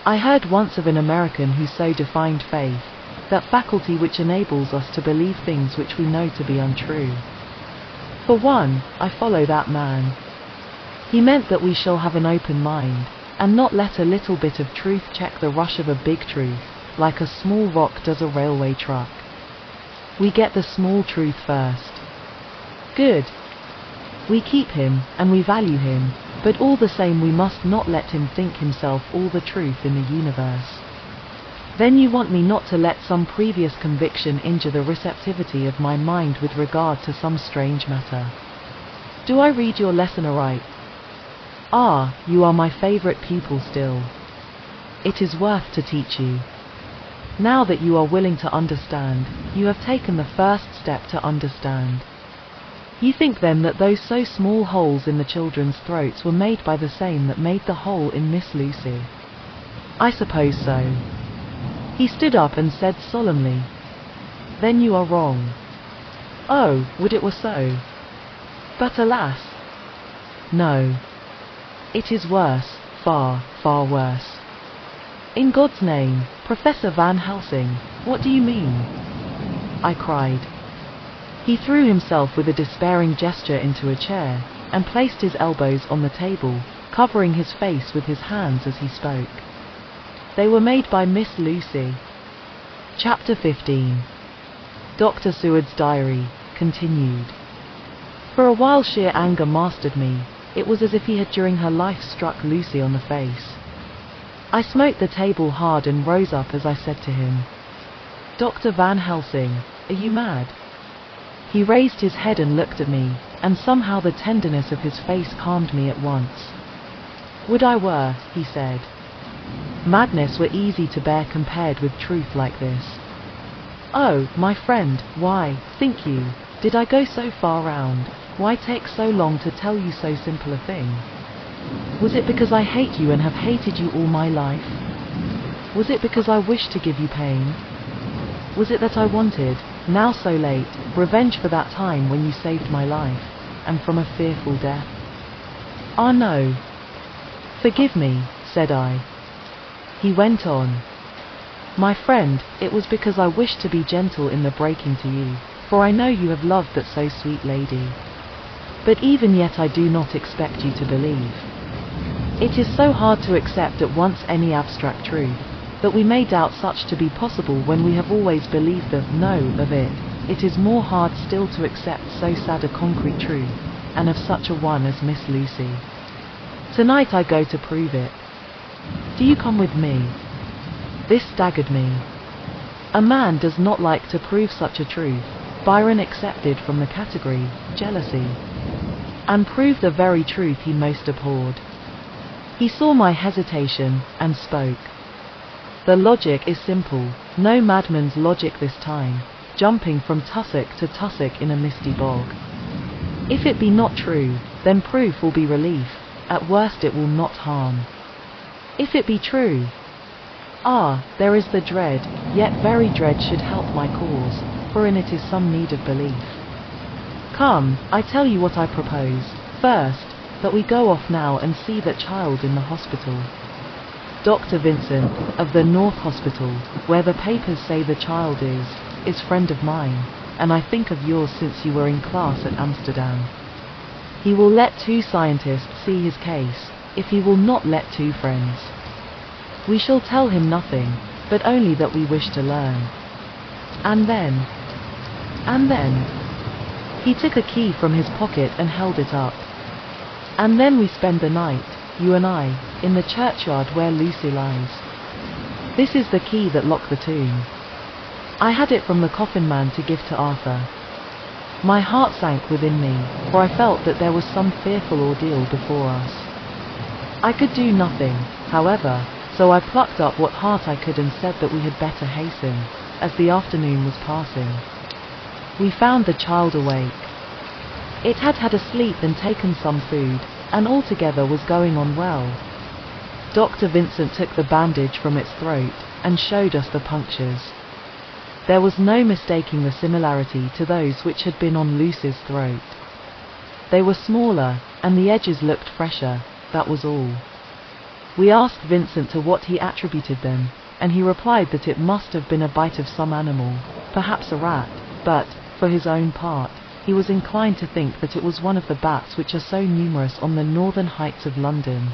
B: I heard once of an American who so defined faith, that faculty which enables us to believe things which we know to be untrue. For one, I follow that man. He meant that we shall have an open mind, and not let a little bit of truth check the rush of a big truth, like a small rock does a railway truck. We get the small truth first. Good. We keep him, and we value him, but all the same we must not let him think himself all the truth in the universe. Then you want me not to let some previous conviction injure the receptivity of my mind with regard to some strange matter. Do I read your lesson aright? Ah, you are my favorite pupil still. It is worth to teach you. Now that you are willing to understand, you have taken the first step to understand. You think then that those so small holes in the children's throats were made by the same that made the hole in Miss Lucy? I suppose so. He stood up and said solemnly, "Then you are wrong." Oh, would it were so! But alas! No. It is worse, far, far worse. In God's name, Professor Van Helsing, what do you mean? I cried. He threw himself with a despairing gesture into a chair, and placed his elbows on the table, covering his face with his hands as he spoke. They were made by Miss Lucy. Chapter 15. Dr. Seward's diary, continued. For a while sheer anger mastered me. It was as if he had during her life struck Lucy on the face. I smote the table hard and rose up as I said to him, "Dr. Van Helsing, are you mad?" He raised his head and looked at me, and somehow the tenderness of his face calmed me at once. "Would I were," he said. "Madness were easy to bear compared with truth like this." "Oh, my friend, why, think you, did I go so far round? Why take so long to tell you so simple a thing? Was it because I hate you and have hated you all my life? Was it because I wished to give you pain? Was it that I wanted, now so late, revenge for that time when you saved my life, and from a fearful death? Ah no. Forgive me," said I. He went on, "My friend, it was because I wished to be gentle in the breaking to you, for I know you have loved that so sweet lady. But even yet I do not expect you to believe. It is so hard to accept at once any abstract truth, that we may doubt such to be possible when we have always believed the no of it. It is more hard still to accept so sad a concrete truth, and of such a one as Miss Lucy. Tonight I go to prove it. Do you come with me?" This staggered me. A man does not like to prove such a truth, Byron excepted from the category, jealousy, and prove the very truth he most abhorred. He saw my hesitation, and spoke. "The logic is simple, no madman's logic this time, jumping from tussock to tussock in a misty bog. If it be not true, then proof will be relief, at worst it will not harm. If it be true, ah, there is the dread, yet very dread should help my cause, for in it is some need of belief. Come, I tell you what I propose. First, that we go off now and see that child in the hospital. Dr. Vincent, of the North Hospital, where the papers say the child is friend of mine, and I think of yours since you were in class at Amsterdam. He will let 2 scientists see his case, if he will not let 2 friends. We shall tell him nothing, but only that we wish to learn. And then, he took a key from his pocket and held it up. And then we spend the night, you and I, in the churchyard where Lucy lies. This is the key that locked the tomb. I had it from the coffin man to give to Arthur. My heart sank within me, for I felt that there was some fearful ordeal before us. I could do nothing, however, so I plucked up what heart I could and said that we had better hasten, as the afternoon was passing. We found the child awake. It had had a sleep and taken some food, and altogether was going on well. Dr. Vincent took the bandage from its throat, and showed us the punctures. There was no mistaking the similarity to those which had been on Lucy's throat. They were smaller, and the edges looked fresher, that was all. We asked Vincent to what he attributed them, and he replied that it must have been a bite of some animal, perhaps a rat, but, for his own part, he was inclined to think that it was one of the bats which are so numerous on the northern heights of London.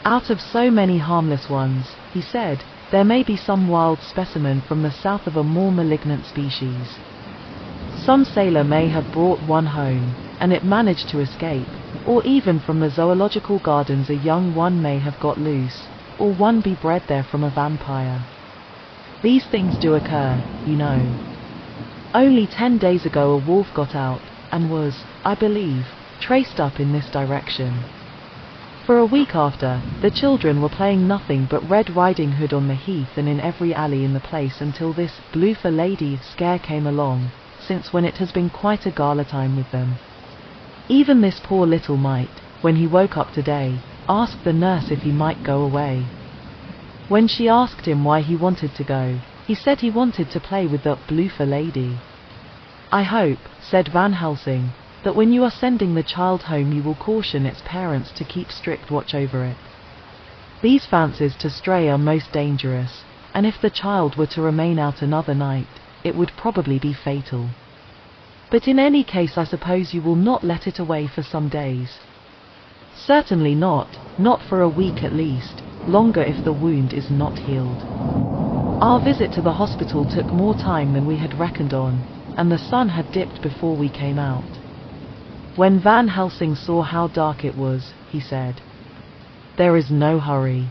B: Out of so many harmless ones, he said, there may be some wild specimen from the south of a more malignant species. Some sailor may have brought one home, and it managed to escape, or even from the zoological gardens a young one may have got loose, or one be bred there from a vampire. These things do occur, you know. Only 10 days ago a wolf got out, and was, I believe, traced up in this direction. For a week after, the children were playing nothing but Red Riding Hood on the heath and in every alley in the place until this bloofer lady scare came along, since when it has been quite a gala time with them. Even this poor little mite, when he woke up today, asked the nurse if he might go away. When she asked him why he wanted to go, he said he wanted to play with the bloofer lady. I hope, said Van Helsing, that when you are sending the child home you will caution its parents to keep strict watch over it. These fancies to stray are most dangerous, and if the child were to remain out another night, it would probably be fatal. But in any case I suppose you will not let it away for some days. Certainly not for a week at least, longer if the wound is not healed. Our visit to the hospital took more time than we had reckoned on, and the sun had dipped before we came out. When Van Helsing saw how dark it was, he said, "There is no hurry.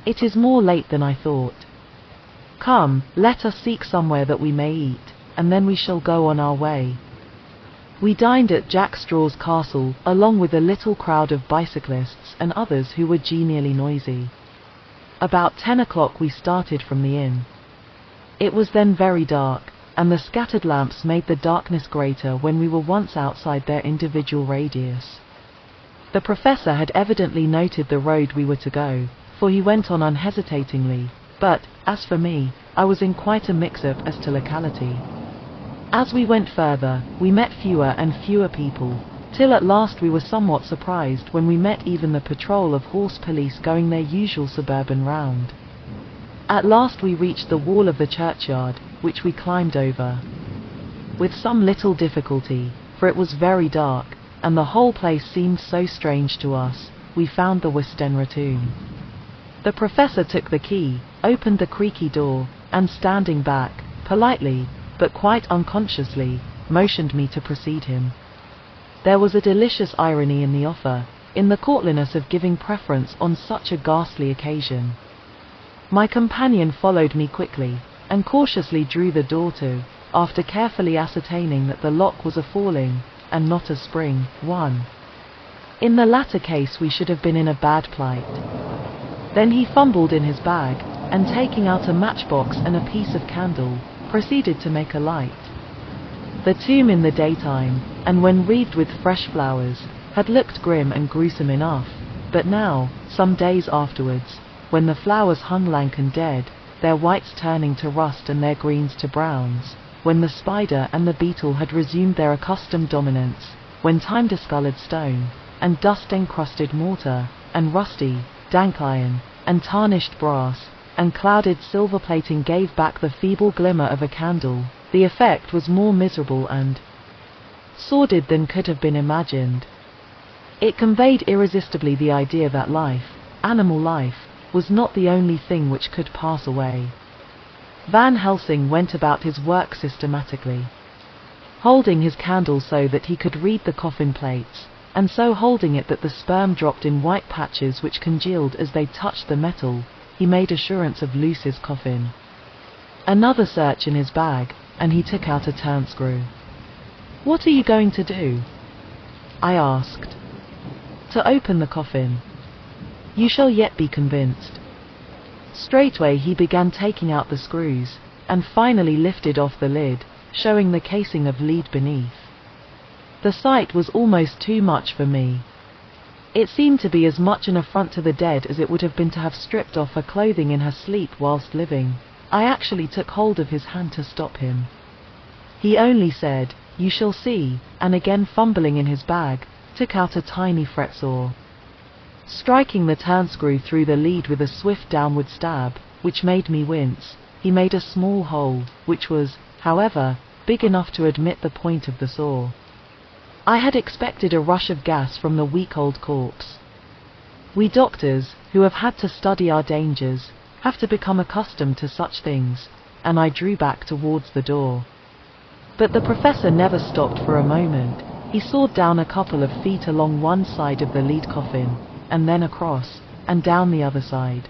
B: It is more late than I thought. Come, let us seek somewhere that we may eat, and then we shall go on our way." We dined at Jack Straw's castle, along with a little crowd of bicyclists and others who were genially noisy. About 10 o'clock we started from the inn. It was then very dark, and the scattered lamps made the darkness greater when we were once outside their individual radius. The professor had evidently noted the road we were to go, for he went on unhesitatingly, but, as for me, I was in quite a mix-up as to locality. As we went further, we met fewer and fewer people, till at last we were somewhat surprised when we met even the patrol of horse police going their usual suburban round. At last we reached the wall of the churchyard, which we climbed over. With some little difficulty, for it was very dark, and the whole place seemed so strange to us, we found the Westenra tomb. The professor took the key, opened the creaky door, and standing back, politely, but quite unconsciously, motioned me to precede him. There was a delicious irony in the offer, in the courtliness of giving preference on such a ghastly occasion. My companion followed me quickly, and cautiously drew the door to, after carefully ascertaining that the lock was a falling, and not a spring, one. In the latter case we should have been in a bad plight. Then he fumbled in his bag, and taking out a matchbox and a piece of candle, proceeded to make a light. The tomb in the daytime, and when wreathed with fresh flowers, had looked grim and gruesome enough, but now, some days afterwards, when the flowers hung lank and dead, their whites turning to rust and their greens to browns, when the spider and the beetle had resumed their accustomed dominance, when time-discoloured stone, and dust-encrusted mortar, and rusty, dank iron, and tarnished brass, and clouded silver plating gave back the feeble glimmer of a candle, the effect was more miserable and sordid than could have been imagined. It conveyed irresistibly the idea that life, animal life, was not the only thing which could pass away. Van Helsing went about his work systematically, holding his candle so that he could read the coffin plates, and so holding it that the sperm dropped in white patches which congealed as they touched the metal. He made assurance of Lucy's coffin. Another search in his bag, and he took out a turnscrew. "What are you going to do?" I asked. "To open the coffin. You shall yet be convinced." Straightway he began taking out the screws, and finally lifted off the lid, showing the casing of lead beneath. The sight was almost too much for me. It seemed to be as much an affront to the dead as it would have been to have stripped off her clothing in her sleep whilst living. I actually took hold of his hand to stop him. He only said, "You shall see," and again fumbling in his bag, took out a tiny fret saw. Striking the turnscrew through the lead with a swift downward stab, which made me wince, he made a small hole, which was, however, big enough to admit the point of the saw. I had expected a rush of gas from the weak old corpse. We doctors, who have had to study our dangers, have to become accustomed to such things, and I drew back towards the door. But the professor never stopped for a moment. He sawed down a couple of feet along one side of the lead coffin, and then across, and down the other side.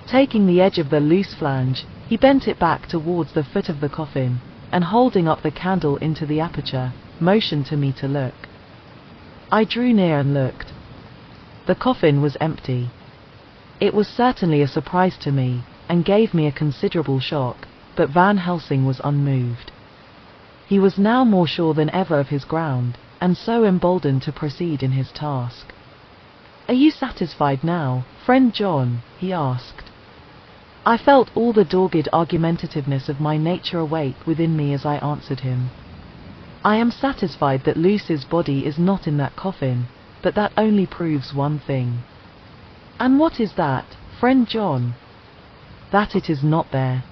B: Taking the edge of the loose flange, he bent it back towards the foot of the coffin, and holding up the candle into the aperture, motioned to me to look. I drew near and looked. The coffin was empty. It was certainly a surprise to me, and gave me a considerable shock, but Van Helsing was unmoved. He was now more sure than ever of his ground, and so emboldened to proceed in his task. "Are you satisfied now, friend John?" he asked. I felt all the dogged argumentativeness of my nature awake within me as I answered him. "I am satisfied that Lucy's body is not in that coffin, but that only proves one thing." "And what is that, friend John?" "That it is not there."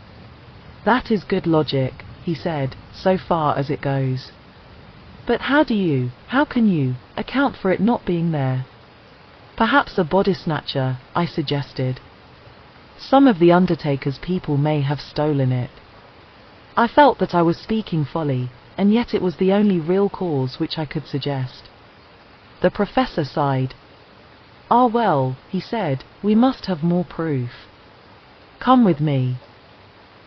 B: "That is good logic," he said, "so far as it goes. But how can you, account for it not being there?" "Perhaps a body snatcher," I suggested. "Some of the Undertaker's people may have stolen it." I felt that I was speaking folly, and yet it was the only real cause which I could suggest. The professor sighed. "Ah well," he said, "we must have more proof. Come with me."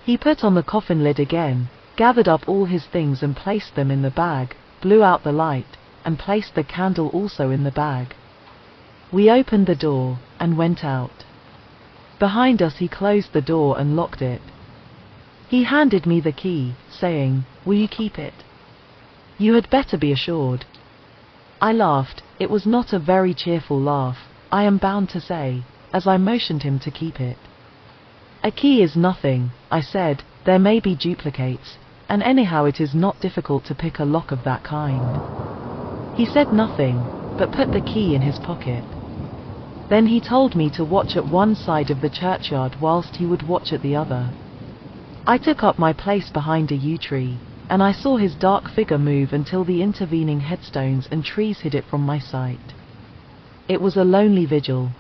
B: He put on the coffin lid again, gathered up all his things and placed them in the bag, blew out the light, and placed the candle also in the bag. We opened the door, and went out. Behind us he closed the door and locked it. He handed me the key, saying, "Will you keep it? You had better be assured." I laughed. It was not a very cheerful laugh, I am bound to say, as I motioned him to keep it. "A key is nothing," I said, "there may be duplicates, and anyhow it is not difficult to pick a lock of that kind." He said nothing, but put the key in his pocket. Then he told me to watch at one side of the churchyard whilst he would watch at the other. I took up my place behind a yew tree, and I saw his dark figure move until the intervening headstones and trees hid it from my sight. It was a lonely vigil.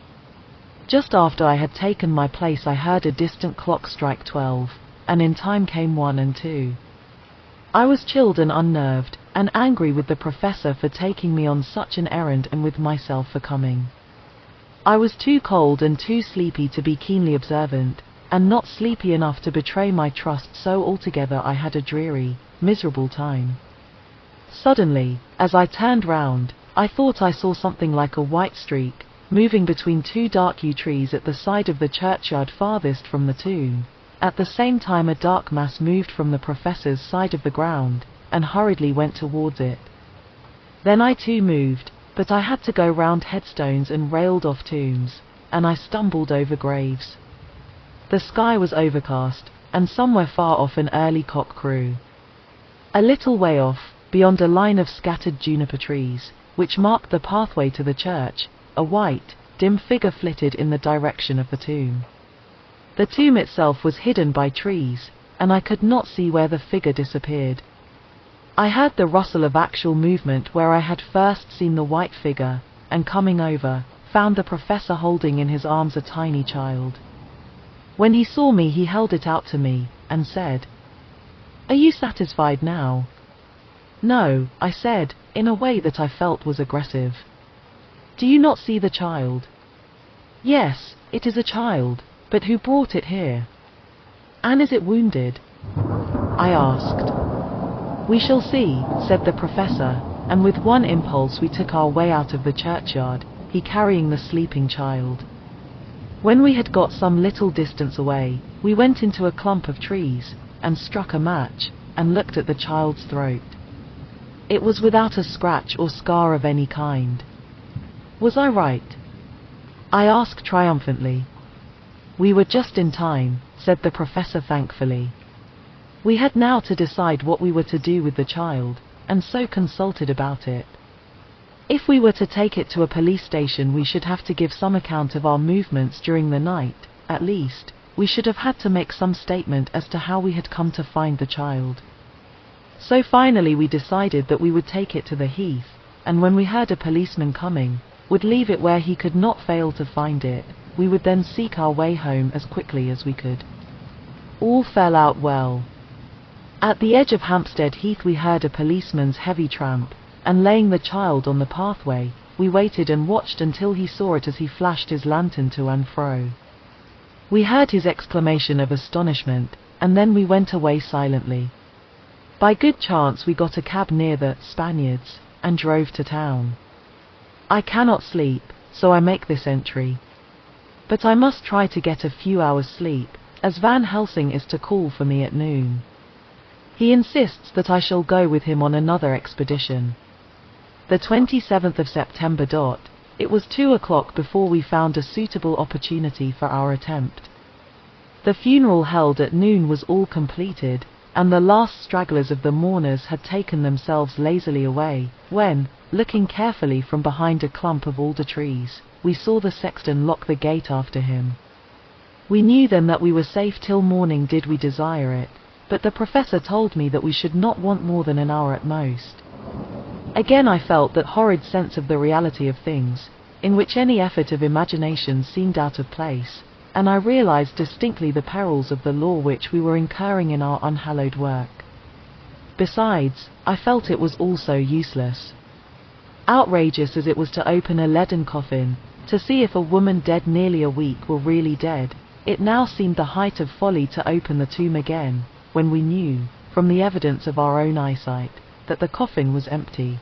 B: Just after I had taken my place I heard a distant clock strike 12, and in time came 1 and 2. I was chilled and unnerved, and angry with the professor for taking me on such an errand and with myself for coming. I was too cold and too sleepy to be keenly observant, and not sleepy enough to betray my trust, so altogether I had a dreary, miserable time. Suddenly, as I turned round, I thought I saw something like a white streak, moving between two dark yew trees at the side of the churchyard farthest from the tomb. At the same time a dark mass moved from the professor's side of the ground, and hurriedly went towards it. Then I too moved, but I had to go round headstones and railed off tombs, and I stumbled over graves. The sky was overcast, and somewhere far off an early cock crew. A little way off, beyond a line of scattered juniper trees, which marked the pathway to the church, a white, dim figure flitted in the direction of the tomb. The tomb itself was hidden by trees, and I could not see where the figure disappeared. I heard the rustle of actual movement where I had first seen the white figure, and coming over, found the professor holding in his arms a tiny child. When he saw me he held it out to me, and said, "Are you satisfied now?" "No," I said, in a way that I felt was aggressive. "Do you not see the child?" "Yes, it is a child, but who brought it here?" "And is it wounded?" I asked. "We shall see," said the professor, and with one impulse we took our way out of the churchyard, he carrying the sleeping child. When we had got some little distance away, we went into a clump of trees, and struck a match, and looked at the child's throat. It was without a scratch or scar of any kind. Was I right? I asked triumphantly. "We were just in time," said the professor thankfully. We had now to decide what we were to do with the child, and so consulted about it. If we were to take it to a police station we should have to give some account of our movements during the night. At least, we should have had to make some statement as to how we had come to find the child. So finally we decided that we would take it to the heath, and when we heard a policeman coming, would leave it where he could not fail to find it. We would then seek our way home as quickly as we could. All fell out well. At the edge of Hampstead Heath we heard a policeman's heavy tramp, and laying the child on the pathway, we waited and watched until he saw it as he flashed his lantern to and fro. We heard his exclamation of astonishment, and then we went away silently. By good chance we got a cab near the Spaniards, and drove to town. I cannot sleep, so I make this entry. But I must try to get a few hours sleep, as Van Helsing is to call for me at noon. He insists that I shall go with him on another expedition. The 27th of September. It was 2 o'clock before we found a suitable opportunity for our attempt. The funeral held at noon was all completed, and the last stragglers of the mourners had taken themselves lazily away, when, looking carefully from behind a clump of alder trees, we saw the sexton lock the gate after him. We knew then that we were safe till morning did we desire it, but the professor told me that we should not want more than an hour at most. Again I felt that horrid sense of the reality of things, in which any effort of imagination seemed out of place, and I realized distinctly the perils of the law which we were incurring in our unhallowed work. Besides, I felt it was also useless. Outrageous as it was to open a leaden coffin, to see if a woman dead nearly a week were really dead, it now seemed the height of folly to open the tomb again, when we knew, from the evidence of our own eyesight, that the coffin was empty.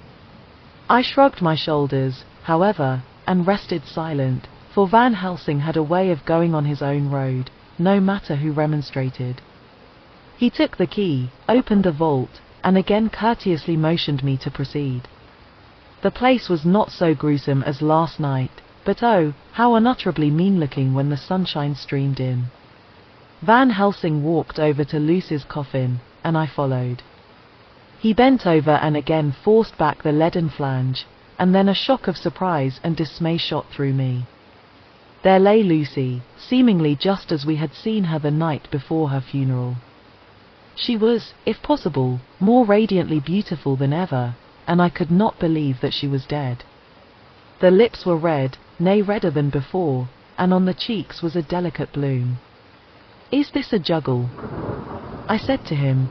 B: I shrugged my shoulders, however, and rested silent, for Van Helsing had a way of going on his own road, no matter who remonstrated. He took the key, opened the vault, and again courteously motioned me to proceed. The place was not so gruesome as last night, but oh, how unutterably mean-looking when the sunshine streamed in. Van Helsing walked over to Luce's coffin, and I followed. He bent over and again forced back the leaden flange, and then a shock of surprise and dismay shot through me. There lay Lucy, seemingly just as we had seen her the night before her funeral. She was, if possible, more radiantly beautiful than ever, and I could not believe that she was dead. The lips were red, nay redder than before, and on the cheeks was a delicate bloom. "Is this a juggle?" I said to him.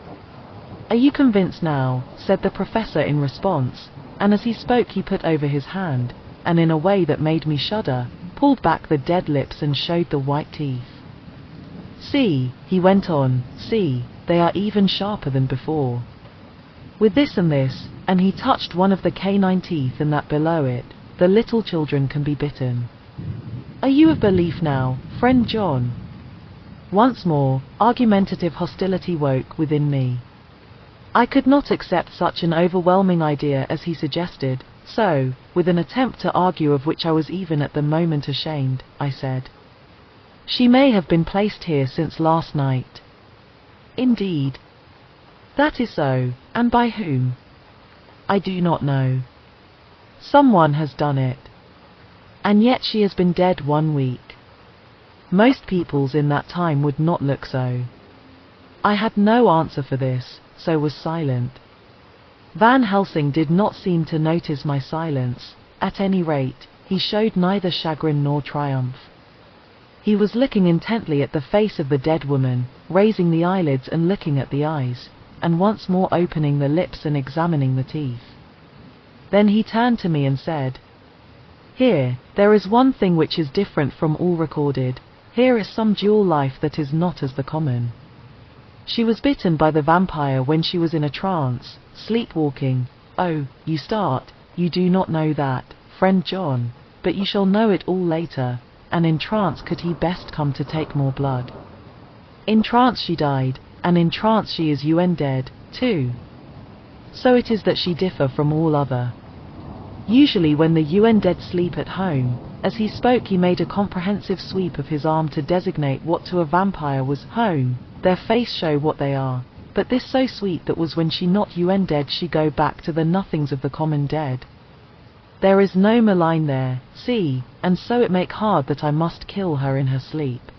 B: "Are you convinced now?" said the professor in response, and as he spoke he put over his hand, and in a way that made me shudder, pulled back the dead lips and showed the white teeth. "See," he went on, "see, they are even sharper than before. With this and this," and he touched one of the canine teeth and that below it, "the little children can be bitten. Are you of belief now, friend John?" Once more, argumentative hostility woke within me. I could not accept such an overwhelming idea as he suggested, so, with an attempt to argue of which I was even at the moment ashamed, I said, "She may have been placed here since last night." "Indeed?" "That is so, and by whom?" "I do not know. Someone has done it. And yet she has been dead 1 week. Most peoples in that time would not look so." I had no answer for this, so was silent. Van Helsing did not seem to notice my silence. At any rate, he showed neither chagrin nor triumph. He was looking intently at the face of the dead woman, raising the eyelids and looking at the eyes, and once more opening the lips and examining the teeth. Then he turned to me and said, "Here, there is one thing which is different from all recorded. Here is some dual life that is not as the common. She was bitten by the vampire when she was in a trance, sleepwalking. Oh, you start, you do not know that, friend John, but you shall know it all later, and in trance could he best come to take more blood. In trance she died, and in trance she is dead, too. So it is that she differ from all other. Usually when the dead sleep at home," as he spoke he made a comprehensive sweep of his arm to designate what to a vampire was home, "their face show what they are, but this so sweet that was when she not dead she go back to the nothings of the common dead. There is no malign there, see, and so it make hard that I must kill her in her sleep."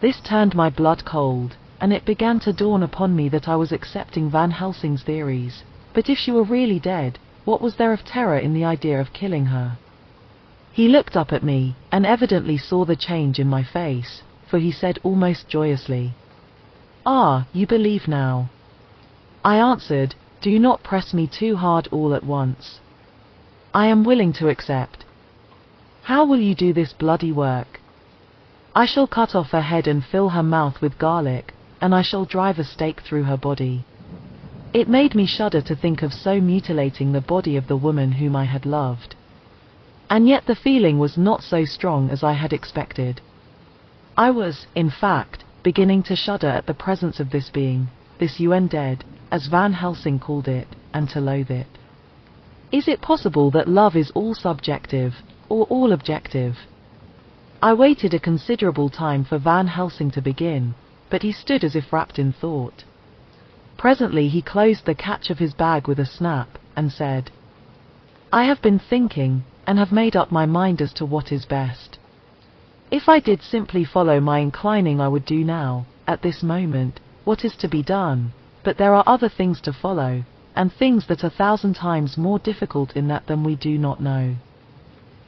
B: This turned my blood cold, and it began to dawn upon me that I was accepting Van Helsing's theories, but if she were really dead, what was there of terror in the idea of killing her? He looked up at me, and evidently saw the change in my face, for he said almost joyously, "Ah, you believe now. I answered, "Do not press me too hard all at once. I am willing to accept. How will you do this bloody work?" "I shall cut off her head and fill her mouth with garlic, and I shall drive a stake through her body." It made me shudder to think of so mutilating the body of the woman whom I had loved. And yet the feeling was not so strong as I had expected. I was, in fact, beginning to shudder at the presence of this being, this dead, as Van Helsing called it, and to loathe it. Is it possible that love is all subjective, or all objective? I waited a considerable time for Van Helsing to begin, but he stood as if wrapped in thought. Presently he closed the catch of his bag with a snap, and said, "I have been thinking, and have made up my mind as to what is best. If I did simply follow my inclining, I would do now, at this moment, what is to be done, but there are other things to follow, and things that are 1,000 times more difficult in that than we do not know.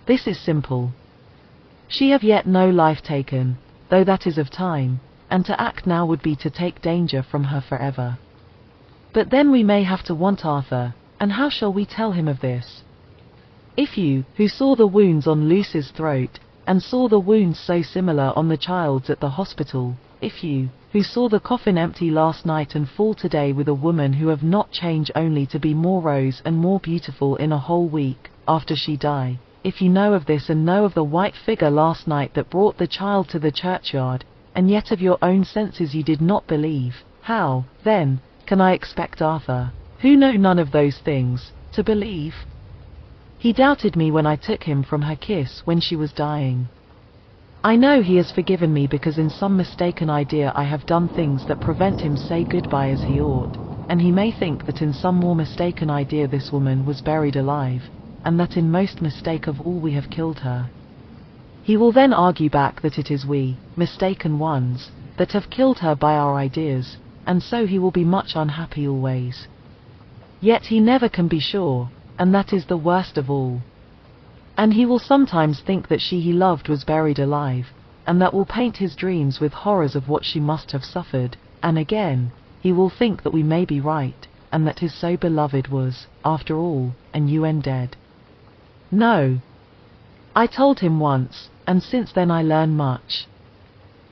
B: This is simple. She have yet no life taken, though that is of time, and to act now would be to take danger from her forever. But then we may have to want Arthur, and how shall we tell him of this? If you, who saw the wounds on Lucy's throat, and saw the wounds so similar on the child's at the hospital, if you, who saw the coffin empty last night and full today with a woman who have not changed only to be more rose and more beautiful in a whole week, after she die, if you know of this and know of the white figure last night that brought the child to the churchyard, and yet of your own senses you did not believe, how, then, can I expect Arthur, who know none of those things, to believe? He doubted me when I took him from her kiss when she was dying. I know he has forgiven me because in some mistaken idea I have done things that prevent him say goodbye as he ought, and he may think that in some more mistaken idea this woman was buried alive, and that in most mistake of all we have killed her. He will then argue back that it is we, mistaken ones, that have killed her by our ideas, and so he will be much unhappy always. Yet he never can be sure, and that is the worst of all. And he will sometimes think that she he loved was buried alive, and that will paint his dreams with horrors of what she must have suffered, and again, he will think that we may be right, and that his so beloved was, after all, an dead. No. I told him once, and since then I learn much.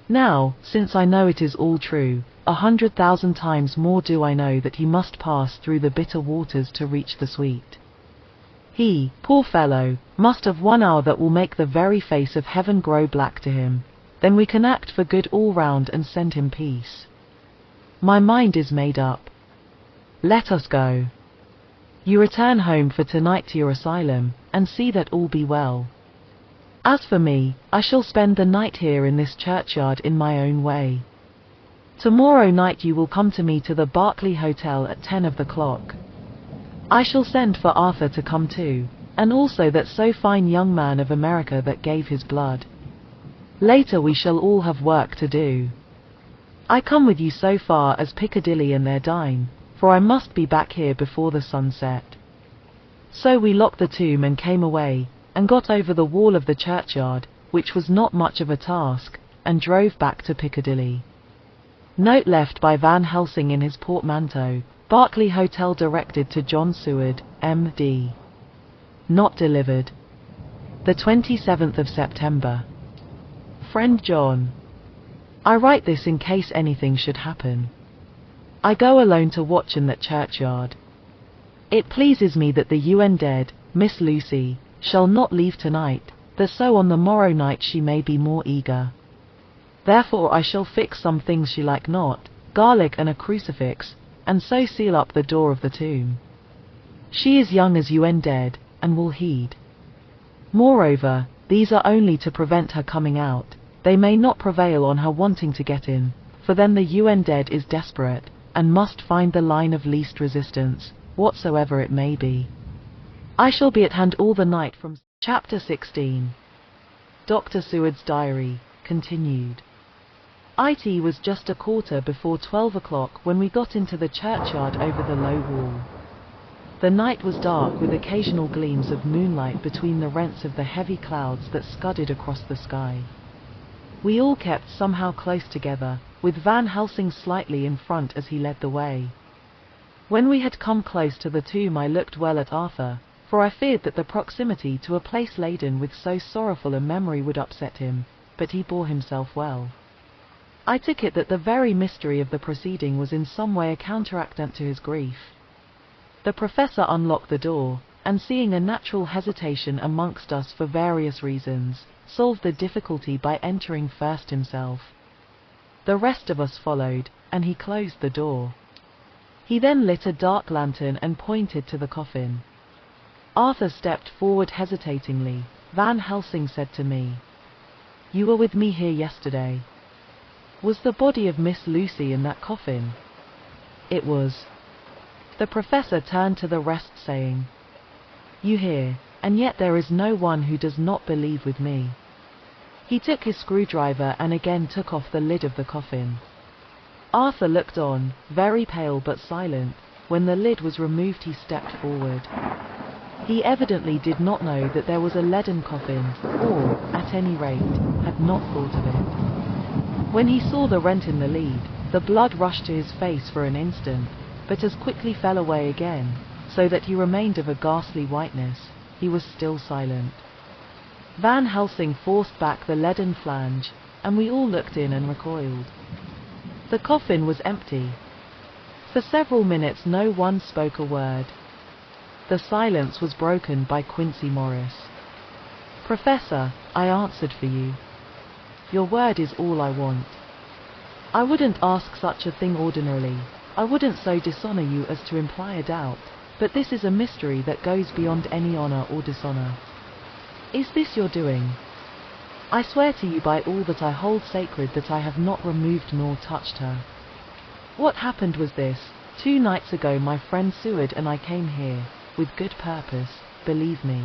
B: Now, since I know it is all true, 100,000 times more do I know that he must pass through the bitter waters to reach the sweet. He, poor fellow, must have 1 hour that will make the very face of heaven grow black to him. Then we can act for good all round and send him peace. My mind is made up. Let us go. You return home for tonight to your asylum, and see that all be well. As for me, I shall spend the night here in this churchyard in my own way. Tomorrow night you will come to me to the Berkeley Hotel at 10 of the clock. I shall send for Arthur to come too, and also that so fine young man of America that gave his blood. Later we shall all have work to do. I come with you so far as Piccadilly and there dine, for I must be back here before the sun set. So we locked the tomb and came away, and got over the wall of the churchyard, which was not much of a task, and drove back to Piccadilly. Note left by Van Helsing in his portmanteau, Berkeley Hotel directed to John Seward, M.D. Not delivered. The 27th of September. Friend John. I write this in case anything should happen. I go alone to watch in that churchyard. It pleases me that the dead, Miss Lucy, shall not leave tonight, that so on the morrow night she may be more eager. Therefore I shall fix some things she like not, garlic and a crucifix, and so seal up the door of the tomb. She is young as dead, and will heed. Moreover, these are only to prevent her coming out. They may not prevail on her wanting to get in, for then the dead is desperate, and must find the line of least resistance, whatsoever it may be. I shall be at hand all the night from Chapter 16. Dr. Seward's Diary, continued. It was just 12:15 o'clock when we got into the churchyard over the low wall. The night was dark with occasional gleams of moonlight between the rents of the heavy clouds that scudded across the sky. We all kept somehow close together, with Van Helsing slightly in front as he led the way. When we had come close to the tomb, I looked well at Arthur, for I feared that the proximity to a place laden with so sorrowful a memory would upset him, but he bore himself well. I took it that the very mystery of the proceeding was in some way a counteractant to his grief. The professor unlocked the door, and seeing a natural hesitation amongst us for various reasons, solved the difficulty by entering first himself. The rest of us followed, and he closed the door. He then lit a dark lantern and pointed to the coffin. Arthur stepped forward hesitatingly. Van Helsing said to me, "You were with me here yesterday. Was the body of Miss Lucy in that coffin?" "It was." The professor turned to the rest saying, "You hear, and yet there is no one who does not believe with me." He took his screwdriver and again took off the lid of the coffin. Arthur looked on, very pale but silent. When the lid was removed, he stepped forward. He evidently did not know that there was a leaden coffin, or, at any rate, had not thought of it. When he saw the rent in the lid, the blood rushed to his face for an instant, but as quickly fell away again, so that he remained of a ghastly whiteness. He was still silent. Van Helsing forced back the leaden flange, and we all looked in and recoiled. The coffin was empty. For several minutes no one spoke a word. The silence was broken by Quincy Morris. "Professor," I answered for you. "Your word is all I want. I wouldn't ask such a thing ordinarily. I wouldn't so dishonor you as to imply a doubt, but this is a mystery that goes beyond any honor or dishonor. Is this your doing? I swear to you by all that I hold sacred that I have not removed nor touched her. What happened was this. 2 nights ago my friend Seward and I came here, with good purpose, believe me.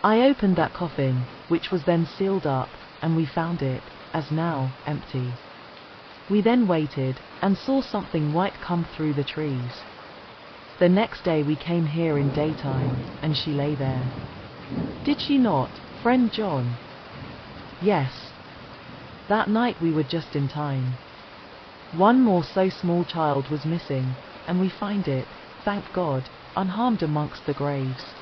B: I opened that coffin, which was then sealed up, and we found it, as now, empty. We then waited, and saw something white come through the trees. The next day we came here in daytime, and she lay there. Did she not, friend John?" "Yes. That night we were just in time. One more so small child was missing, and we find it, thank God, unharmed amongst the graves.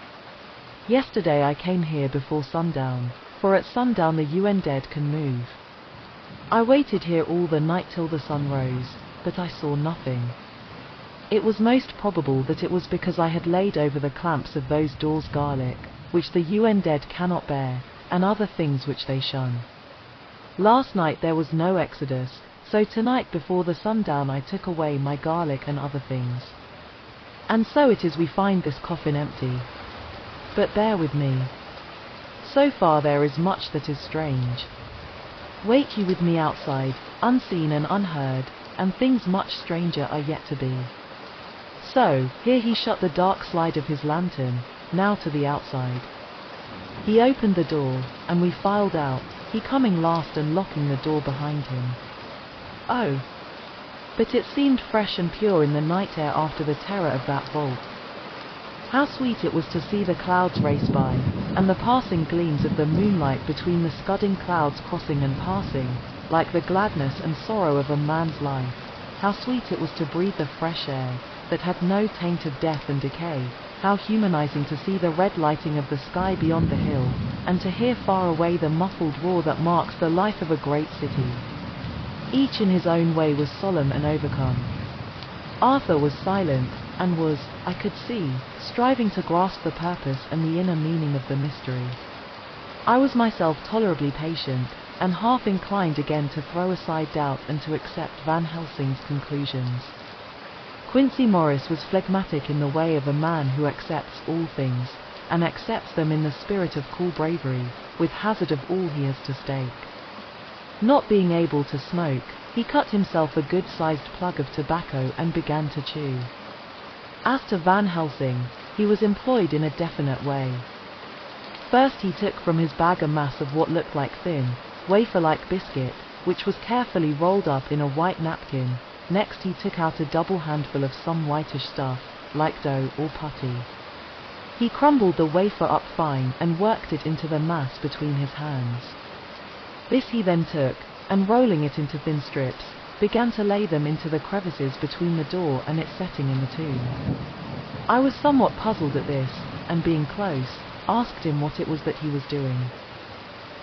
B: Yesterday I came here before sundown, for at sundown the UN dead can move. I waited here all the night till the sun rose, but I saw nothing. It was most probable that it was because I had laid over the clamps of those doors garlic, which the UN dead cannot bear, and other things which they shun. Last night there was no exodus, so tonight before the sundown I took away my garlic and other things. And so it is we find this coffin empty. But bear with me. So far there is much that is strange. Wait you with me outside, unseen and unheard, and things much stranger are yet to be. So, here he shut the dark slide of his lantern, now to the outside. He opened the door, and we filed out, he coming last and locking the door behind him. Oh! But it seemed fresh and pure in the night air after the terror of that vault. How sweet it was to see the clouds race by, and the passing gleams of the moonlight between the scudding clouds crossing and passing, like the gladness and sorrow of a man's life. How sweet it was to breathe the fresh air, that had no taint of death and decay. How humanizing to see the red lighting of the sky beyond the hill, and to hear far away the muffled roar that marks the life of a great city. Each in his own way was solemn and overcome. Arthur was silent, and was, I could see, striving to grasp the purpose and the inner meaning of the mystery. I was myself tolerably patient, and half inclined again to throw aside doubt and to accept Van Helsing's conclusions. Quincy Morris was phlegmatic in the way of a man who accepts all things, and accepts them in the spirit of cool bravery, with hazard of all he has to stake. Not being able to smoke, he cut himself a good-sized plug of tobacco and began to chew. As to Van Helsing, he was employed in a definite way. First he took from his bag a mass of what looked like thin, wafer-like biscuit, which was carefully rolled up in a white napkin. Next he took out a double handful of some whitish stuff, like dough or putty. He crumbled the wafer up fine and worked it into the mass between his hands. This he then took, and rolling it into thin strips, began to lay them into the crevices between the door and its setting in the tomb. I was somewhat puzzled at this, and being close, asked him what it was that he was doing.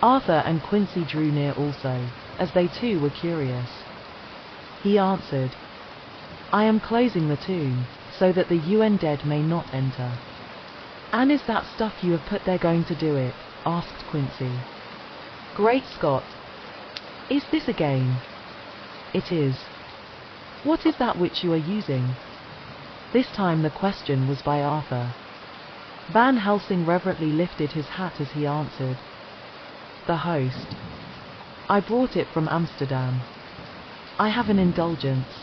B: Arthur and Quincy drew near also, as they too were curious. He answered, "I am closing the tomb, so that the undead may not enter." "And is that stuff you have put there going to do it?" asked Quincy. "Great Scott! Is this a game?" "It is." "What is that which you are using?" This time the question was by Arthur. Van Helsing reverently lifted his hat as he answered, "The host. I brought it from Amsterdam. I have an indulgence."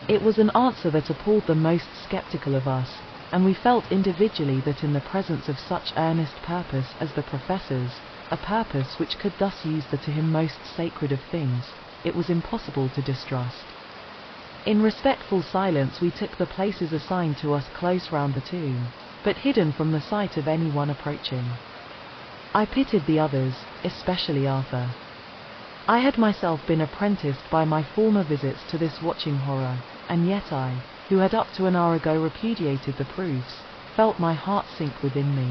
B: It was an answer that appalled the most skeptical of us, and we felt individually that in the presence of such earnest purpose as the Professor's, a purpose which could thus use the to him most sacred of things, it was impossible to distrust. In respectful silence we took the places assigned to us close round the tomb, but hidden from the sight of anyone approaching. I pitied the others, especially Arthur. I had myself been apprenticed by my former visits to this watching horror, and yet I, who had up to an hour ago repudiated the proofs, felt my heart sink within me.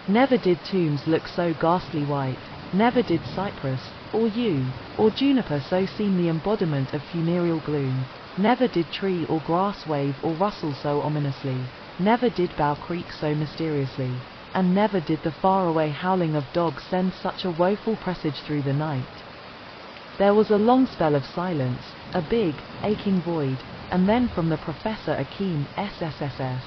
B: Never did tombs look so ghastly white, never did cypress, or yew, or juniper so seem the embodiment of funereal gloom, never did tree or grass wave or rustle so ominously, never did bough creak so mysteriously, and never did the faraway howling of dogs send such a woeful presage through the night. There was a long spell of silence, a big, aching void, and then from the Professor a keen SSSS.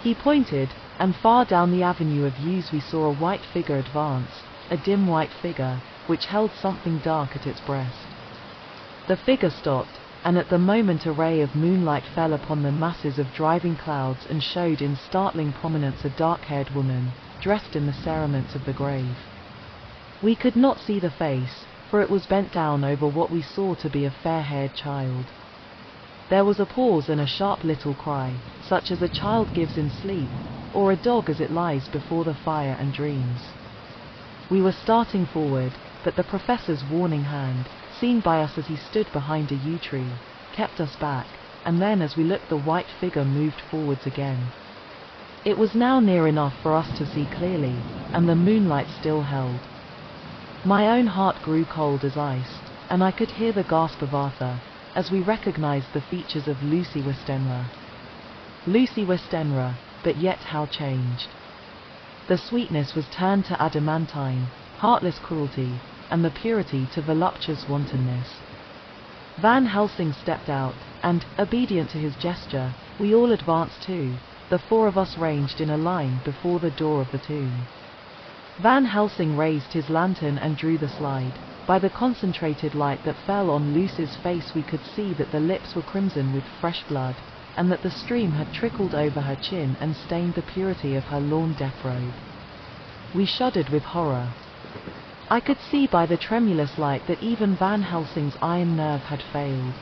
B: He pointed, and far down the avenue of yews we saw a white figure advance, a dim white figure, which held something dark at its breast. The figure stopped, and at the moment a ray of moonlight fell upon the masses of driving clouds and showed in startling prominence a dark-haired woman, dressed in the cerements of the grave. We could not see the face, for it was bent down over what we saw to be a fair-haired child. There was a pause and a sharp little cry, such as a child gives in sleep, or a dog as it lies before the fire and dreams. We were starting forward, but the Professor's warning hand, seen by us as he stood behind a yew tree, kept us back, and then as we looked the white figure moved forwards again. It was now near enough for us to see clearly, and the moonlight still held. My own heart grew cold as ice, and I could hear the gasp of Arthur, as we recognized the features of Lucy Westenra. Lucy Westenra, but yet how changed. The sweetness was turned to adamantine, heartless cruelty, and the purity to voluptuous wantonness. Van Helsing stepped out, and, obedient to his gesture, we all advanced too, the four of us ranged in a line before the door of the tomb. Van Helsing raised his lantern and drew the slide. By the concentrated light that fell on Lucy's face we could see that the lips were crimson with fresh blood, and that the stream had trickled over her chin and stained the purity of her lawn death robe. We shuddered with horror. I could see by the tremulous light that even Van Helsing's iron nerve had failed.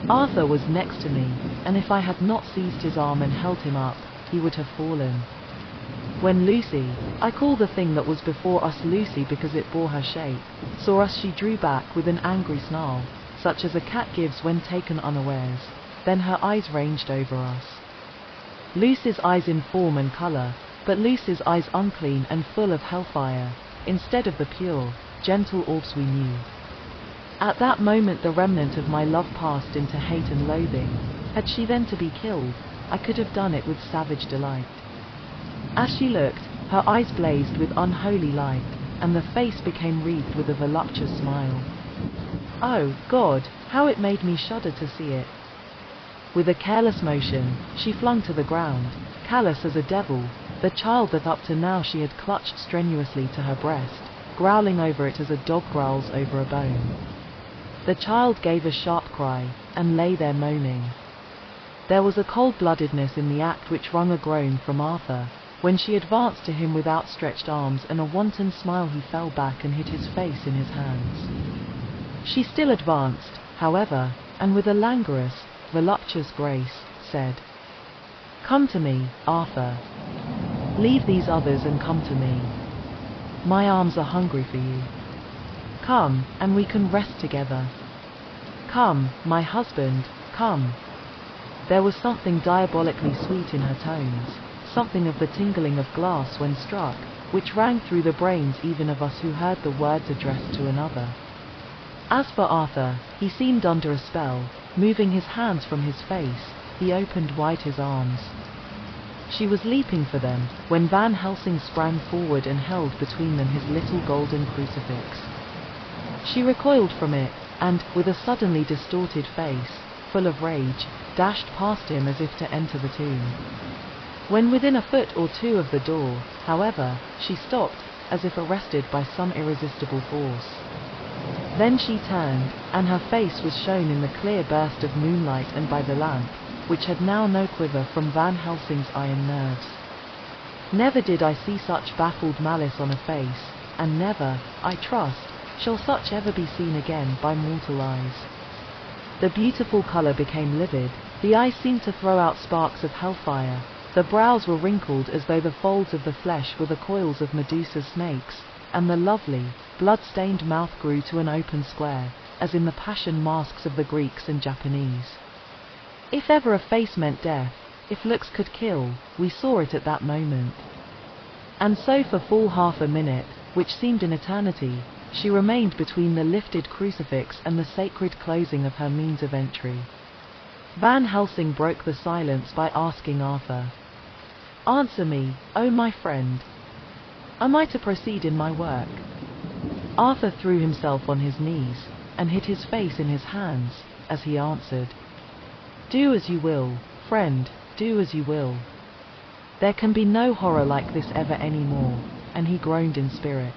B: Arthur was next to me, and if I had not seized his arm and held him up, he would have fallen. When Lucy, I call the thing that was before us Lucy because it bore her shape, saw us she drew back with an angry snarl, such as a cat gives when taken unawares, then her eyes ranged over us. Lucy's eyes in form and colour, but Lucy's eyes unclean and full of hellfire, instead of the pure, gentle orbs we knew. At that moment the remnant of my love passed into hate and loathing. Had she then to be killed, I could have done it with savage delight. As she looked, her eyes blazed with unholy light, and the face became wreathed with a voluptuous smile. Oh, God, how it made me shudder to see it. With a careless motion, she flung to the ground, callous as a devil, the child that up to now she had clutched strenuously to her breast, growling over it as a dog growls over a bone. The child gave a sharp cry, and lay there moaning. There was a cold-bloodedness in the act which wrung a groan from Arthur. When she advanced to him with outstretched arms and a wanton smile he fell back and hid his face in his hands. She still advanced, however, and with a languorous, voluptuous grace, said, "Come to me, Arthur. Leave these others and come to me. My arms are hungry for you. Come, and we can rest together." "Come, my husband, come." There was something diabolically sweet in her tones, something of the tingling of glass when struck, which rang through the brains even of us who heard the words addressed to another. As for Arthur, he seemed under a spell. Moving his hands from his face, he opened wide his arms. She was leaping for them, when Van Helsing sprang forward and held between them his little golden crucifix. She recoiled from it, and, with a suddenly distorted face, full of rage, dashed past him as if to enter the tomb. When within a foot or two of the door, however, she stopped, as if arrested by some irresistible force. Then she turned, and her face was shown in the clear burst of moonlight and by the lamp, which had now no quiver from Van Helsing's iron nerves. Never did I see such baffled malice on a face, and never, I trust, shall such ever be seen again by mortal eyes. The beautiful colour became livid, the eyes seemed to throw out sparks of hellfire, the brows were wrinkled as though the folds of the flesh were the coils of Medusa's snakes, and the lovely, blood-stained mouth grew to an open square, as in the passion masks of the Greeks and Japanese. If ever a face meant death, if looks could kill, we saw it at that moment. And so for full half a minute, which seemed an eternity, she remained between the lifted crucifix and the sacred closing of her means of entry. Van Helsing broke the silence by asking Arthur, "Answer me, oh my friend. Am I to proceed in my work?" Arthur threw himself on his knees, and hid his face in his hands, as he answered, "Do as you will, friend, do as you will. There can be no horror like this ever any more," and he groaned in spirit.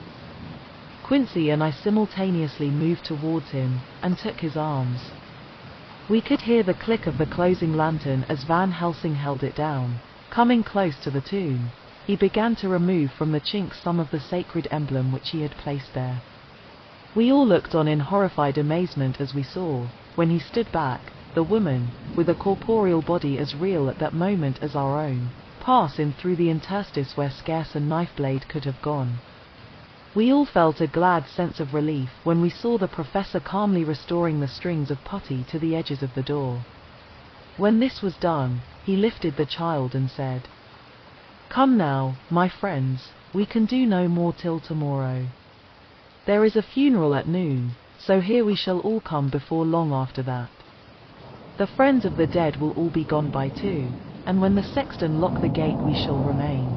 B: Quincy and I simultaneously moved towards him, and took his arms. We could hear the click of the closing lantern as Van Helsing held it down. Coming close to the tomb, he began to remove from the chinks some of the sacred emblem which he had placed there. We all looked on in horrified amazement as we saw, when he stood back, the woman, with a corporeal body as real at that moment as our own, pass in through the interstice where scarce a knife blade could have gone. We all felt a glad sense of relief when we saw the professor calmly restoring the strings of putty to the edges of the door. When this was done, he lifted the child and said, "Come now, my friends, we can do no more till tomorrow. There is a funeral at noon, so here we shall all come before long after that. The friends of the dead will all be gone by 2, and when the sexton lock the gate we shall remain.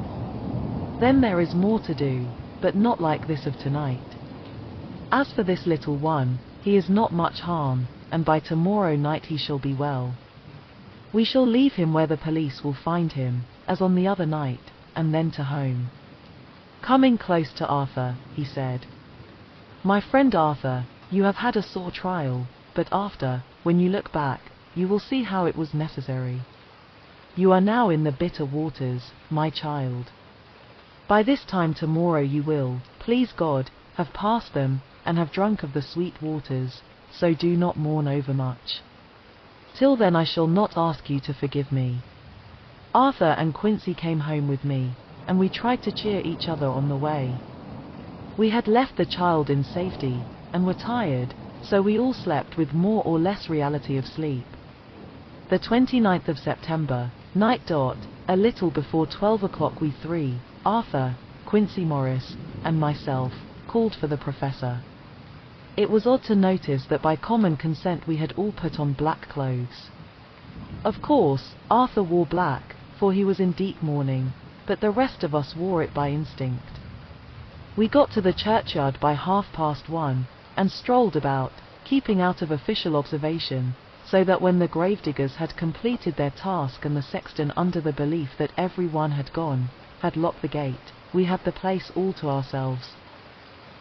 B: Then there is more to do, but not like this of tonight. As for this little one, he is not much harm, and by tomorrow night he shall be well. We shall leave him where the police will find him, as on the other night, and then to home." Coming close to Arthur, he said, "My friend Arthur, you have had a sore trial, but after, when you look back, you will see how it was necessary. You are now in the bitter waters, my child. By this time tomorrow you will, please God, have passed them, and have drunk of the sweet waters, so do not mourn overmuch. Till then I shall not ask you to forgive me." Arthur and Quincy came home with me, and we tried to cheer each other on the way. We had left the child in safety, and were tired, so we all slept with more or less reality of sleep. The 29th of September, night dot, a little before 12 o'clock we three, Arthur, Quincy Morris, and myself, called for the professor. It was odd to notice that by common consent we had all put on black clothes. Of course, Arthur wore black, for he was in deep mourning, but the rest of us wore it by instinct. We got to the churchyard by 1:30, and strolled about, keeping out of official observation, so that when the gravediggers had completed their task and the sexton, under the belief that every one had gone, had locked the gate, we had the place all to ourselves.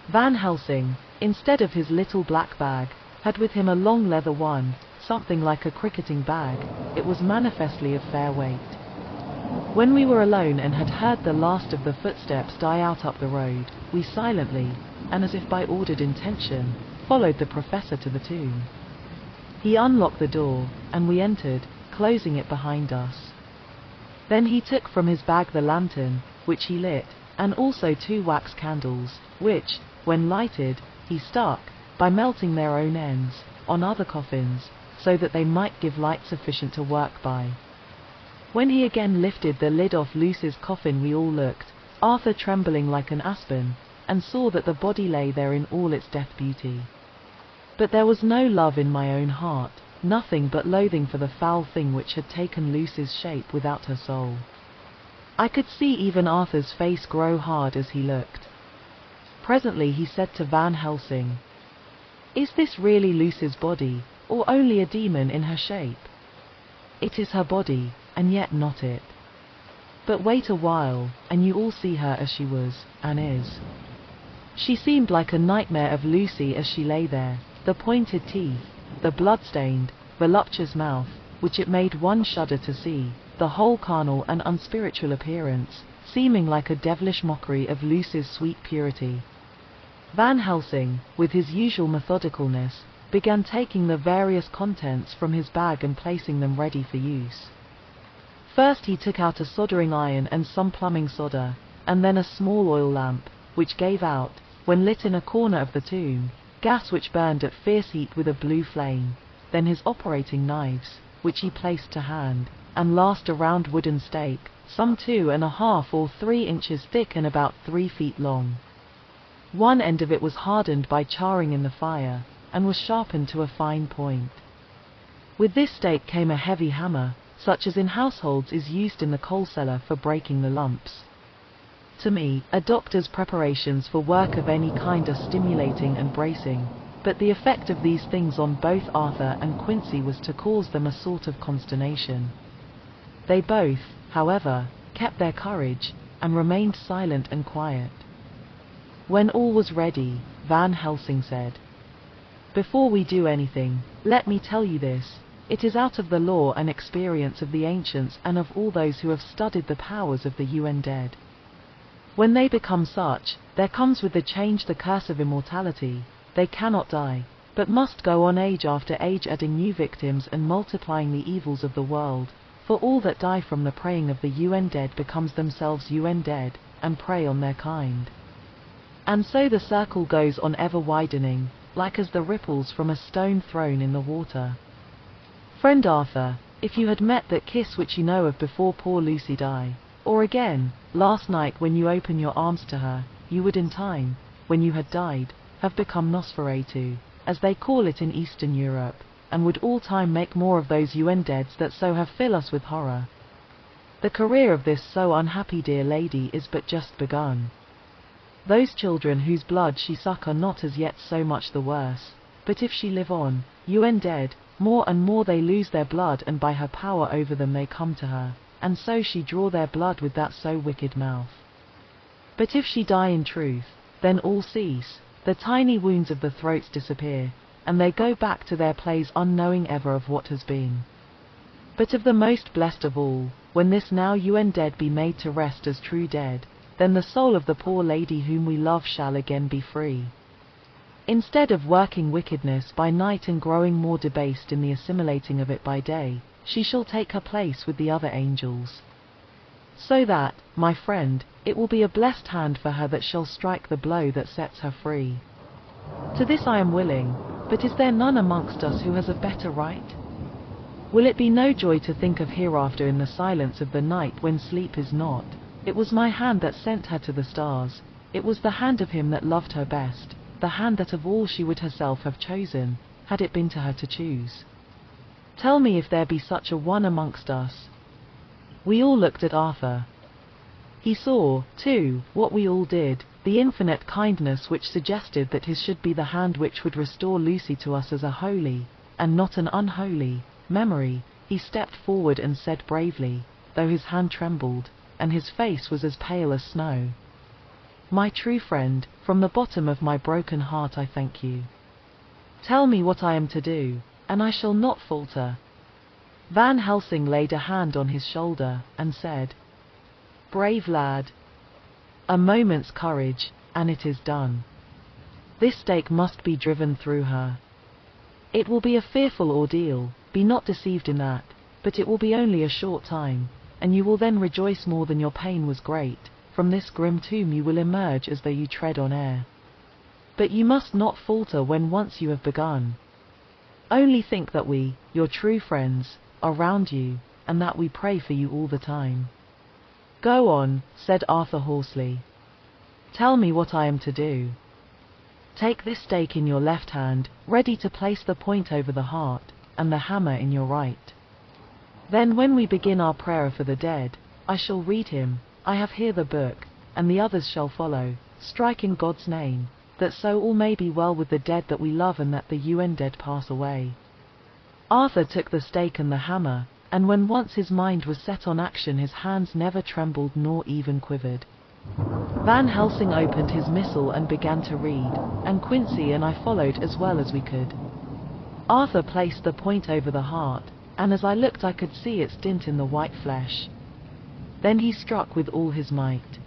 B: Van Helsing, instead of his little black bag, had with him a long leather one, something like a cricketing bag. It was manifestly of fair weight. When we were alone and had heard the last of the footsteps die out up the road, we silently, and as if by ordered intention, followed the professor to the tomb. He unlocked the door, and we entered, closing it behind us. Then he took from his bag the lantern, which he lit, and also 2 wax candles, which, when lighted, he stuck, by melting their own ends, on other coffins, so that they might give light sufficient to work by. When he again lifted the lid off Lucy's coffin, we all looked, Arthur trembling like an aspen, and saw that the body lay there in all its death beauty. But there was no love in my own heart, nothing but loathing for the foul thing which had taken Lucy's shape without her soul. I could see even Arthur's face grow hard as he looked. Presently he said to Van Helsing, "Is this really Lucy's body, or only a demon in her shape?" "It is her body, and yet not it. But wait a while, and you all see her as she was, and is. She seemed like a nightmare of Lucy as she lay there, the pointed teeth, the blood-stained, voluptuous mouth, which it made one shudder to see, the whole carnal and unspiritual appearance, seeming like a devilish mockery of Lucy's sweet purity." Van Helsing, with his usual methodicalness, began taking the various contents from his bag and placing them ready for use. First he took out a soldering iron and some plumbing solder, and then a small oil lamp, which gave out, when lit in a corner of the tomb, gas which burned at fierce heat with a blue flame, then his operating knives, which he placed to hand, and last a round wooden stake, some 2½ or 3 inches thick and about 3 feet long. One end of it was hardened by charring in the fire, and was sharpened to a fine point. With this stake came a heavy hammer, such as in households is used in the coal cellar for breaking the lumps. To me, a doctor's preparations for work of any kind are stimulating and bracing, but the effect of these things on both Arthur and Quincy was to cause them a sort of consternation. They both, however, kept their courage, and remained silent and quiet. When all was ready, Van Helsing said, "Before we do anything, let me tell you this. It is out of the law and experience of the ancients and of all those who have studied the powers of the undead. When they become such, there comes with the change the curse of immortality. They cannot die, but must go on age after age, adding new victims and multiplying the evils of the world, for all that die from the preying of the undead becomes themselves undead, and prey on their kind. And so the circle goes on ever widening, like as the ripples from a stone thrown in the water. Friend Arthur, if you had met that kiss which you know of before poor Lucy died, or again, last night when you opened your arms to her, you would in time, when you had died, have become Nosferatu, as they call it in Eastern Europe, and would all time make more of those undeads that so have fill us with horror. The career of this so unhappy dear lady is but just begun. Those children whose blood she suck are not as yet so much the worse, but if she live on, undead, more and more they lose their blood, and by her power over them they come to her, and so she draw their blood with that so wicked mouth. But if she die in truth, then all cease, the tiny wounds of the throats disappear, and they go back to their plays unknowing ever of what has been. But of the most blessed of all, when this now undead be made to rest as true dead, then the soul of the poor lady whom we love shall again be free. Instead of working wickedness by night and growing more debased in the assimilating of it by day, she shall take her place with the other angels. So that, my friend, it will be a blessed hand for her that shall strike the blow that sets her free. To this I am willing, but is there none amongst us who has a better right? Will it be no joy to think of hereafter in the silence of the night when sleep is not? It was my hand that sent her to the stars, it was the hand of him that loved her best, the hand that of all she would herself have chosen, had it been to her to choose. Tell me if there be such a one amongst us." We all looked at Arthur. He saw, too, what we all did, the infinite kindness which suggested that his should be the hand which would restore Lucy to us as a holy, and not an unholy, memory. He stepped forward and said bravely, though his hand trembled, and his face was as pale as snow, "My true friend, from the bottom of my broken heart I thank you. Tell me what I am to do, and I shall not falter." Van Helsing laid a hand on his shoulder, and said, "Brave lad. A moment's courage, and it is done. This stake must be driven through her. It will be a fearful ordeal, be not deceived in that, but it will be only a short time, and you will then rejoice more than your pain was great. From this grim tomb you will emerge as though you tread on air. But you must not falter when once you have begun. Only think that we, your true friends, are round you, and that we pray for you all the time." "Go on," said Arthur hoarsely. "Tell me what I am to do." "Take this stake in your left hand, ready to place the point over the heart, and the hammer in your right. Then when we begin our prayer for the dead, I shall read him, I have here the book, and the others shall follow, strike in God's name, that so all may be well with the dead that we love and that the dead pass away." Arthur took the stake and the hammer, and when once his mind was set on action his hands never trembled nor even quivered. Van Helsing opened his missal and began to read, and Quincy and I followed as well as we could. Arthur placed the point over the heart, and as I looked I could see its dint in the white flesh. Then he struck with all his might.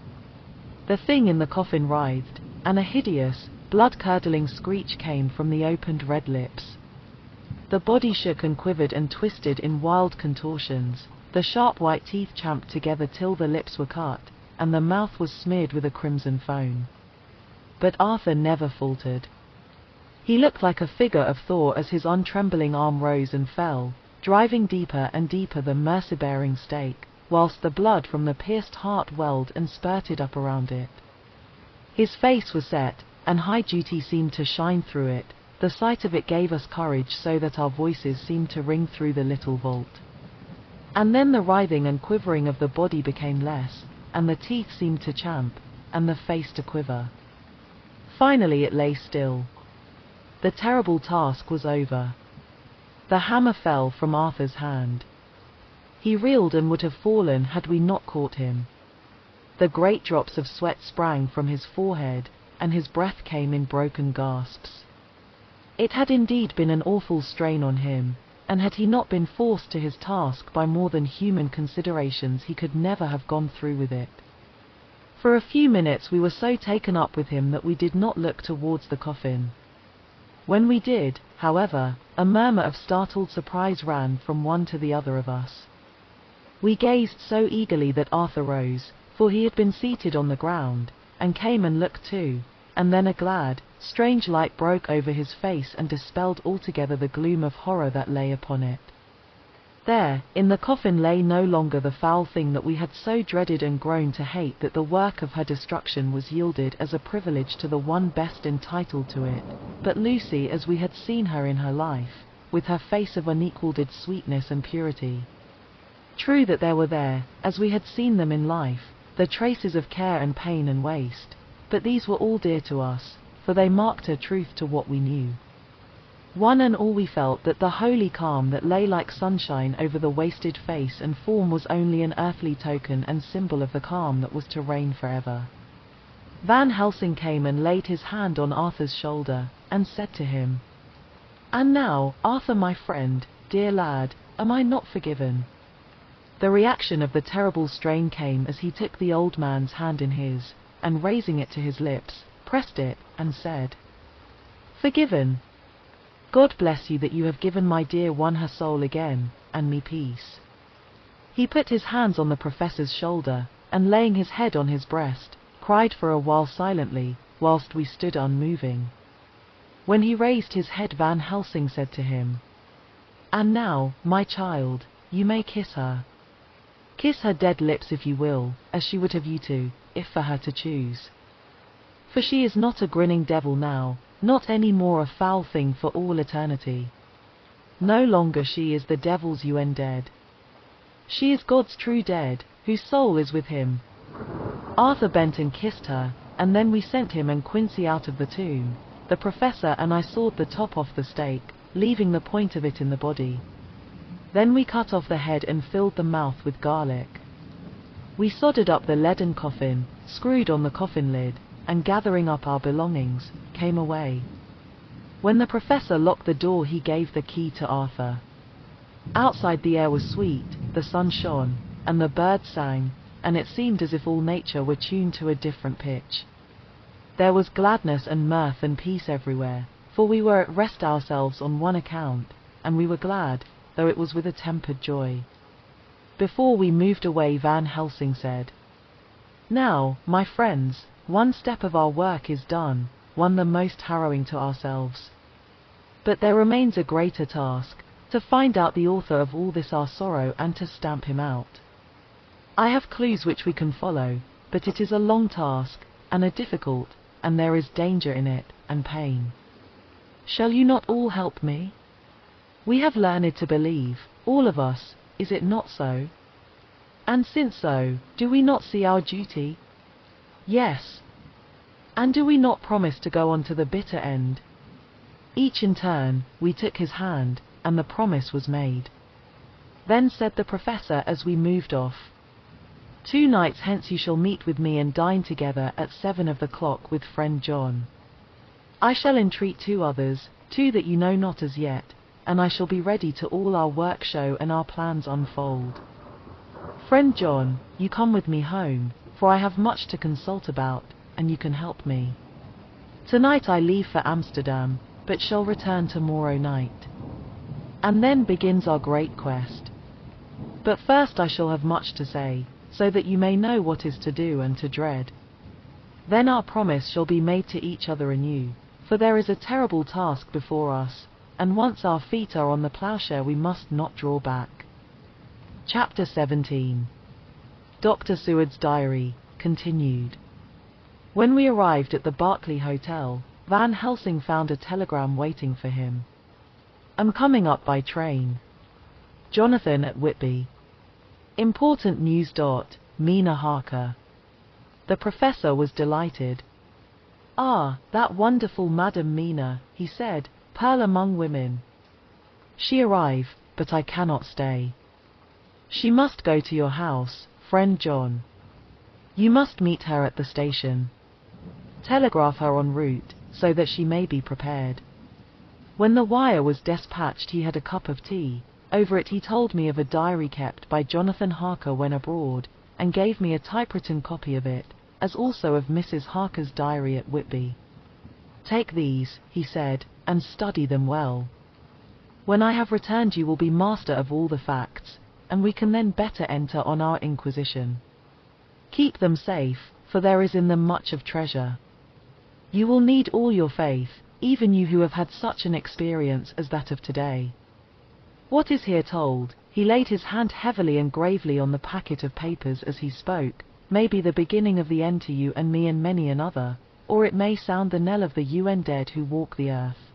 B: The thing in the coffin writhed, and a hideous, blood-curdling screech came from the opened red lips. The body shook and quivered and twisted in wild contortions, the sharp white teeth champed together till the lips were cut, and the mouth was smeared with a crimson foam. But Arthur never faltered. He looked like a figure of Thor as his untrembling arm rose and fell, driving deeper and deeper the mercy-bearing stake, whilst the blood from the pierced heart welled and spurted up around it. His face was set, and high duty seemed to shine through it. The sight of it gave us courage so that our voices seemed to ring through the little vault. And then the writhing and quivering of the body became less, and the teeth seemed to champ, and the face to quiver. Finally it lay still. The terrible task was over. The hammer fell from Arthur's hand. He reeled and would have fallen had we not caught him. The great drops of sweat sprang from his forehead, and his breath came in broken gasps. It had indeed been an awful strain on him, and had he not been forced to his task by more than human considerations he could never have gone through with it. For a few minutes we were so taken up with him that we did not look towards the coffin. When we did, however, a murmur of startled surprise ran from one to the other of us. We gazed so eagerly that Arthur rose, for he had been seated on the ground, and came and looked too, and then a glad, strange light broke over his face and dispelled altogether the gloom of horror that lay upon it. There, in the coffin lay no longer the foul thing that we had so dreaded and grown to hate, that the work of her destruction was yielded as a privilege to the one best entitled to it, but Lucy as we had seen her in her life, with her face of unequalled sweetness and purity. True that there were there, as we had seen them in life, the traces of care and pain and waste, but these were all dear to us, for they marked a truth to what we knew. One and all we felt that the holy calm that lay like sunshine over the wasted face and form was only an earthly token and symbol of the calm that was to reign forever. Van Helsing came and laid his hand on Arthur's shoulder, and said to him, "And now, Arthur my friend, dear lad, am I not forgiven?" The reaction of the terrible strain came as he took the old man's hand in his, and raising it to his lips, pressed it, and said, "Forgiven? God bless you that you have given my dear one her soul again, and me peace." He put his hands on the professor's shoulder, and laying his head on his breast, cried for a while silently, whilst we stood unmoving. When he raised his head Van Helsing said to him, "And now, my child, you may kiss her. Kiss her dead lips if you will, as she would have you to, if for her to choose. For she is not a grinning devil now, not any more a foul thing for all eternity. No longer she is the devil's dead. She is God's true dead, whose soul is with him." Arthur bent and kissed her, and then we sent him and Quincy out of the tomb. The professor and I sawed the top off the stake, leaving the point of it in the body. Then we cut off the head and filled the mouth with garlic. We sodded up the leaden coffin, screwed on the coffin lid, and gathering up our belongings, came away. When the professor locked the door he gave the key to Arthur. Outside the air was sweet, the sun shone, and the birds sang, and it seemed as if all nature were tuned to a different pitch. There was gladness and mirth and peace everywhere, for we were at rest ourselves on one account, and we were glad, though it was with a tempered joy. Before we moved away Van Helsing said, "Now, my friends, one step of our work is done, one the most harrowing to ourselves. But there remains a greater task, to find out the author of all this our sorrow and to stamp him out. I have clues which we can follow, but it is a long task, and a difficult, and there is danger in it, and pain. Shall you not all help me? We have learned to believe, all of us, is it not so? And since so, do we not see our duty? Yes. And do we not promise to go on to the bitter end? Each in turn, we took his hand, and the promise was made. Then said the professor as we moved off, 2 nights hence you shall meet with me and dine together at 7 of the clock with friend John. I shall entreat 2 others, 2 that you know not as yet, and I shall be ready to all our work show and our plans unfold. Friend John, you come with me home, for I have much to consult about, and you can help me. Tonight I leave for Amsterdam, but shall return tomorrow night. And then begins our great quest. But first I shall have much to say, so that you may know what is to do and to dread. Then our promise shall be made to each other anew, for there is a terrible task before us, and once our feet are on the ploughshare we must not draw back. Chapter 17. Dr. Seward's Diary, continued. When we arrived at the Berkeley Hotel, Van Helsing found a telegram waiting for him. I'm coming up by train. Jonathan at Whitby. Important news. Mina Harker. The professor was delighted. Ah, that wonderful Madam Mina, he said, pearl among women. She arrive, but I cannot stay. She must go to your house, friend John. You must meet her at the station. Telegraph her en route, so that she may be prepared. When the wire was dispatched he had a cup of tea. Over it he told me of a diary kept by Jonathan Harker when abroad, and gave me a typewritten copy of it, as also of Mrs. Harker's diary at Whitby. Take these, he said, and study them well. When I have returned you will be master of all the facts, and we can then better enter on our inquisition. Keep them safe, for there is in them much of treasure. You will need all your faith, even you who have had such an experience as that of today. What is here told, he laid his hand heavily and gravely on the packet of papers as he spoke, may be the beginning of the end to you and me and many another, or it may sound the knell of the UN dead who walk the earth.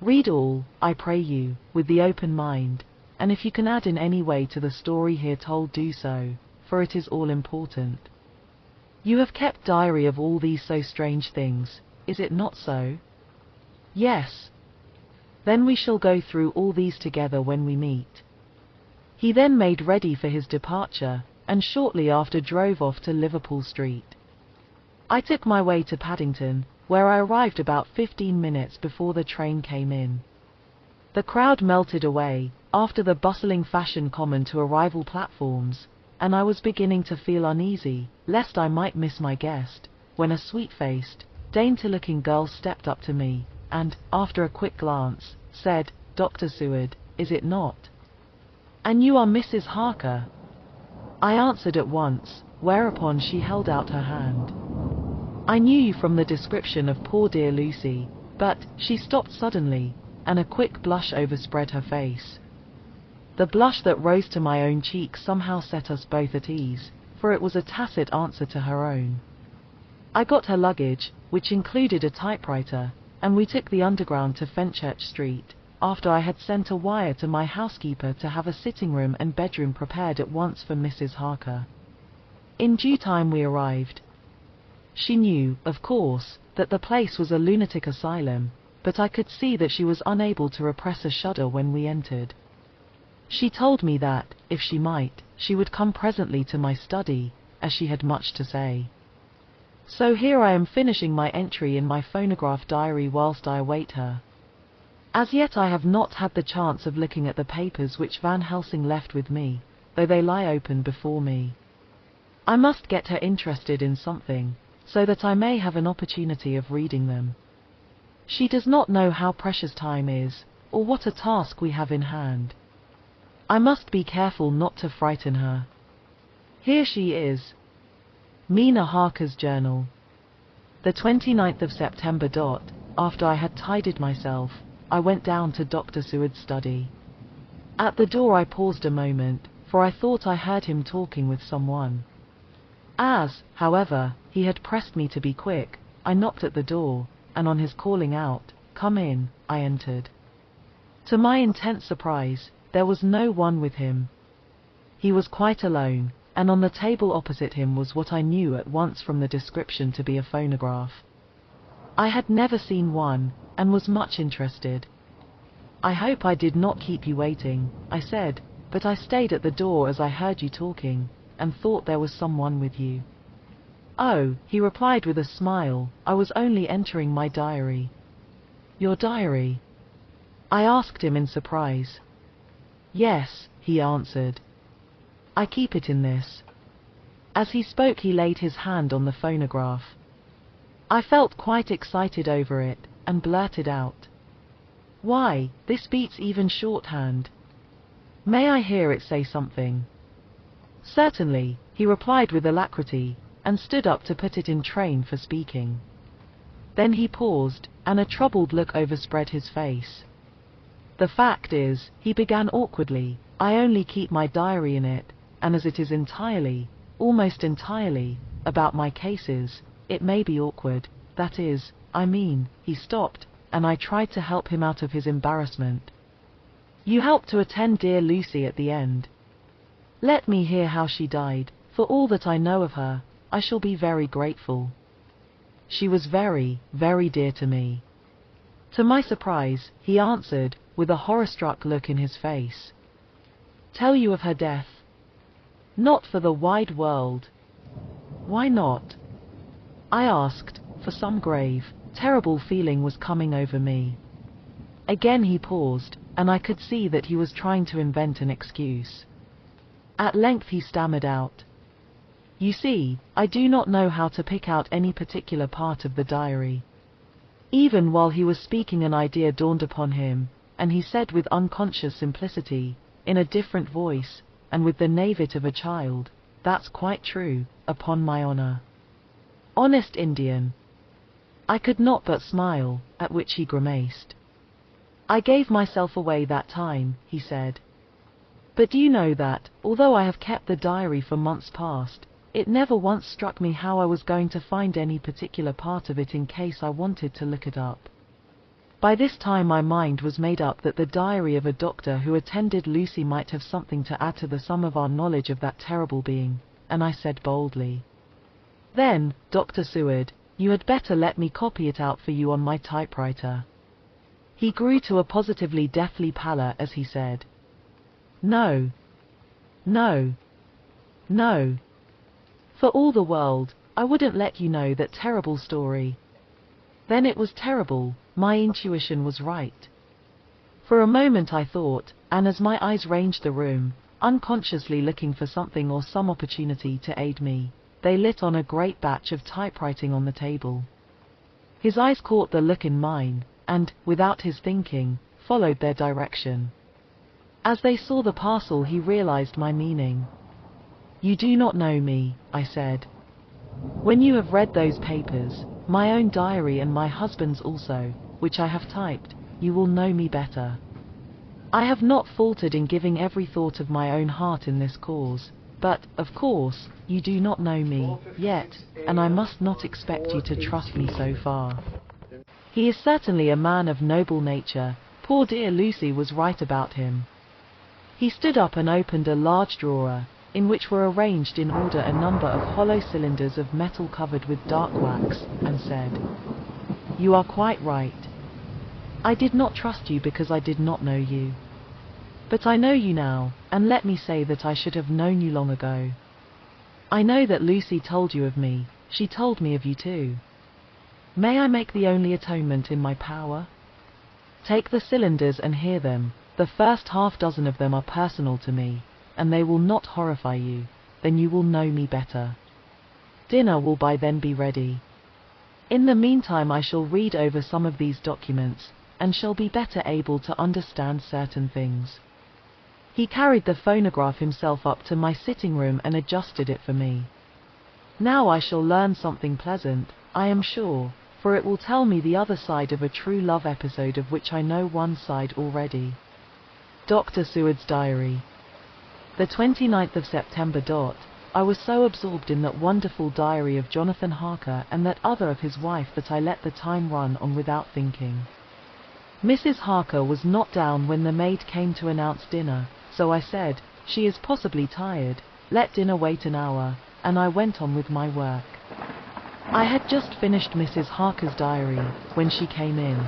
B: Read all, I pray you, with the open mind, and if you can add in any way to the story here told do so, for it is all important. You have kept diary of all these so strange things, is it not so? Yes. Then we shall go through all these together when we meet. He then made ready for his departure, and shortly after drove off to Liverpool Street. I took my way to Paddington, where I arrived about 15 minutes before the train came in. The crowd melted away, after the bustling fashion common to arrival platforms, and I was beginning to feel uneasy, lest I might miss my guest, when a sweet-faced, dainty-looking girl stepped up to me, and, after a quick glance, said, Dr. Seward, is it not? And you are Mrs. Harker? I answered at once, whereupon she held out her hand. I knew you from the description of poor dear Lucy, but, she stopped suddenly, and a quick blush overspread her face. The blush that rose to my own cheek somehow set us both at ease, for it was a tacit answer to her own. I got her luggage, which included a typewriter, and we took the Underground to Fenchurch Street, after I had sent a wire to my housekeeper to have a sitting room and bedroom prepared at once for Mrs. Harker. In due time we arrived. She knew, of course, that the place was a lunatic asylum, but I could see that she was unable to repress a shudder when we entered. She told me that, if she might, she would come presently to my study, as she had much to say. So here I am finishing my entry in my phonograph diary whilst I await her. As yet I have not had the chance of looking at the papers which Van Helsing left with me, though they lie open before me. I must get her interested in something, so that I may have an opportunity of reading them. She does not know how precious time is, or what a task we have in hand. I must be careful not to frighten her. Here she is. Mina Harker's journal. The 29th of September. After I had tidied myself, I went down to Dr. Seward's study. At the door I paused a moment, for I thought I heard him talking with someone. As, however, he had pressed me to be quick, I knocked at the door, and on his calling out, "Come in," I entered. To my intense surprise, there was no one with him. He was quite alone, and on the table opposite him was what I knew at once from the description to be a phonograph. I had never seen one, and was much interested. "I hope I did not keep you waiting," I said, "but I stayed at the door as I heard you talking, and thought there was someone with you." "Oh," he replied with a smile, "I was only entering my diary." "Your diary?" I asked him in surprise. "Yes," he answered. "I keep it in this." As he spoke he laid his hand on the phonograph. I felt quite excited over it, and blurted out, "Why, this beats even shorthand. May I hear it say something?" "Certainly," he replied with alacrity, and stood up to put it in train for speaking. Then he paused, and a troubled look overspread his face. "The fact is," he began awkwardly, "I only keep my diary in it, and as it is entirely, almost entirely, about my cases, it may be awkward, that is, I mean," he stopped, and I tried to help him out of his embarrassment. "You helped to attend dear Lucy at the end. Let me hear how she died. For all that I know of her, I shall be very grateful. She was very, very dear to me." To my surprise, he answered, with a horror-struck look in his face, "Tell you of her death? Not for the wide world." "Why not?" I asked, for some grave, terrible feeling was coming over me. Again he paused, and I could see that he was trying to invent an excuse. At length he stammered out, "You see, I do not know how to pick out any particular part of the diary." Even while he was speaking an idea dawned upon him, and he said with unconscious simplicity, in a different voice, and with the naivete of a child, "That's quite true, upon my honor." Honest Indian. I could not but smile, at which he grimaced. "I gave myself away that time," he said. "But do you know that, although I have kept the diary for months past, it never once struck me how I was going to find any particular part of it in case I wanted to look it up. By this time my mind was made up that the diary of a doctor who attended Lucy might have something to add to the sum of our knowledge of that terrible being, and I said boldly, "Then, Dr. Seward, you had better let me copy it out for you on my typewriter." He grew to a positively deathly pallor as he said, "No. No. No. For all the world, I wouldn't let you know that terrible story." Then it was terrible, my intuition was right. For a moment I thought, and as my eyes ranged the room, unconsciously looking for something or some opportunity to aid me, they lit on a great batch of typewriting on the table. His eyes caught the look in mine, and, without his thinking, followed their direction. As they saw the parcel he realized my meaning. "You do not know me," I said. "When you have read those papers, my own diary and my husband's also, which I have typed, you will know me better. I have not faltered in giving every thought of my own heart in this cause, but, of course, you do not know me, yet, and I must not expect you to trust me so far. He is certainly a man of noble nature, poor dear Lucy was right about him." He stood up and opened a large drawer, in which were arranged in order a number of hollow cylinders of metal covered with dark wax, and said, "You are quite right. I did not trust you because I did not know you. But I know you now, and let me say that I should have known you long ago. I know that Lucy told you of me, she told me of you too. May I make the only atonement in my power? Take the cylinders and hear them, the first half-dozen of them are personal to me, and they will not horrify you, then you will know me better. Dinner will by then be ready. In the meantime I shall read over some of these documents, and shall be better able to understand certain things." He carried the phonograph himself up to my sitting room and adjusted it for me. "Now I shall learn something pleasant, I am sure, for it will tell me the other side of a true love episode of which I know one side already. Dr. Seward's diary. The 29th of September. I was so absorbed in that wonderful diary of Jonathan Harker and that other of his wife that I let the time run on without thinking. Mrs. Harker was not down when the maid came to announce dinner, so I said, "She is possibly tired, let dinner wait an hour," and I went on with my work. I had just finished Mrs. Harker's diary when she came in.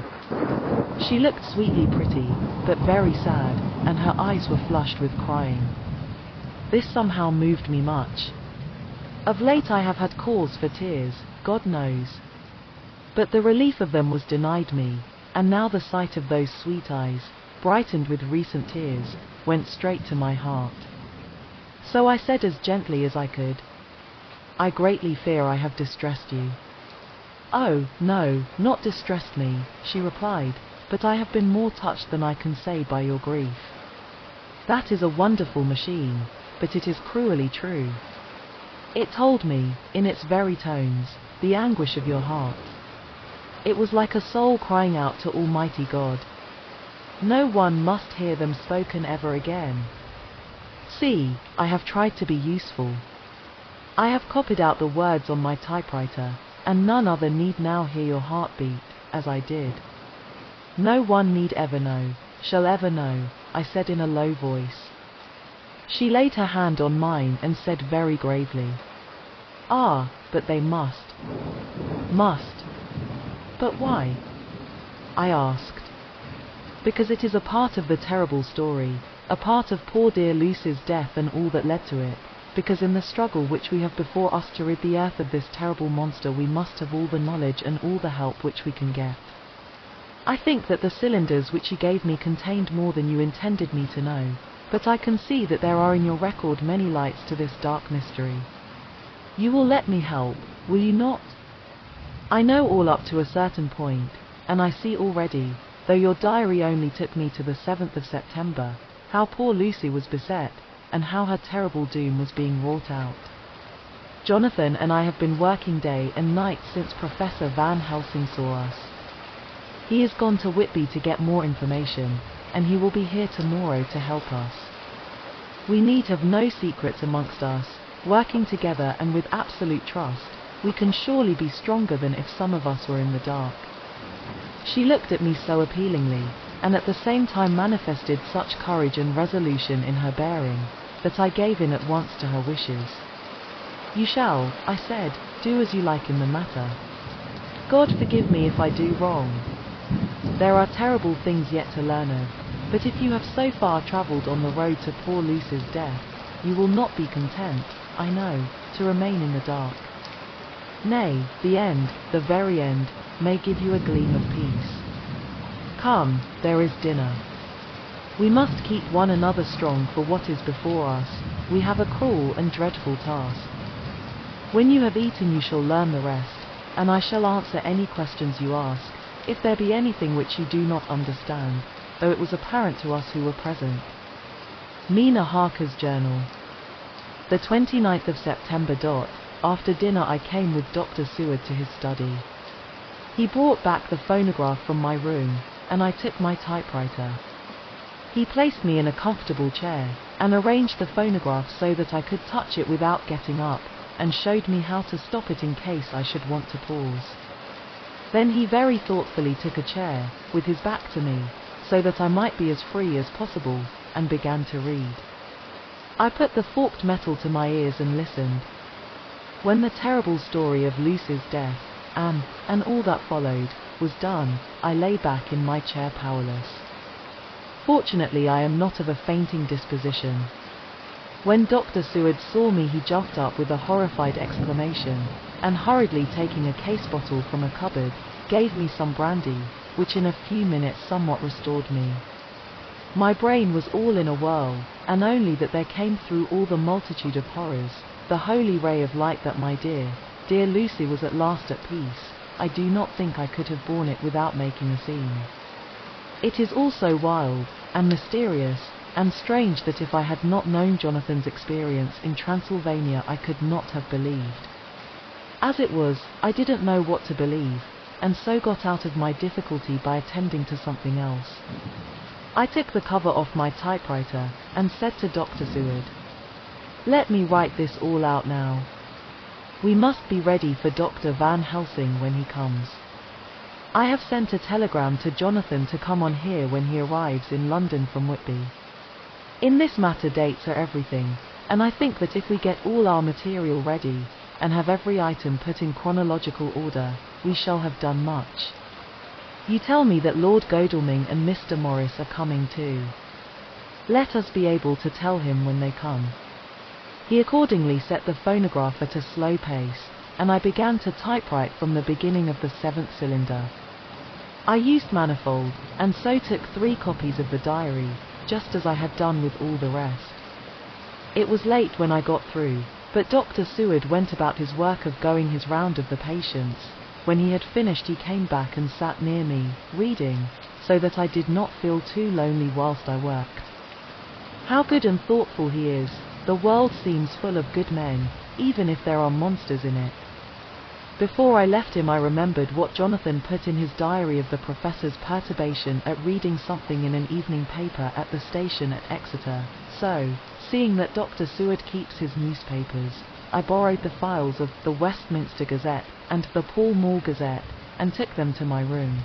B: She looked sweetly pretty, but very sad, and her eyes were flushed with crying. This somehow moved me much. Of late I have had cause for tears, God knows. But the relief of them was denied me, and now the sight of those sweet eyes, brightened with recent tears, went straight to my heart. So I said as gently as I could, "I greatly fear I have distressed you." "Oh, no, not distressed me," she replied, "but I have been more touched than I can say by your grief. That is a wonderful machine, but it is cruelly true. It told me, in its very tones, the anguish of your heart. It was like a soul crying out to Almighty God. No one must hear them spoken ever again. See, I have tried to be useful. I have copied out the words on my typewriter, and none other need now hear your heartbeat, as I did. No one need ever know, shall ever know," I said in a low voice. She laid her hand on mine and said very gravely, "Ah, but they must." "Must? But why?" I asked. "Because it is a part of the terrible story, a part of poor dear Lucy's death and all that led to it, because in the struggle which we have before us to rid the earth of this terrible monster we must have all the knowledge and all the help which we can get. I think that the cylinders which you gave me contained more than you intended me to know, but I can see that there are in your record many lights to this dark mystery. You will let me help, will you not? I know all up to a certain point, and I see already, though your diary only took me to the 7th of September, how poor Lucy was beset, and how her terrible doom was being wrought out. Jonathan and I have been working day and night since Professor Van Helsing saw us. He has gone to Whitby to get more information, and he will be here tomorrow to help us. We need have no secrets amongst us, working together and with absolute trust, we can surely be stronger than if some of us were in the dark." She looked at me so appealingly, and at the same time manifested such courage and resolution in her bearing, that I gave in at once to her wishes. "You shall," I said, "do as you like in the matter. God forgive me if I do wrong. There are terrible things yet to learn of, but if you have so far travelled on the road to poor Lucy's death, you will not be content, I know, to remain in the dark. Nay, the end, the very end, may give you a gleam of peace. Come, there is dinner. We must keep one another strong for what is before us, we have a cruel and dreadful task. When you have eaten you shall learn the rest, and I shall answer any questions you ask, if there be anything which you do not understand, though it was apparent to us who were present." Mina Harker's journal. The 29th of September. After dinner I came with Dr. Seward to his study. He brought back the phonograph from my room, and I took my typewriter. He placed me in a comfortable chair, and arranged the phonograph so that I could touch it without getting up, and showed me how to stop it in case I should want to pause. Then he very thoughtfully took a chair, with his back to me, so that I might be as free as possible, and began to read. I put the forked metal to my ears and listened. When the terrible story of Lucy's death, and all that followed, was done, I lay back in my chair powerless. Fortunately I am not of a fainting disposition. When Dr. Seward saw me he jumped up with a horrified exclamation, and hurriedly taking a case bottle from a cupboard, gave me some brandy, which in a few minutes somewhat restored me. My brain was all in a whirl, and only that there came through all the multitude of horrors, the holy ray of light that my dear Lucy was at last at peace. I do not think I could have borne it without making a scene. It is all so wild, and mysterious, and strange that if I had not known Jonathan's experience in Transylvania I could not have believed. As it was, I didn't know what to believe, and so got out of my difficulty by attending to something else. I took the cover off my typewriter and said to Dr. Seward, "Let me write this all out now. We must be ready for Dr. Van Helsing when he comes. I have sent a telegram to Jonathan to come on here when he arrives in London from Whitby. In this matter dates are everything, and I think that if we get all our material ready, and have every item put in chronological order, we shall have done much. You tell me that Lord Godalming and Mr. Morris are coming too. Let us be able to tell him when they come." He accordingly set the phonograph at a slow pace, and I began to typewrite from the beginning of the 7th cylinder. I used manifold, and so took 3 copies of the diary, just as I had done with all the rest. It was late when I got through, but Dr. Seward went about his work of going his round of the patients. When he had finished he came back and sat near me, reading, so that I did not feel too lonely whilst I worked. How good and thoughtful he is. The world seems full of good men, even if there are monsters in it. Before I left him I remembered what Jonathan put in his diary of the professor's perturbation at reading something in an evening paper at the station at Exeter, so, seeing that Dr. Seward keeps his newspapers, I borrowed the files of the Westminster Gazette and the Pall Mall Gazette, and took them to my room.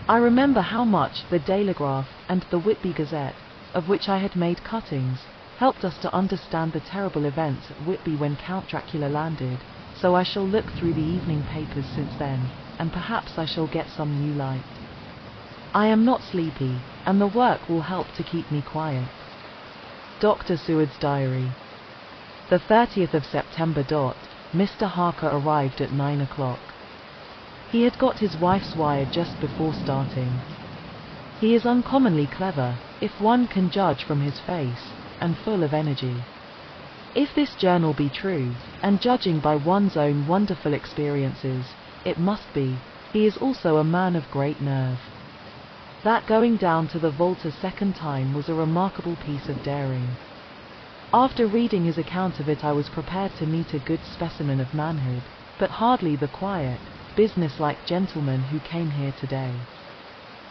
B: I remember how much the Telegraph and the Whitby Gazette, of which I had made cuttings, helped us to understand the terrible events at Whitby when Count Dracula landed, so I shall look through the evening papers since then, and perhaps I shall get some new light. I am not sleepy, and the work will help to keep me quiet. Dr. Seward's Diary. The 30th of September. Mr. Harker arrived at 9 o'clock. He had got his wife's wire just before starting. He is uncommonly clever, if one can judge from his face, and full of energy. If this journal be true, and judging by one's own wonderful experiences, it must be, he is also a man of great nerve. That going down to the vault a second time was a remarkable piece of daring. After reading his account of it I was prepared to meet a good specimen of manhood, but hardly the quiet, business-like gentleman who came here today.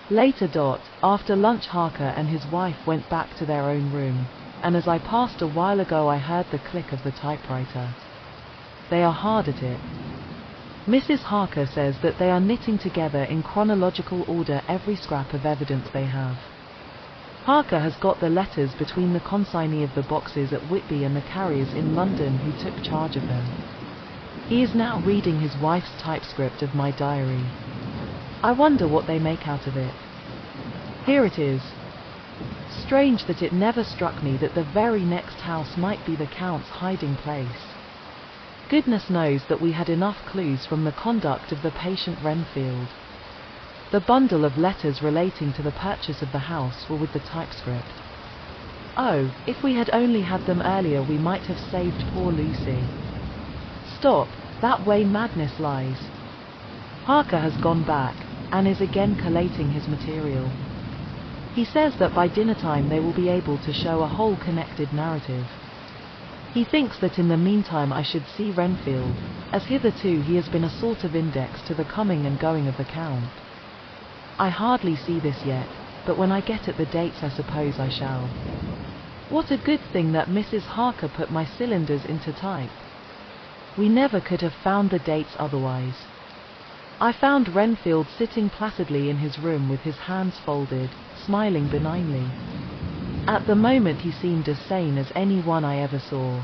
B: Later. After lunch Harker and his wife went back to their own room, and as I passed a while ago I heard the click of the typewriter. They are hard at it. Mrs. Harker says that they are knitting together in chronological order every scrap of evidence they have. Harker has got the letters between the consignee of the boxes at Whitby and the carriers in London who took charge of them. He is now reading his wife's typescript of my diary. I wonder what they make out of it. Here it is. Strange that it never struck me that the very next house might be the Count's hiding place. Goodness knows that we had enough clues from the conduct of the patient Renfield. The bundle of letters relating to the purchase of the house were with the typescript. Oh, if we had only had them earlier we might have saved poor Lucy. Stop, that way madness lies. Harker has gone back, and is again collating his material. He says that by dinner time they will be able to show a whole connected narrative. He thinks that in the meantime I should see Renfield, as hitherto he has been a sort of index to the coming and going of the Count. I hardly see this yet, but when I get at the dates I suppose I shall. What a good thing that Mrs. Harker put my cylinders into type. We never could have found the dates otherwise. I found Renfield sitting placidly in his room with his hands folded, smiling benignly. At the moment he seemed as sane as any one I ever saw.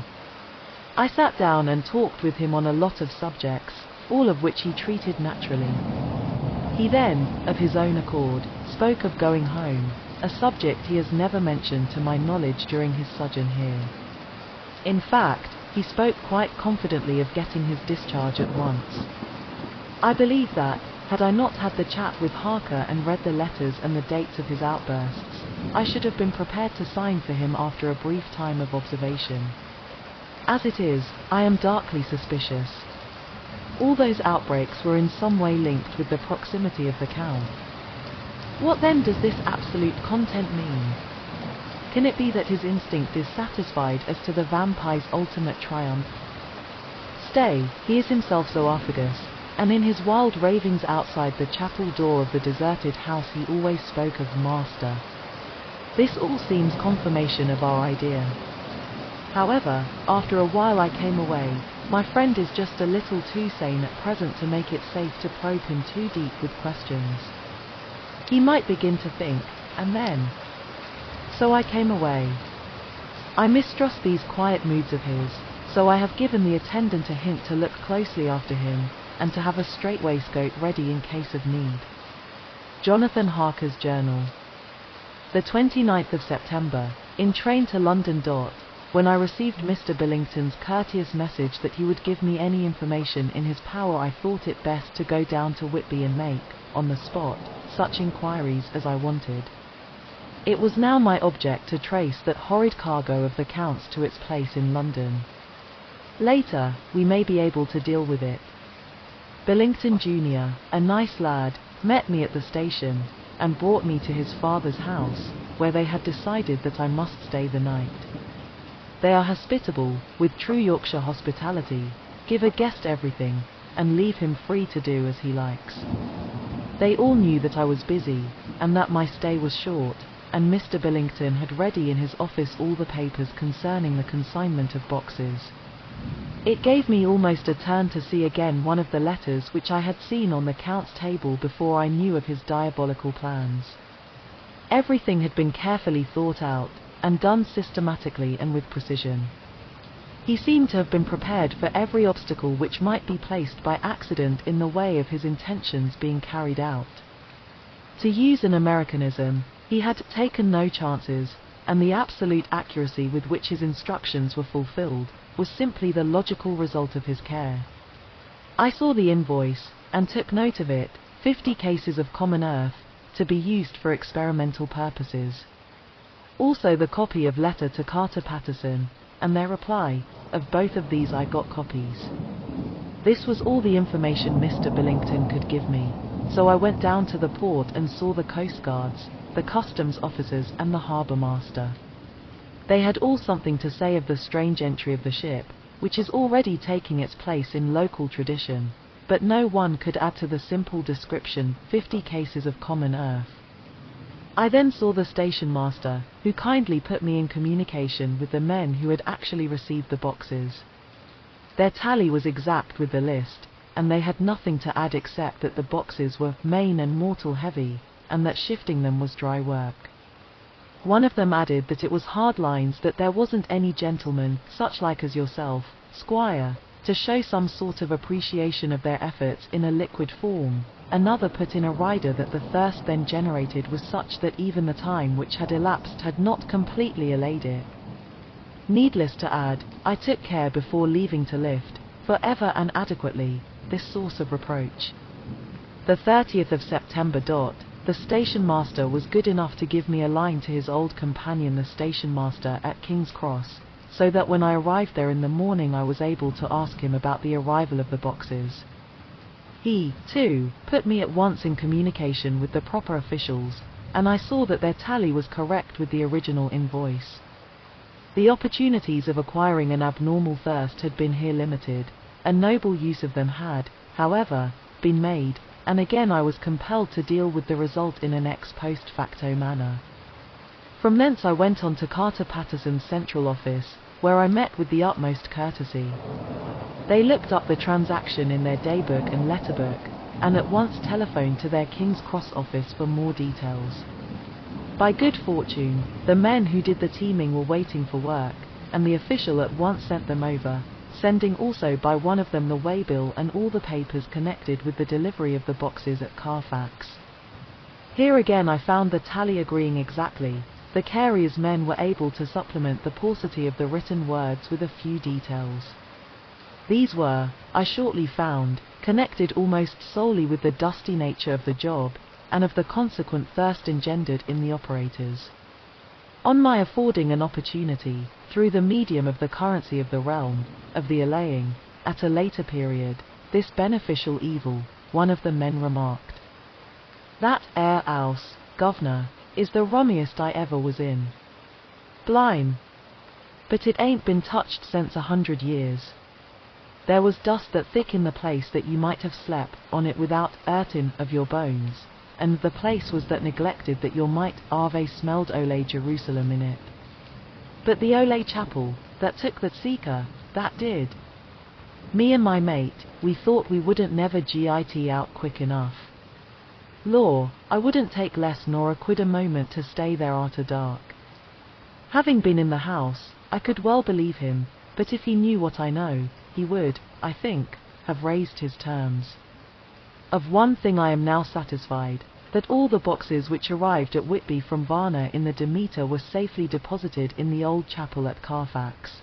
B: I sat down and talked with him on a lot of subjects, all of which he treated naturally. He then, of his own accord, spoke of going home, a subject he has never mentioned to my knowledge during his sojourn here. In fact, he spoke quite confidently of getting his discharge at once. I believe that, had I not had the chat with Harker and read the letters and the dates of his outbursts, I should have been prepared to sign for him after a brief time of observation. As it is, I am darkly suspicious. All those outbreaks were in some way linked with the proximity of the Count. What then does this absolute content mean? Can it be that his instinct is satisfied as to the vampire's ultimate triumph? Stay, he is himself zoophagus, and in his wild ravings outside the chapel door of the deserted house he always spoke of Master. This all seems confirmation of our idea. However, after a while I came away. My friend is just a little too sane at present to make it safe to probe him too deep with questions. He might begin to think, and then... So I came away. I mistrust these quiet moods of his, so I have given the attendant a hint to look closely after him, and to have a straight waistcoat ready in case of need. Jonathan Harker's Journal. The 29th of September, in train to London. When I received Mr. Billington's courteous message that he would give me any information in his power, I thought it best to go down to Whitby and make, on the spot, such inquiries as I wanted. It was now my object to trace that horrid cargo of the Count's to its place in London. Later, we may be able to deal with it. Billington Jr., a nice lad, met me at the station, and brought me to his father's house, where they had decided that I must stay the night. They are hospitable, with true Yorkshire hospitality, give a guest everything, and leave him free to do as he likes. They all knew that I was busy, and that my stay was short, and Mr. Billington had ready in his office all the papers concerning the consignment of boxes. It gave me almost a turn to see again one of the letters which I had seen on the Count's table before I knew of his diabolical plans. Everything had been carefully thought out, and done systematically and with precision. He seemed to have been prepared for every obstacle which might be placed by accident in the way of his intentions being carried out. To use an Americanism, he had taken no chances, and the absolute accuracy with which his instructions were fulfilled was simply the logical result of his care. I saw the invoice, and took note of it, 50 cases of common earth, to be used for experimental purposes. Also the copy of letter to Carter Patterson, and their reply. Of both of these I got copies. This was all the information Mr. Billington could give me, so I went down to the port and saw the coast guards, the customs officers and the harbour master. They had all something to say of the strange entry of the ship, which is already taking its place in local tradition, but no one could add to the simple description, 50 cases of common earth. I then saw the station master, who kindly put me in communication with the men who had actually received the boxes. Their tally was exact with the list, and they had nothing to add except that the boxes were main and mortal heavy, and that shifting them was dry work. One of them added that it was hard lines, that there wasn't any gentleman, such like as yourself, squire, to show some sort of appreciation of their efforts in a liquid form. Another put in a rider that the thirst then generated was such that even the time which had elapsed had not completely allayed it. Needless to add, I took care before leaving to lift, for ever and adequately, this source of reproach. The 30th of September. The station master was good enough to give me a line to his old companion the station master at King's Cross, so that when I arrived there in the morning I was able to ask him about the arrival of the boxes. He, too, put me at once in communication with the proper officials, and I saw that their tally was correct with the original invoice. The opportunities of acquiring an abnormal thirst had been here limited. A noble use of them had, however, been made, and again I was compelled to deal with the result in an ex post facto manner. From thence I went on to Carter Patterson's central office, where I met with the utmost courtesy. They looked up the transaction in their daybook and letterbook, and at once telephoned to their King's Cross office for more details. By good fortune, the men who did the teaming were waiting for work, and the official at once sent them over, sending also by one of them the waybill and all the papers connected with the delivery of the boxes at Carfax. Here again I found the tally agreeing exactly. The carrier's men were able to supplement the paucity of the written words with a few details. These were, I shortly found, connected almost solely with the dusty nature of the job, and of the consequent thirst engendered in the operators. On my affording an opportunity, through the medium of the currency of the realm, of the allaying, at a later period, this beneficial evil, one of the men remarked, "That 'ere 'ouse, governor, is the rummiest I ever was in. Blime! But it ain't been touched since 100 years. There was dust that thick in the place that you might have slept on it without hurting of your bones, and the place was that neglected that your might ave smelled ole Jerusalem in it. But the ole chapel, that took the seeker, that did. Me and my mate, we thought we wouldn't never git out quick enough. Law, I wouldn't take less nor a quid a moment to stay there arter dark. Having been in the house, I could well believe him, but if he knew what I know, he would, I think, have raised his terms. Of one thing I am now satisfied, that all the boxes which arrived at Whitby from Varna in the Demeter were safely deposited in the old chapel at Carfax.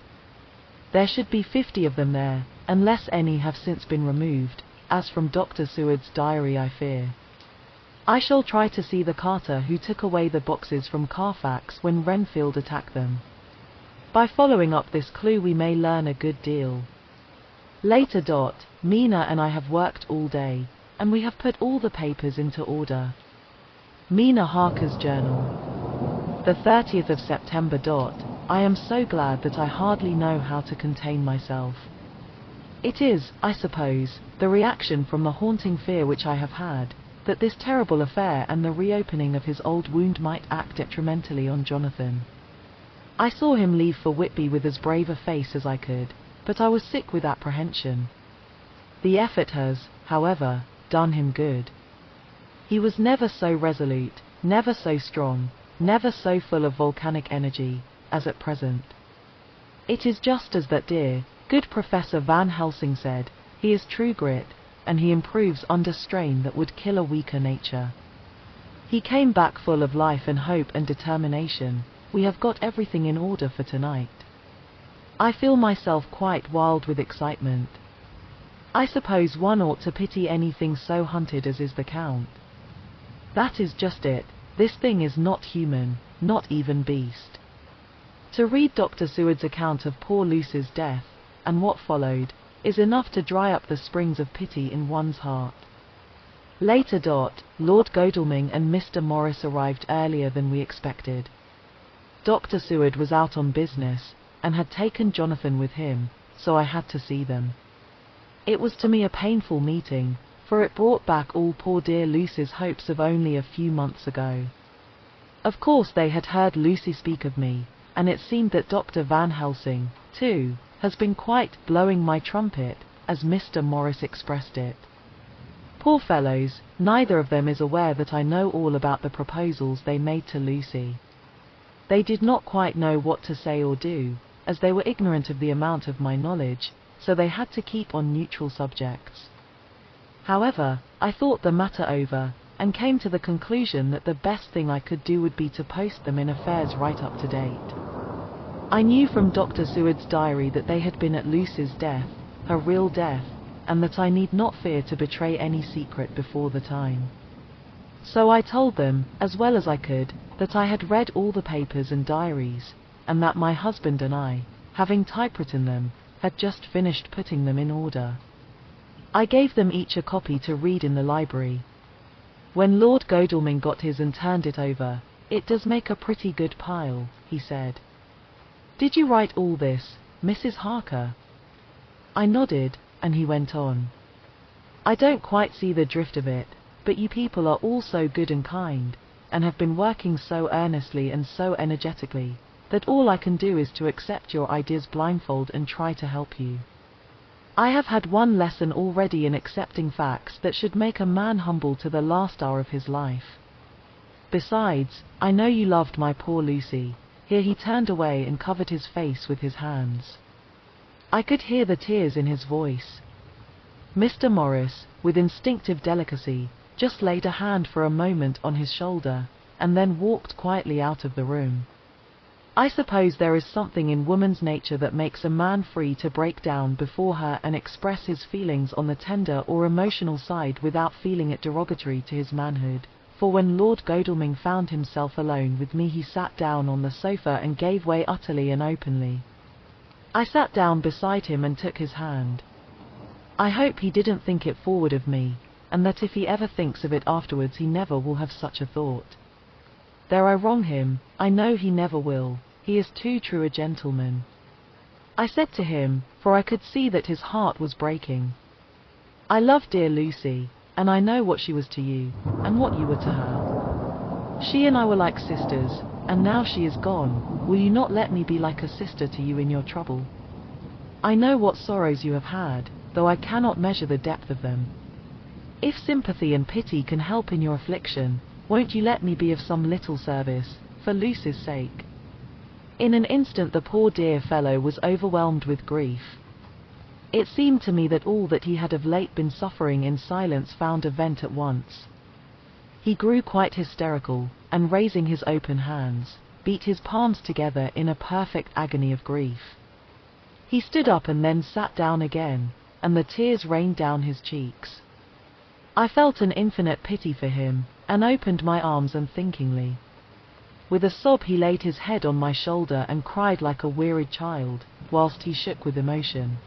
B: There should be 50 of them there, unless any have since been removed, as from Dr. Seward's diary I fear. I shall try to see the carter who took away the boxes from Carfax when Renfield attacked them. By following up this clue we may learn a good deal. Later. Mina and I have worked all day, and we have put all the papers into order. Mina Harker's journal. The 30th of September. I am so glad that I hardly know how to contain myself. It is, I suppose, the reaction from the haunting fear which I have had, that this terrible affair and the reopening of his old wound might act detrimentally on Jonathan. I saw him leave for Whitby with as brave a face as I could, but I was sick with apprehension. The effort has, however, done him good. He was never so resolute, never so strong, never so full of volcanic energy, as at present. It is just as that dear, good Professor Van Helsing said, he is true grit, and he improves under strain that would kill a weaker nature. He came back full of life and hope and determination. We have got everything in order for tonight. I feel myself quite wild with excitement. I suppose one ought to pity anything so hunted as is the Count. That is just it, this thing is not human, not even beast. To read Dr. Seward's account of poor Lucy's death, and what followed, is enough to dry up the springs of pity in one's heart. Later. Lord Godalming and Mr. Morris arrived earlier than we expected. Dr. Seward was out on business, and had taken Jonathan with him, so I had to see them. It was to me a painful meeting, for it brought back all poor dear Lucy's hopes of only a few months ago. Of course they had heard Lucy speak of me, and it seemed that Dr. Van Helsing, too, has been quite blowing my trumpet, as Mr. Morris expressed it. Poor fellows, neither of them is aware that I know all about the proposals they made to Lucy. They did not quite know what to say or do, as they were ignorant of the amount of my knowledge, so they had to keep on neutral subjects. However, I thought the matter over, and came to the conclusion that the best thing I could do would be to post them in affairs right up to date. I knew from Dr. Seward's diary that they had been at Lucy's death, her real death, and that I need not fear to betray any secret before the time. So I told them, as well as I could, that I had read all the papers and diaries, and that my husband and I, having typewritten them, had just finished putting them in order. I gave them each a copy to read in the library. When Lord Godalming got his and turned it over, "It does make a pretty good pile," he said. "Did you write all this, Mrs. Harker?" I nodded, and he went on. "I don't quite see the drift of it, but you people are all so good and kind, and have been working so earnestly and so energetically, that all I can do is to accept your ideas blindfold and try to help you. I have had one lesson already in accepting facts that should make a man humble to the last hour of his life. Besides, I know you loved my poor Lucy." Here he turned away and covered his face with his hands. I could hear the tears in his voice. Mr. Morris, with instinctive delicacy, just laid a hand for a moment on his shoulder, and then walked quietly out of the room. I suppose there is something in woman's nature that makes a man free to break down before her and express his feelings on the tender or emotional side without feeling it derogatory to his manhood. For when Lord Godalming found himself alone with me he sat down on the sofa and gave way utterly and openly. I sat down beside him and took his hand. I hope he didn't think it forward of me, and that if he ever thinks of it afterwards he never will have such a thought. There I wrong him, I know he never will, he is too true a gentleman. I said to him, for I could see that his heart was breaking. I love dear Lucy, and I know what she was to you, and what you were to her. She and I were like sisters, and now she is gone. Will you not let me be like a sister to you in your trouble? I know what sorrows you have had, though I cannot measure the depth of them. If sympathy and pity can help in your affliction, won't you let me be of some little service, for Lucy's sake? In an instant the poor dear fellow was overwhelmed with grief. It seemed to me that all that he had of late been suffering in silence found a vent at once. He grew quite hysterical, and raising his open hands, beat his palms together in a perfect agony of grief. He stood up and then sat down again, and the tears rained down his cheeks. I felt an infinite pity for him, and opened my arms unthinkingly. With a sob he laid his head on my shoulder and cried like a wearied child, whilst he shook with emotion.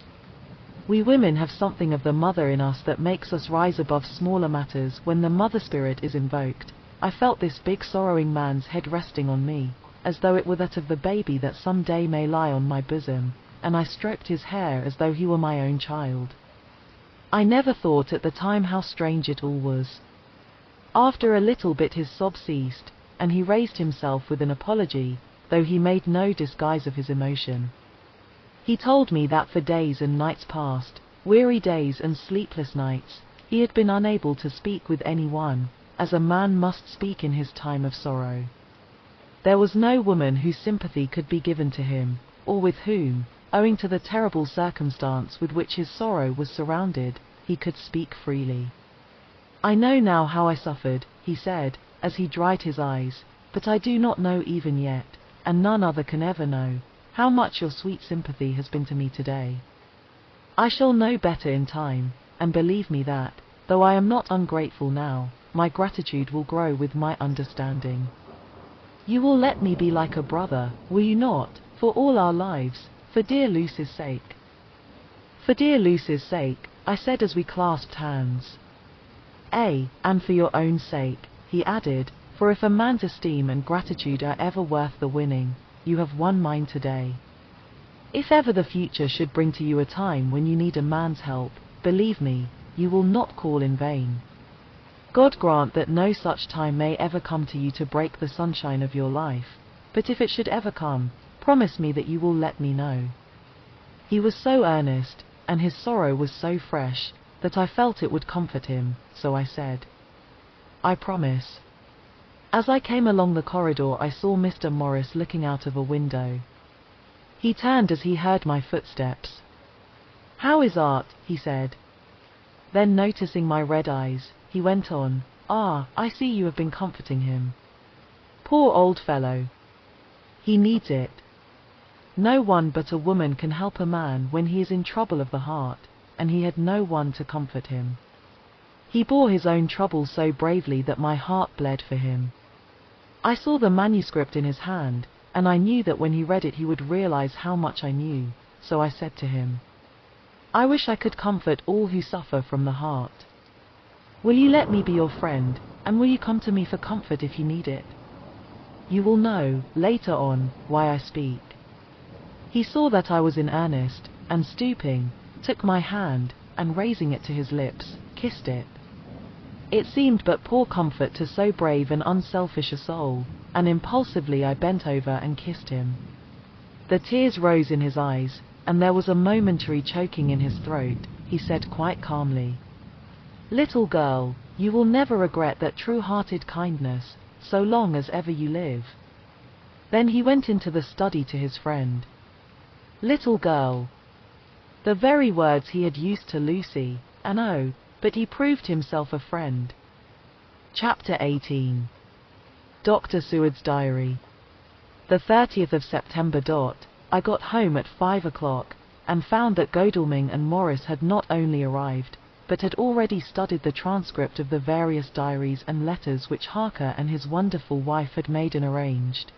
B: We women have something of the mother in us that makes us rise above smaller matters when the mother spirit is invoked. I felt this big sorrowing man's head resting on me, as though it were that of the baby that some day may lie on my bosom, and I stroked his hair as though he were my own child. I never thought at the time how strange it all was. After a little bit his sob ceased, and he raised himself with an apology, though he made no disguise of his emotion. He told me that for days and nights past, weary days and sleepless nights, he had been unable to speak with anyone, as a man must speak in his time of sorrow. There was no woman whose sympathy could be given to him, or with whom, owing to the terrible circumstance with which his sorrow was surrounded, he could speak freely. I know now how I suffered, he said, as he dried his eyes, but I do not know even yet, and none other can ever know, how much your sweet sympathy has been to me today. I shall know better in time, and believe me that, though I am not ungrateful now, my gratitude will grow with my understanding. You will let me be like a brother, will you not, for all our lives, for dear Lucy's sake? For dear Lucy's sake, I said as we clasped hands. And for your own sake, he added, for if a man's esteem and gratitude are ever worth the winning, you have won mine today. If ever the future should bring to you a time when you need a man's help, believe me, you will not call in vain. God grant that no such time may ever come to you to break the sunshine of your life, but if it should ever come, promise me that you will let me know. He was so earnest, and his sorrow was so fresh, that I felt it would comfort him, so I said, I promise. As I came along the corridor I saw Mr. Morris looking out of a window. He turned as he heard my footsteps. How is Art? He said. Then noticing my red eyes, he went on, I see you have been comforting him. Poor old fellow. He needs it. No one but a woman can help a man when he is in trouble of the heart, and he had no one to comfort him. He bore his own trouble so bravely that my heart bled for him. I saw the manuscript in his hand, and I knew that when he read it he would realize how much I knew, so I said to him, I wish I could comfort all who suffer from the heart. Will you let me be your friend, and will you come to me for comfort if you need it? You will know, later on, why I speak. He saw that I was in earnest, and stooping, took my hand, and raising it to his lips, kissed it. It seemed but poor comfort to so brave and unselfish a soul, and impulsively I bent over and kissed him. The tears rose in his eyes, and there was a momentary choking in his throat. He said quite calmly, Little girl, you will never regret that true-hearted kindness, so long as ever you live. Then he went into the study to his friend. Little girl. The very words he had used to Lucy, and oh, but he proved himself a friend. Chapter 18. Dr. Seward's Diary. The 30th of September. I got home at 5 o'clock, and found that Godalming and Morris had not only arrived, but had already studied the transcript of the various diaries and letters which Harker and his wonderful wife had made and arranged.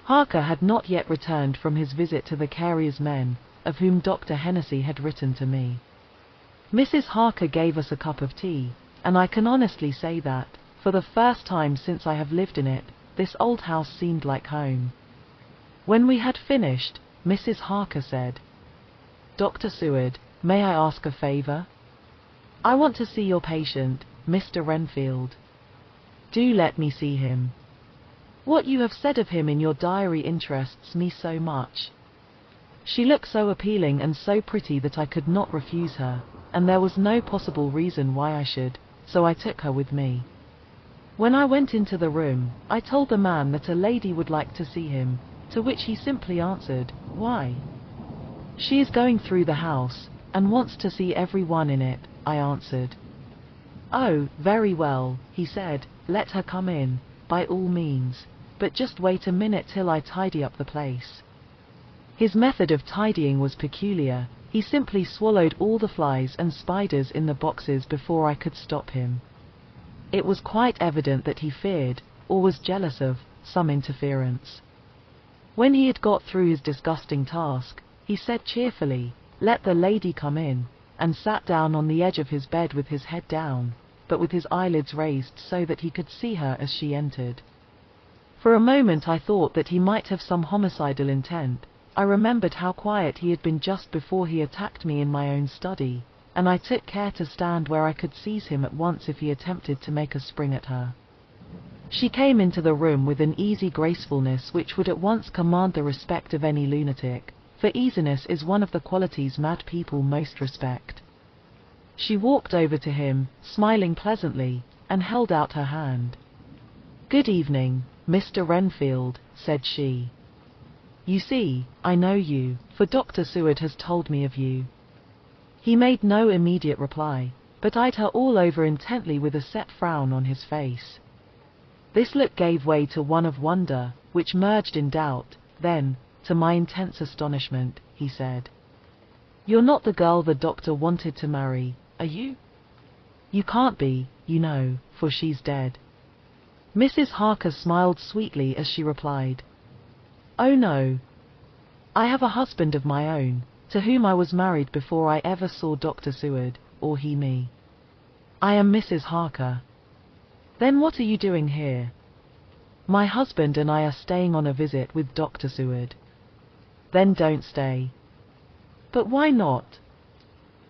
B: Harker had not yet returned from his visit to the Carrier's men, of whom Dr. Hennessy had written to me. Mrs. Harker gave us a cup of tea, and I can honestly say that, for the first time since I have lived in it, this old house seemed like home. When we had finished, Mrs. Harker said, Dr. Seward, may I ask a favor? I want to see your patient, Mr. Renfield. Do let me see him. What you have said of him in your diary interests me so much. She looked so appealing and so pretty that I could not refuse her, and there was no possible reason why I should, so I took her with me. When I went into the room, I told the man that a lady would like to see him, to which he simply answered, "Why?" "She is going through the house, and wants to see everyone in it," I answered. "Oh, very well," he said, "let her come in, by all means, but just wait a minute till I tidy up the place." His method of tidying was peculiar. He simply swallowed all the flies and spiders in the boxes before I could stop him. It was quite evident that he feared, or was jealous of, some interference. When he had got through his disgusting task, he said cheerfully, "Let the lady come in," and sat down on the edge of his bed with his head down, but with his eyelids raised so that he could see her as she entered. For a moment I thought that he might have some homicidal intent. I remembered how quiet he had been just before he attacked me in my own study, and I took care to stand where I could seize him at once if he attempted to make a spring at her. She came into the room with an easy gracefulness which would at once command the respect of any lunatic, for easiness is one of the qualities mad people most respect. She walked over to him, smiling pleasantly, and held out her hand. "Good evening, Mr. Renfield," said she. "You see, I know you, for Dr. Seward has told me of you." He made no immediate reply, but eyed her all over intently with a set frown on his face. This look gave way to one of wonder, which merged in doubt. Then, to my intense astonishment, he said, "You're not the girl the doctor wanted to marry, are you?" "You can't be, you know, for she's dead." Mrs. Harker smiled sweetly as she replied, "Oh no. I have a husband of my own, to whom I was married before I ever saw Dr. Seward, or he me. I am Mrs. Harker." "Then what are you doing here?" "My husband and I are staying on a visit with Dr. Seward." "Then don't stay." "But why not?"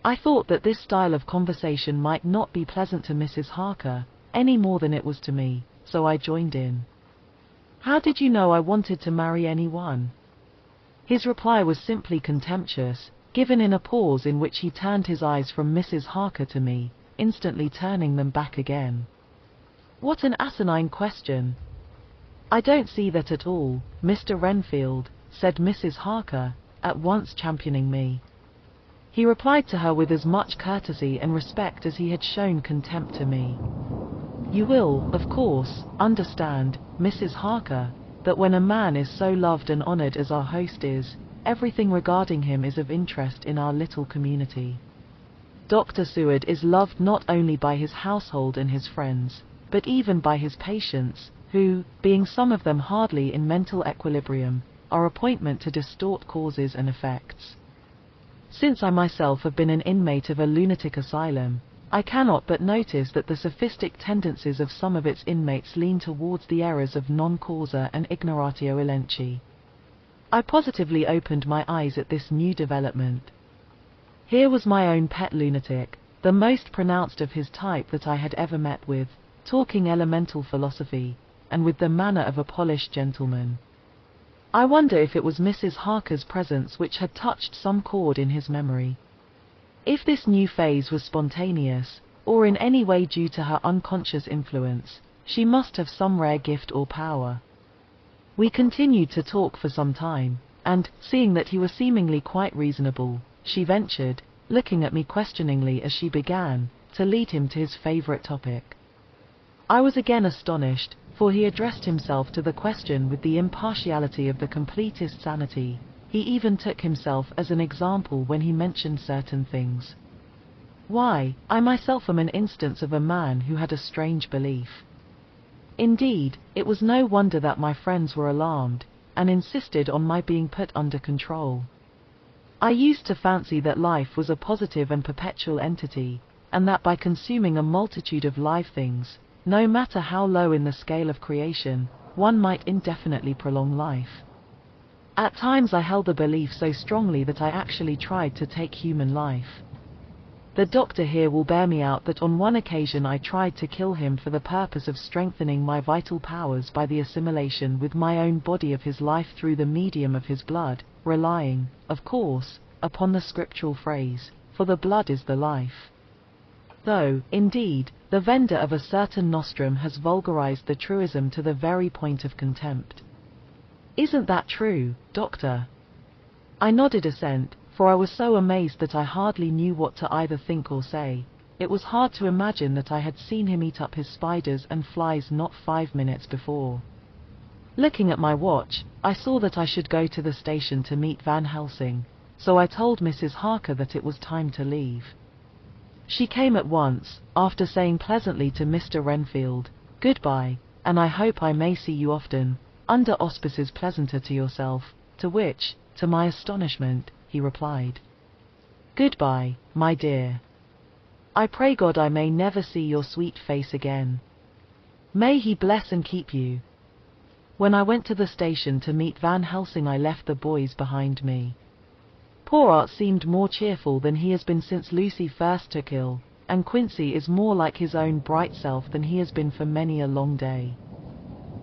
B: I thought that this style of conversation might not be pleasant to Mrs. Harker, any more than it was to me, so I joined in. "How did you know I wanted to marry anyone?" His reply was simply contemptuous, given in a pause in which he turned his eyes from Mrs. Harker to me, instantly turning them back again. "What an asinine question!" "I don't see that at all, Mr. Renfield," said Mrs. Harker, at once championing me. He replied to her with as much courtesy and respect as he had shown contempt to me. "You will, of course, understand, Mrs. Harker, that when a man is so loved and honored as our host is, everything regarding him is of interest in our little community. Dr. Seward is loved not only by his household and his friends, but even by his patients, who, being some of them hardly in mental equilibrium, are appointment to distort causes and effects. Since I myself have been an inmate of a lunatic asylum, I cannot but notice that the sophistic tendencies of some of its inmates lean towards the errors of non causa and ignoratio elenchi. I positively opened my eyes at this new development. Here was my own pet lunatic, the most pronounced of his type that I had ever met with, talking elemental philosophy, and with the manner of a polished gentleman. I wonder if it was Mrs. Harker's presence which had touched some chord in his memory. If this new phase was spontaneous, or in any way due to her unconscious influence, she must have some rare gift or power. We continued to talk for some time, and, seeing that he was seemingly quite reasonable, she ventured, looking at me questioningly as she began, to lead him to his favorite topic. I was again astonished, for he addressed himself to the question with the impartiality of the completest sanity. He even took himself as an example when he mentioned certain things. Why, I myself am an instance of a man who had a strange belief. Indeed, it was no wonder that my friends were alarmed, and insisted on my being put under control. I used to fancy that life was a positive and perpetual entity, and that by consuming a multitude of live things, no matter how low in the scale of creation, one might indefinitely prolong life. At times I held the belief so strongly that I actually tried to take human life. The doctor here will bear me out that on one occasion I tried to kill him for the purpose of strengthening my vital powers by the assimilation with my own body of his life through the medium of his blood, relying, of course, upon the scriptural phrase, "For the blood is the life." Though, indeed, the vendor of a certain nostrum has vulgarized the truism to the very point of contempt. Isn't that true, Doctor? I nodded assent, for I was so amazed that I hardly knew what to either think or say. It was hard to imagine that I had seen him eat up his spiders and flies not 5 minutes before. Looking at my watch, I saw that I should go to the station to meet Van Helsing, so I told Mrs. Harker that it was time to leave. She came at once, after saying pleasantly to Mr. Renfield, "Goodbye, and I hope I may see you often, under auspices pleasanter to yourself," to which, to my astonishment, he replied, "Goodbye, my dear. I pray God I may never see your sweet face again. May He bless and keep you." When I went to the station to meet Van Helsing, I left the boys behind me. Poor Art seemed more cheerful than he has been since Lucy first took ill, and Quincy is more like his own bright self than he has been for many a long day.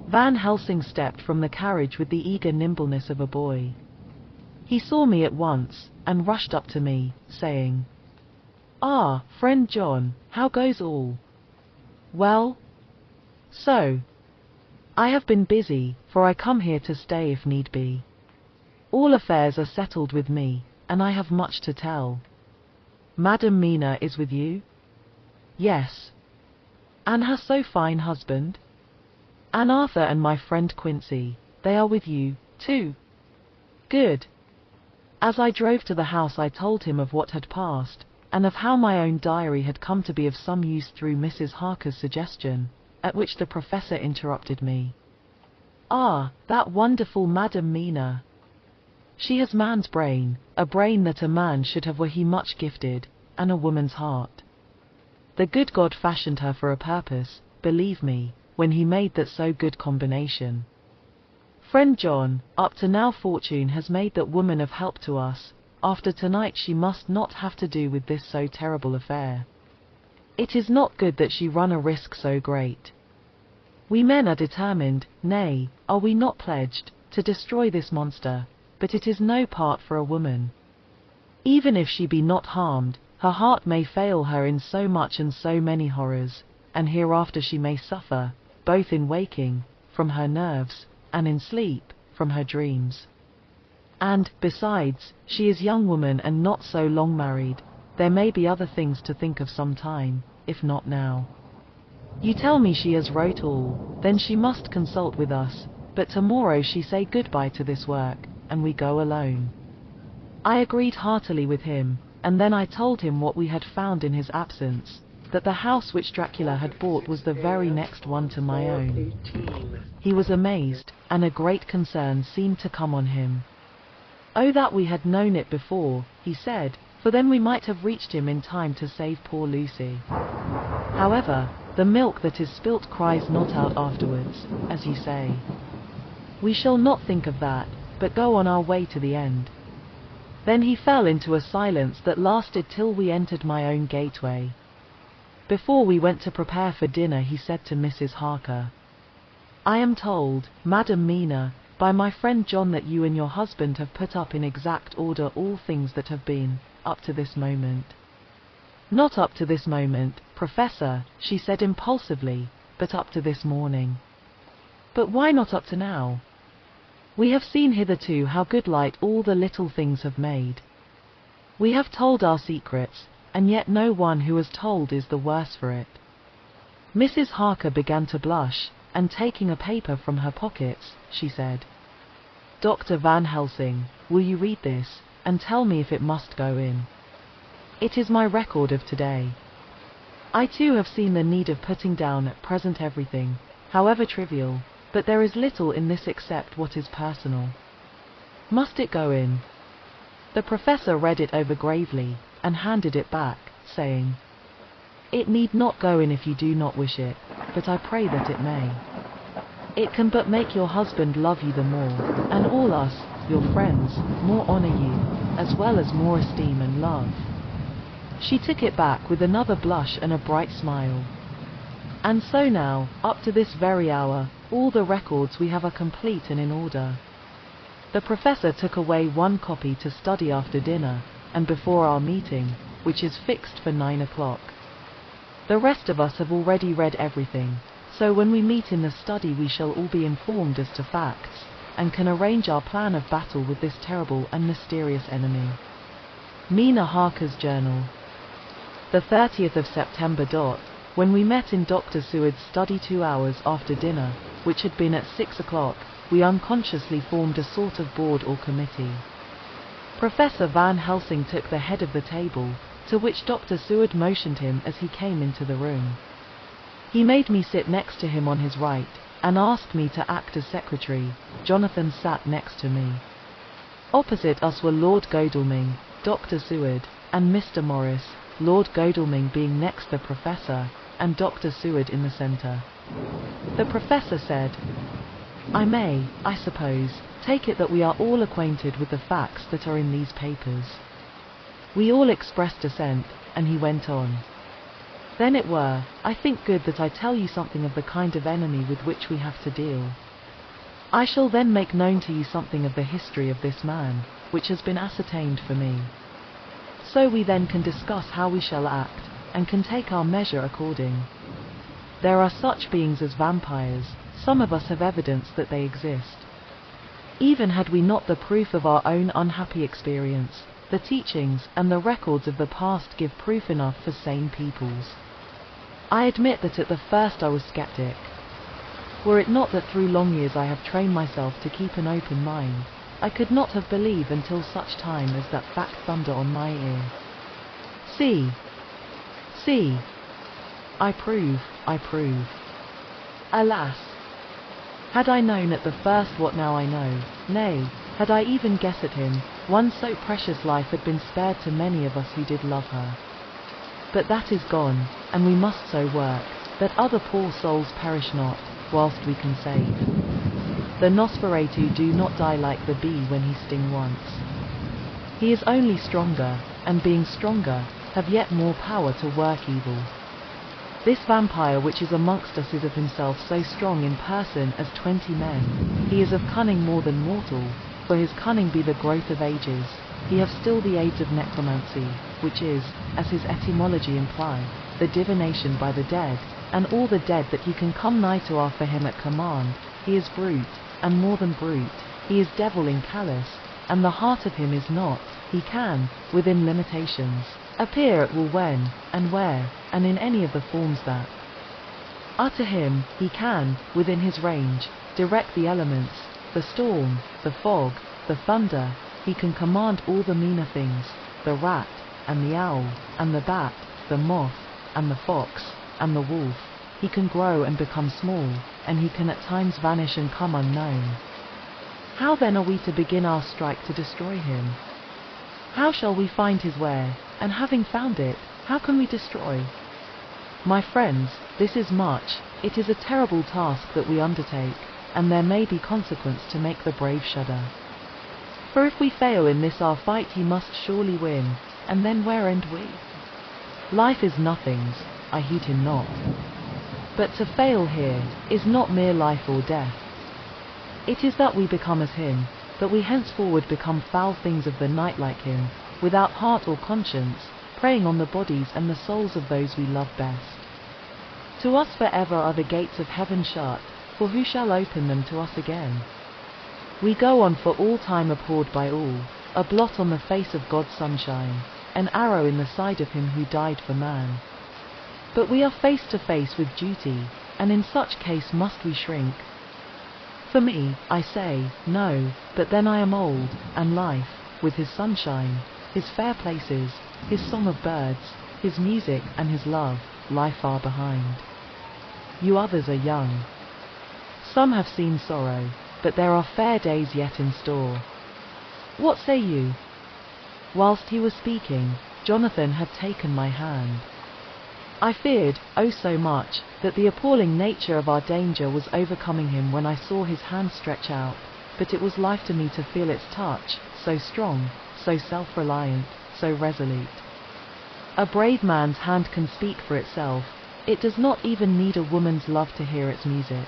B: Van Helsing stepped from the carriage with the eager nimbleness of a boy. He saw me at once, and rushed up to me, saying, "Ah, friend John, how goes all?" "Well, so. I have been busy, for I come here to stay if need be. All affairs are settled with me, and I have much to tell." "Madam Mina is with you?" "Yes." "And her so fine husband?" "And Arthur and my friend Quincy, they are with you, too?" "Good." As I drove to the house I told him of what had passed, and of how my own diary had come to be of some use through Mrs. Harker's suggestion, at which the Professor interrupted me. "Ah, that wonderful Madam Mina. She has man's brain, a brain that a man should have were he much gifted, and a woman's heart. The good God fashioned her for a purpose, believe me, when he made that so good combination. Friend John, up to now fortune has made that woman of help to us. After tonight she must not have to do with this so terrible affair. It is not good that she run a risk so great. We men are determined, nay, are we not pledged, to destroy this monster, but it is no part for a woman. Even if she be not harmed, her heart may fail her in so much and so many horrors, and hereafter she may suffer, both in waking, from her nerves, and in sleep, from her dreams. And, besides, she is young woman and not so long married. There may be other things to think of some time, if not now. You tell me she has wrote all, then she must consult with us, but tomorrow she say goodbye to this work, and we go alone." I agreed heartily with him, and then I told him what we had found in his absence, that the house which Dracula had bought was the very next one to my own. He was amazed, and a great concern seemed to come on him. "Oh, that we had known it before," he said, "for then we might have reached him in time to save poor Lucy. However, the milk that is spilt cries not out afterwards, as you say. We shall not think of that, but go on our way to the end." Then he fell into a silence that lasted till we entered my own gateway. Before we went to prepare for dinner he said to Mrs. Harker, "I am told, Madam Mina, by my friend John that you and your husband have put up in exact order all things that have been, up to this moment." "Not up to this moment, Professor," she said impulsively, "but up to this morning." "But why not up to now? We have seen hitherto how good light all the little things have made. We have told our secrets, and yet no one who has told is the worse for it." Mrs. Harker began to blush, and taking a paper from her pockets, she said, "Dr. Van Helsing, will you read this, and tell me if it must go in? It is my record of today. I too have seen the need of putting down at present everything, however trivial, but there is little in this except what is personal. Must it go in?" The Professor read it over gravely, and handed it back, saying, "It need not go in if you do not wish it, but I pray that it may. It can but make your husband love you the more, and all us, your friends, more honor you, as well as more esteem and love." She took it back with another blush and a bright smile. "And so now, up to this very hour, all the records we have are complete and in order." The professor took away one copy to study after dinner, and before our meeting, which is fixed for 9 o'clock. The rest of us have already read everything, so when we meet in the study we shall all be informed as to facts, and can arrange our plan of battle with this terrible and mysterious enemy. Mina Harker's journal. The 30th of September. When we met in Dr. Seward's study 2 hours after dinner, which had been at 6 o'clock, we unconsciously formed a sort of board or committee. Professor Van Helsing took the head of the table, to which Dr. Seward motioned him as he came into the room. He made me sit next to him on his right, and asked me to act as secretary. Jonathan sat next to me. Opposite us were Lord Godalming, Dr. Seward, and Mr. Morris, Lord Godalming being next the professor, and Dr. Seward in the centre. The professor said, "I may, I suppose, take it that we are all acquainted with the facts that are in these papers." We all expressed assent, and he went on. "Then it were, I think, good that I tell you something of the kind of enemy with which we have to deal. I shall then make known to you something of the history of this man, which has been ascertained for me. So we then can discuss how we shall act, and can take our measure according. There are such beings as vampires. Some of us have evidence that they exist. Even had we not the proof of our own unhappy experience, the teachings and the records of the past give proof enough for sane peoples. I admit that at the first I was skeptic. Were it not that through long years I have trained myself to keep an open mind, I could not have believed until such time as that fact thundered on my ear. See, I prove. Alas! Had I known at the first what now I know, nay, had I even guessed at him, one so precious life had been spared to many of us who did love her. But that is gone, and we must so work, that other poor souls perish not, whilst we can save. The Nosferatu do not die like the bee when he sting once. He is only stronger, and being stronger, have yet more power to work evil. This vampire which is amongst us is of himself so strong in person as 20 men. He is of cunning more than mortal, for his cunning be the growth of ages. He have still the aids of necromancy, which is, as his etymology imply, the divination by the dead, and all the dead that he can come nigh to are for him at command. He is brute, and more than brute, he is devil in callous, and the heart of him is not. He can, within limitations, appear at will when, and where, and in any of the forms that are to him. He can, within his range, direct the elements, the storm, the fog, the thunder. He can command all the meaner things, the rat, and the owl, and the bat, the moth, and the fox, and the wolf. He can grow and become small, and he can at times vanish and come unknown. How then are we to begin our strike to destroy him? How shall we find his where, and having found it, how can we destroy? My friends, this is much, it is a terrible task that we undertake, and there may be consequence to make the brave shudder. For if we fail in this our fight he must surely win, and then where end we? Life is nothing's, I heed him not. But to fail here, is not mere life or death. It is that we become as him, that we henceforward become foul things of the night like him, without heart or conscience, preying on the bodies and the souls of those we love best. To us forever are the gates of heaven shut, for who shall open them to us again? We go on for all time abhorred by all, a blot on the face of God's sunshine, an arrow in the side of him who died for man. But we are face to face with duty, and in such case must we shrink? For me, I say, no, but then I am old, and life, with his sunshine, his fair places, his song of birds, his music and his love, lie far behind. You others are young. Some have seen sorrow, but there are fair days yet in store. What say you? Whilst he was speaking, Jonathan had taken my hand. I feared, oh so much, that the appalling nature of our danger was overcoming him when I saw his hand stretch out, but it was life to me to feel its touch, so strong, so self-reliant, so resolute. A brave man's hand can speak for itself. It does not even need a woman's love to hear its music.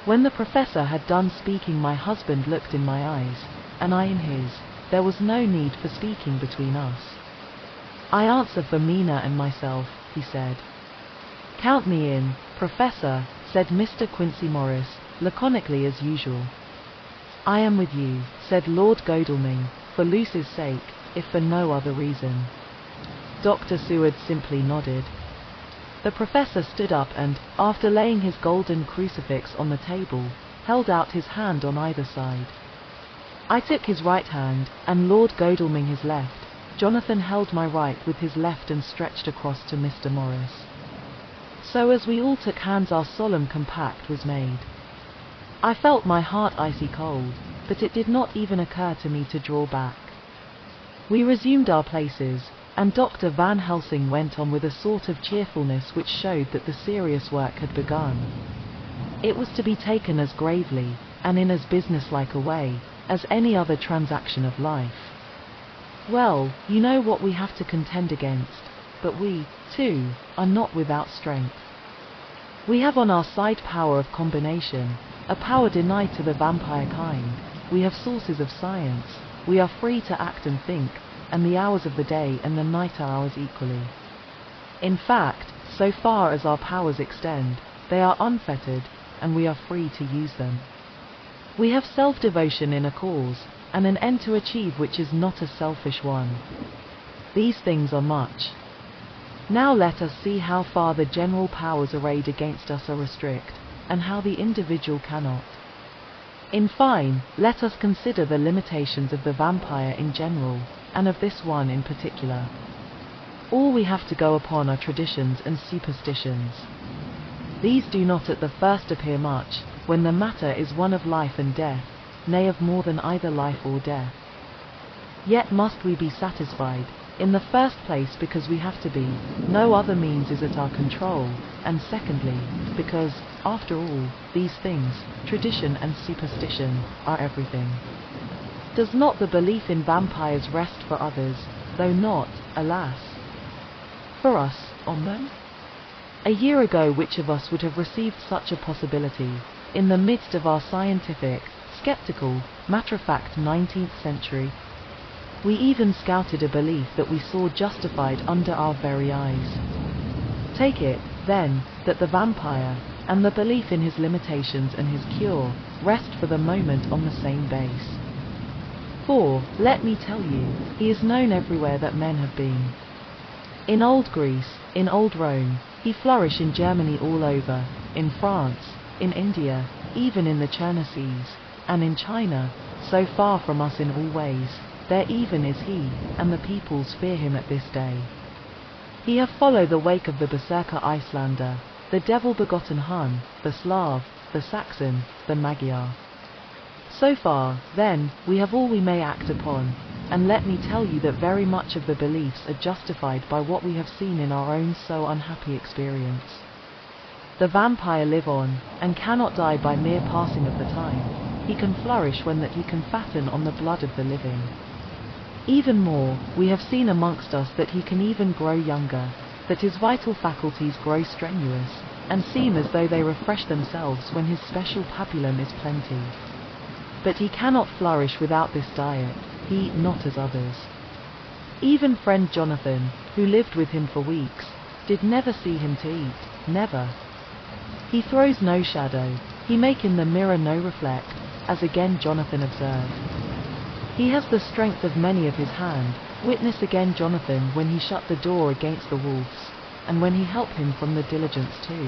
B: When the professor had done speaking, my husband looked in my eyes, and I in his. There was no need for speaking between us. "I answer for Mina and myself," he said. "Count me in, Professor," said Mr. Quincy Morris, laconically as usual. "I am with you," said Lord Godalming, "for Lucy's sake, if for no other reason." Dr. Seward simply nodded. The professor stood up and, after laying his golden crucifix on the table, held out his hand on either side. I took his right hand, and Lord Godalming his left. Jonathan held my right with his left and stretched across to Mr. Morris. So as we all took hands, our solemn compact was made. I felt my heart icy cold, but it did not even occur to me to draw back. We resumed our places, and Dr. Van Helsing went on with a sort of cheerfulness which showed that the serious work had begun. It was to be taken as gravely, and in as businesslike a way, as any other transaction of life. Well, you know what we have to contend against, but we, too, are not without strength. We have on our side power of combination, a power denied to the vampire kind. We have sources of science. We are free to act and think, and the hours of the day and the night are ours equally. In fact, so far as our powers extend, they are unfettered, and we are free to use them. We have self-devotion in a cause, and an end to achieve which is not a selfish one. These things are much. Now let us see how far the general powers arrayed against us are restrict, and how the individual cannot. In fine, let us consider the limitations of the vampire in general, and of this one in particular. All we have to go upon are traditions and superstitions. These do not at the first appear much, when the matter is one of life and death, nay of more than either life or death. Yet must we be satisfied, in the first place because we have to be, no other means is at our control, and secondly, because, after all, these things, tradition and superstition, are everything. Does not the belief in vampires rest for others, though not, alas, for us, on them? A year ago which of us would have received such a possibility, in the midst of our scientific, skeptical, matter-of-fact 19th century? We even scouted a belief that we saw justified under our very eyes. Take it, then, that the vampire, and the belief in his limitations and his cure, rest for the moment on the same base. For, let me tell you, he is known everywhere that men have been. In old Greece, in old Rome, he flourished in Germany all over, in France, in India, even in the Chernobyls, and in China, so far from us in all ways, there even is he, and the peoples fear him at this day. He have followed the wake of the berserker Icelander, the devil-begotten Hun, the Slav, the Saxon, the Magyar. So far, then, we have all we may act upon, and let me tell you that very much of the beliefs are justified by what we have seen in our own so unhappy experience. The vampire live on, and cannot die by mere passing of the time. He can flourish when that he can fatten on the blood of the living. Even more, we have seen amongst us that he can even grow younger, that his vital faculties grow strenuous, and seem as though they refresh themselves when his special pabulum is plenty. But he cannot flourish without this diet, he not as others. Even friend Jonathan, who lived with him for weeks, did never see him to eat, never. He throws no shadow, he make in the mirror no reflect, as again Jonathan observed. He has the strength of many of his hand, witness again Jonathan when he shut the door against the wolves, and when he helped him from the diligence too.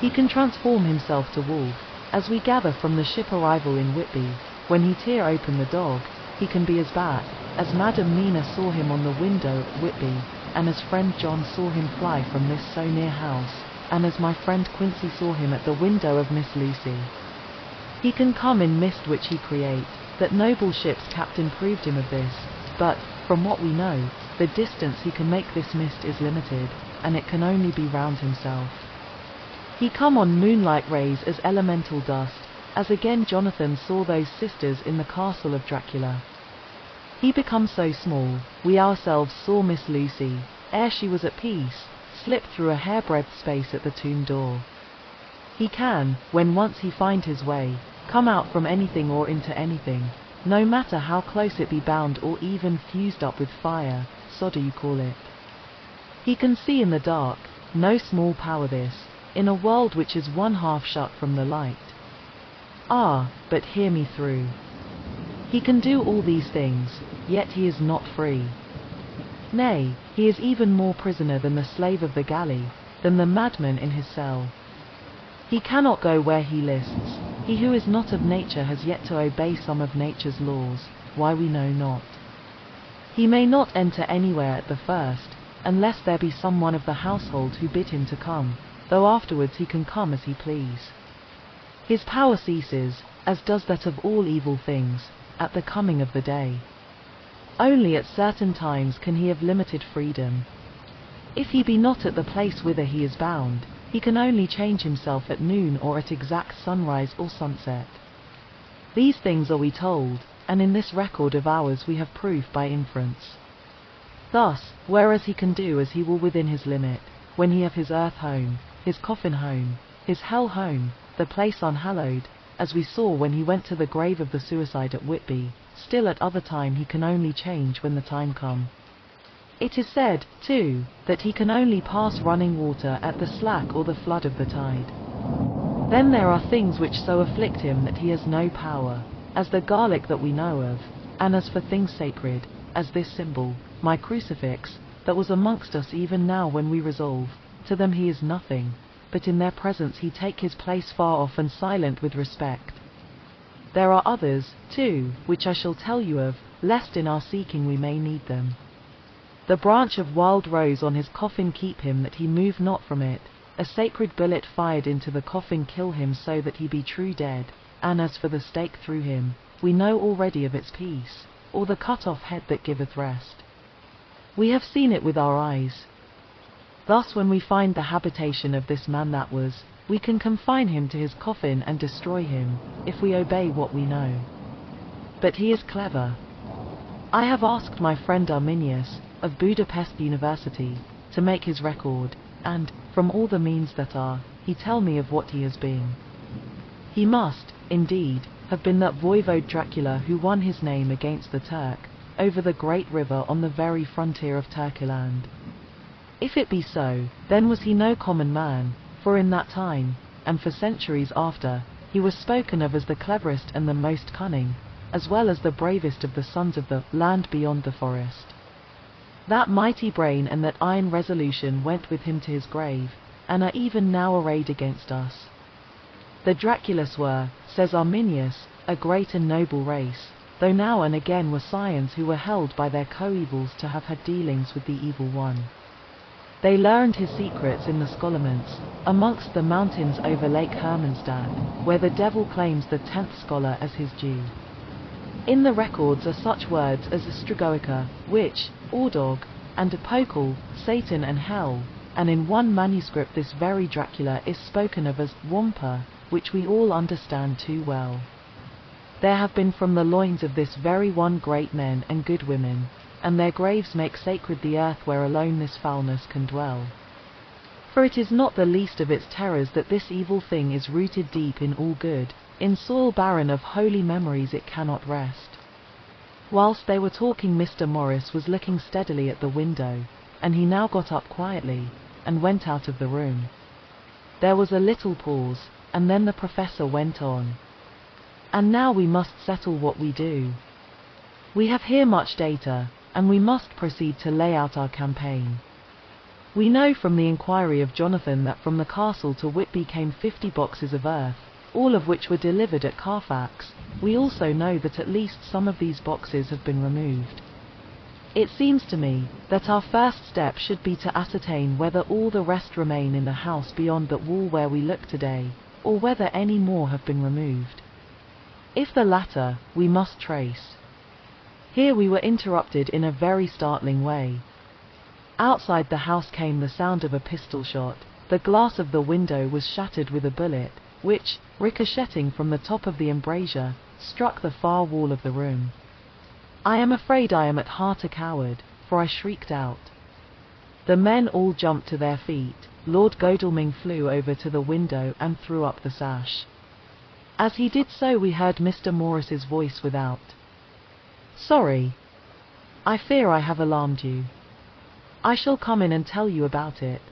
B: He can transform himself to wolf, as we gather from the ship arrival in Whitby, when he tear open the dog, he can be as bat, as Madam Mina saw him on the window at Whitby, and as friend John saw him fly from this so near house, and as my friend Quincy saw him at the window of Miss Lucy. He can come in mist which he create, that noble ship's captain proved him of this, but, from what we know, the distance he can make this mist is limited, and it can only be round himself. He come on moonlight rays as elemental dust, as again Jonathan saw those sisters in the castle of Dracula. He becomes so small, we ourselves saw Miss Lucy, ere she was at peace, slip through a hairbreadth space at the tomb door. He can, when once he find his way, come out from anything or into anything, no matter how close it be bound or even fused up with fire, so do you call it. He can see in the dark, no small power this, in a world which is one half shut from the light. Ah, but hear me through. He can do all these things, yet he is not free. Nay, he is even more prisoner than the slave of the galley, than the madman in his cell. He cannot go where he lists. He who is not of nature has yet to obey some of nature's laws, why we know not. He may not enter anywhere at the first, unless there be some one of the household who bid him to come, though afterwards he can come as he please. His power ceases, as does that of all evil things, at the coming of the day. Only at certain times can he have limited freedom. If he be not at the place whither he is bound, he can only change himself at noon or at exact sunrise or sunset. These things are we told, and in this record of ours we have proof by inference. Thus, whereas he can do as he will within his limit, when he have his earth home, his coffin home, his hell home, the place unhallowed, as we saw when he went to the grave of the suicide at Whitby, still at other time he can only change when the time come. It is said, too, that he can only pass running water at the slack or the flood of the tide. Then there are things which so afflict him that he has no power, as the garlic that we know of, and as for things sacred, as this symbol, my crucifix, that was amongst us even now when we resolve, to them he is nothing, but in their presence he take his place far off and silent with respect. There are others, too, which I shall tell you of, lest in our seeking we may need them. The branch of wild rose on his coffin keep him that he move not from it, a sacred bullet fired into the coffin kill him so that he be true dead, and as for the stake through him, we know already of its peace, or the cut off head that giveth rest. We have seen it with our eyes. Thus when we find the habitation of this man that was, we can confine him to his coffin and destroy him, if we obey what we know. But he is clever. I have asked my friend Arminius, of Budapest University, to make his record, and, from all the means that are, he tell me of what he has been. He must, indeed, have been that voivode Dracula who won his name against the Turk, over the great river on the very frontier of Turkeyland. If it be so, then was he no common man, for in that time, and for centuries after, he was spoken of as the cleverest and the most cunning, as well as the bravest of the sons of the land beyond the forest. That mighty brain and that iron resolution went with him to his grave, and are even now arrayed against us. The Draculas were, says Arminius, a great and noble race, though now and again were scions who were held by their coevals to have had dealings with the evil one. They learned his secrets in the Scholements, amongst the mountains over Lake Hermanstadt, where the devil claims the 10th scholar as his due. In the records are such words as Astragoica, witch, Ordog, and Apocal, Satan and Hell, and in one manuscript this very Dracula is spoken of as Wampa, which we all understand too well. There have been from the loins of this very one great men and good women, and their graves make sacred the earth where alone this foulness can dwell. For it is not the least of its terrors that this evil thing is rooted deep in all good, in soil barren of holy memories it cannot rest. Whilst they were talking Mr. Morris was looking steadily at the window, and he now got up quietly, and went out of the room. There was a little pause, and then the professor went on. And now we must settle what we do. We have here much data, and we must proceed to lay out our campaign. We know from the inquiry of Jonathan that from the castle to Whitby came 50 boxes of earth, all of which were delivered at Carfax. We also know that at least some of these boxes have been removed. It seems to me that our first step should be to ascertain whether all the rest remain in the house beyond that wall where we look today, or whether any more have been removed. If the latter, we must trace. Here we were interrupted in a very startling way. Outside the house came the sound of a pistol shot, the glass of the window was shattered with a bullet, which, ricocheting from the top of the embrasure, struck the far wall of the room. I am afraid I am at heart a coward, for I shrieked out. The men all jumped to their feet. Lord Godalming flew over to the window and threw up the sash. As he did so, we heard Mr. Morris's voice without. "Sorry. I fear I have alarmed you. I shall come in and tell you about it."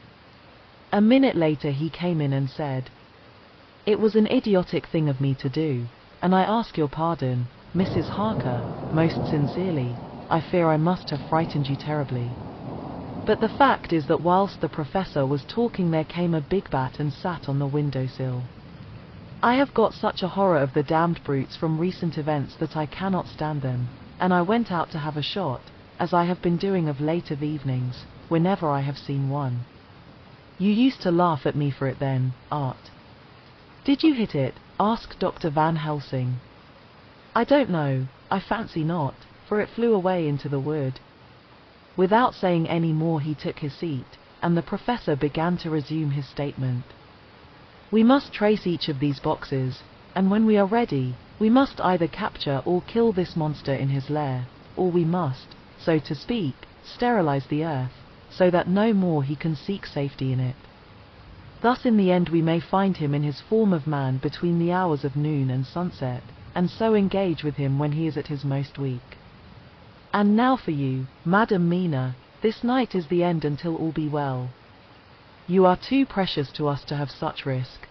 B: A minute later he came in and said, "It was an idiotic thing of me to do, and I ask your pardon, Mrs. Harker, most sincerely. I fear I must have frightened you terribly. But the fact is that whilst the professor was talking there came a big bat and sat on the windowsill. I have got such a horror of the damned brutes from recent events that I cannot stand them, and I went out to have a shot, as I have been doing of late of evenings, whenever I have seen one. You used to laugh at me for it then, Art." "Did you hit it?" asked Dr. Van Helsing. "I don't know, I fancy not, for it flew away into the wood." Without saying any more he took his seat, and the professor began to resume his statement. "We must trace each of these boxes, and when we are ready, we must either capture or kill this monster in his lair, or we must, so to speak, sterilize the earth, so that no more he can seek safety in it. Thus in the end we may find him in his form of man between the hours of noon and sunset, and so engage with him when he is at his most weak. And now for you, Madam Mina, this night is the end until all be well. You are too precious to us to have such risk.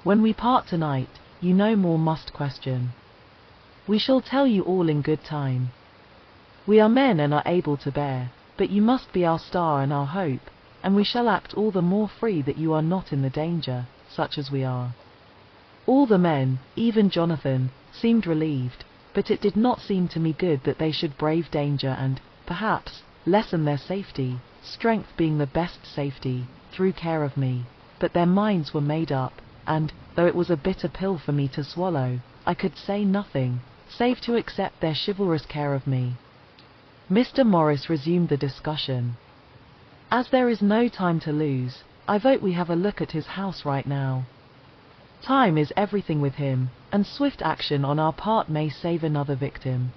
B: When we part tonight, you no more must question. We shall tell you all in good time. We are men and are able to bear, but you must be our star and our hope, and we shall act all the more free that you are not in the danger, such as we are." All the men, even Jonathan, seemed relieved, but it did not seem to me good that they should brave danger and, perhaps, lessen their safety, strength being the best safety, through care of me, but their minds were made up, and, though it was a bitter pill for me to swallow, I could say nothing, save to accept their chivalrous care of me. Mr. Morris resumed the discussion. "As there is no time to lose, I vote we have a look at his house right now. Time is everything with him, and swift action on our part may save another victim."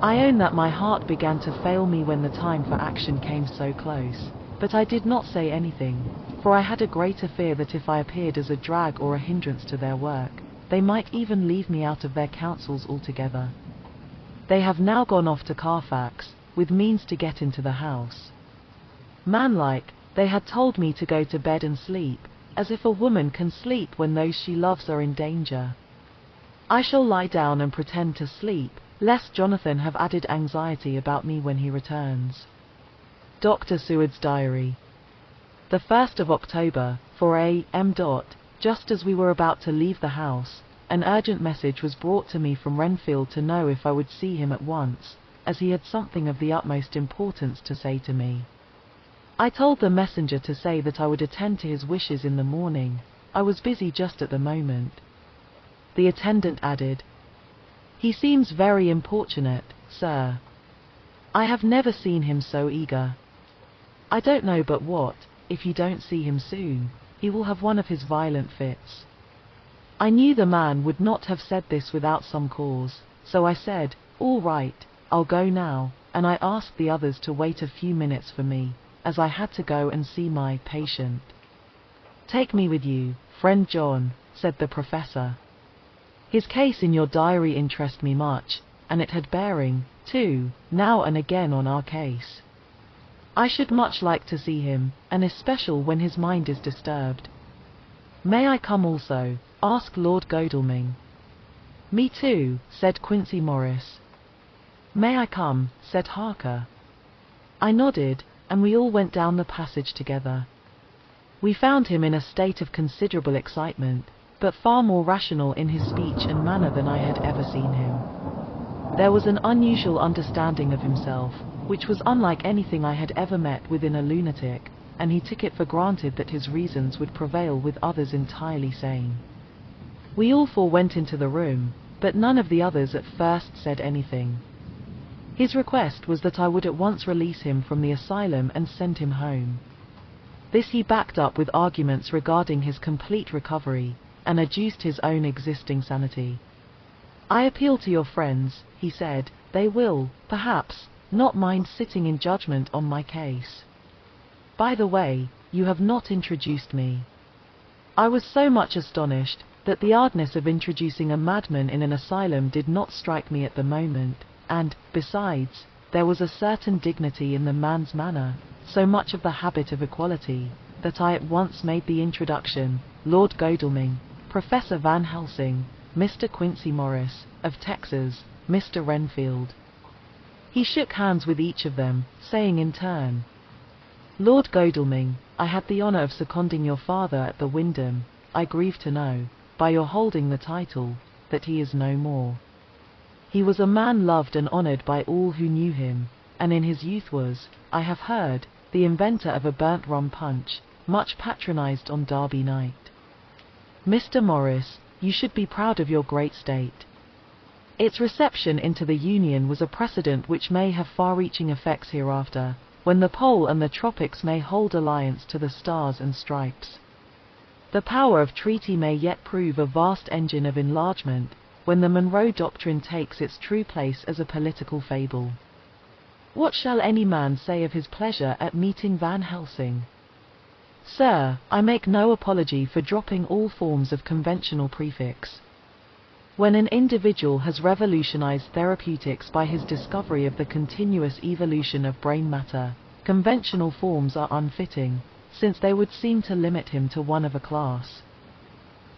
B: I own that my heart began to fail me when the time for action came so close, but I did not say anything, for I had a greater fear that if I appeared as a drag or a hindrance to their work, they might even leave me out of their counsels altogether. They have now gone off to Carfax, with means to get into the house. Manlike, they had told me to go to bed and sleep, as if a woman can sleep when those she loves are in danger. I shall lie down and pretend to sleep, lest Jonathan have added anxiety about me when he returns. Dr. Seward's Diary. The 1st of October, 4 a.m. Just as we were about to leave the house, an urgent message was brought to me from Renfield to know if I would see him at once, as he had something of the utmost importance to say to me. I told the messenger to say that I would attend to his wishes in the morning. I was busy just at the moment. The attendant added, "He seems very importunate, sir. I have never seen him so eager. I don't know but what, if you don't see him soon, he will have one of his violent fits." I knew the man would not have said this without some cause, so I said, "All right, I'll go now," and I asked the others to wait a few minutes for me, as I had to go and see my patient. "Take me with you, friend John," said the professor. "His case in your diary interests me much, and it had bearing, too, now and again on our case. I should much like to see him, and especially when his mind is disturbed." "May I come also?" asked Lord Godalming. "Me too," said Quincy Morris. "May I come?" said Harker. I nodded, and we all went down the passage together. We found him in a state of considerable excitement, but far more rational in his speech and manner than I had ever seen him. There was an unusual understanding of himself, which was unlike anything I had ever met with in a lunatic, and he took it for granted that his reasons would prevail with others entirely sane. We all four went into the room, but none of the others at first said anything. His request was that I would at once release him from the asylum and send him home. This he backed up with arguments regarding his complete recovery, and adduced his own existing sanity. "I appeal to your friends," he said. "They will, perhaps, not mind sitting in judgment on my case. By the way, you have not introduced me." I was so much astonished that the oddness of introducing a madman in an asylum did not strike me at the moment, and, besides, there was a certain dignity in the man's manner, so much of the habit of equality, that I at once made the introduction: Lord Godalming, Professor Van Helsing, Mr. Quincy Morris, of Texas, Mr. Renfield. He shook hands with each of them, saying in turn, "Lord Godalming, I had the honour of seconding your father at the Wyndham. I grieve to know, by your holding the title, that he is no more. He was a man loved and honoured by all who knew him, and in his youth was, I have heard, the inventor of a burnt rum punch, much patronised on Derby night. Mr. Morris, you should be proud of your great state. Its reception into the Union was a precedent which may have far-reaching effects hereafter, when the Pole and the Tropics may hold alliance to the Stars and Stripes. The power of treaty may yet prove a vast engine of enlargement, when the Monroe Doctrine takes its true place as a political fable. What shall any man say of his pleasure at meeting Van Helsing? Sir, I make no apology for dropping all forms of conventional prefix. When an individual has revolutionized therapeutics by his discovery of the continuous evolution of brain matter, conventional forms are unfitting, since they would seem to limit him to one of a class.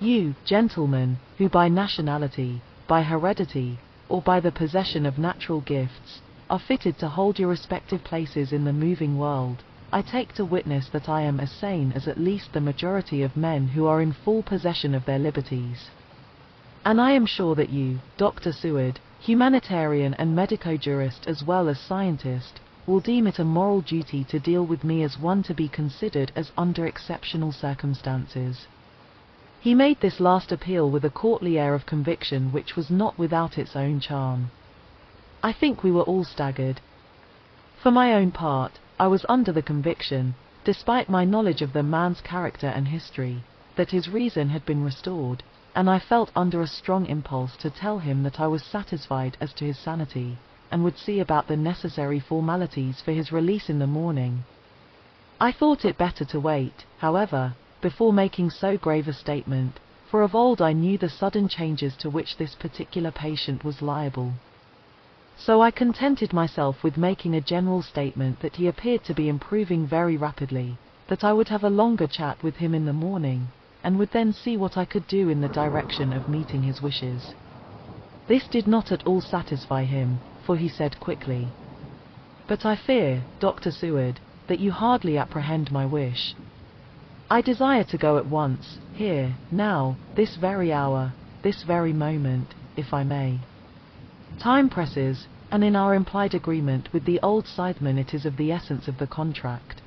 B: You, gentlemen, who by nationality, by heredity, or by the possession of natural gifts, are fitted to hold your respective places in the moving world, I take to witness that I am as sane as at least the majority of men who are in full possession of their liberties. And I am sure that you, Dr. Seward, humanitarian and medico-jurist as well as scientist, will deem it a moral duty to deal with me as one to be considered as under exceptional circumstances." He made this last appeal with a courtly air of conviction which was not without its own charm. I think we were all staggered. For my own part, I was under the conviction, despite my knowledge of the man's character and history, that his reason had been restored, and I felt under a strong impulse to tell him that I was satisfied as to his sanity, and would see about the necessary formalities for his release in the morning. I thought it better to wait, however, before making so grave a statement, for of old I knew the sudden changes to which this particular patient was liable. So I contented myself with making a general statement that he appeared to be improving very rapidly, that I would have a longer chat with him in the morning, and would then see what I could do in the direction of meeting his wishes. This did not at all satisfy him, for he said quickly, "But I fear, Dr. Seward, that you hardly apprehend my wish. I desire to go at once, here, now, this very hour, this very moment, if I may. Time presses, and in our implied agreement with the old Scytheman it is of the essence of the contract.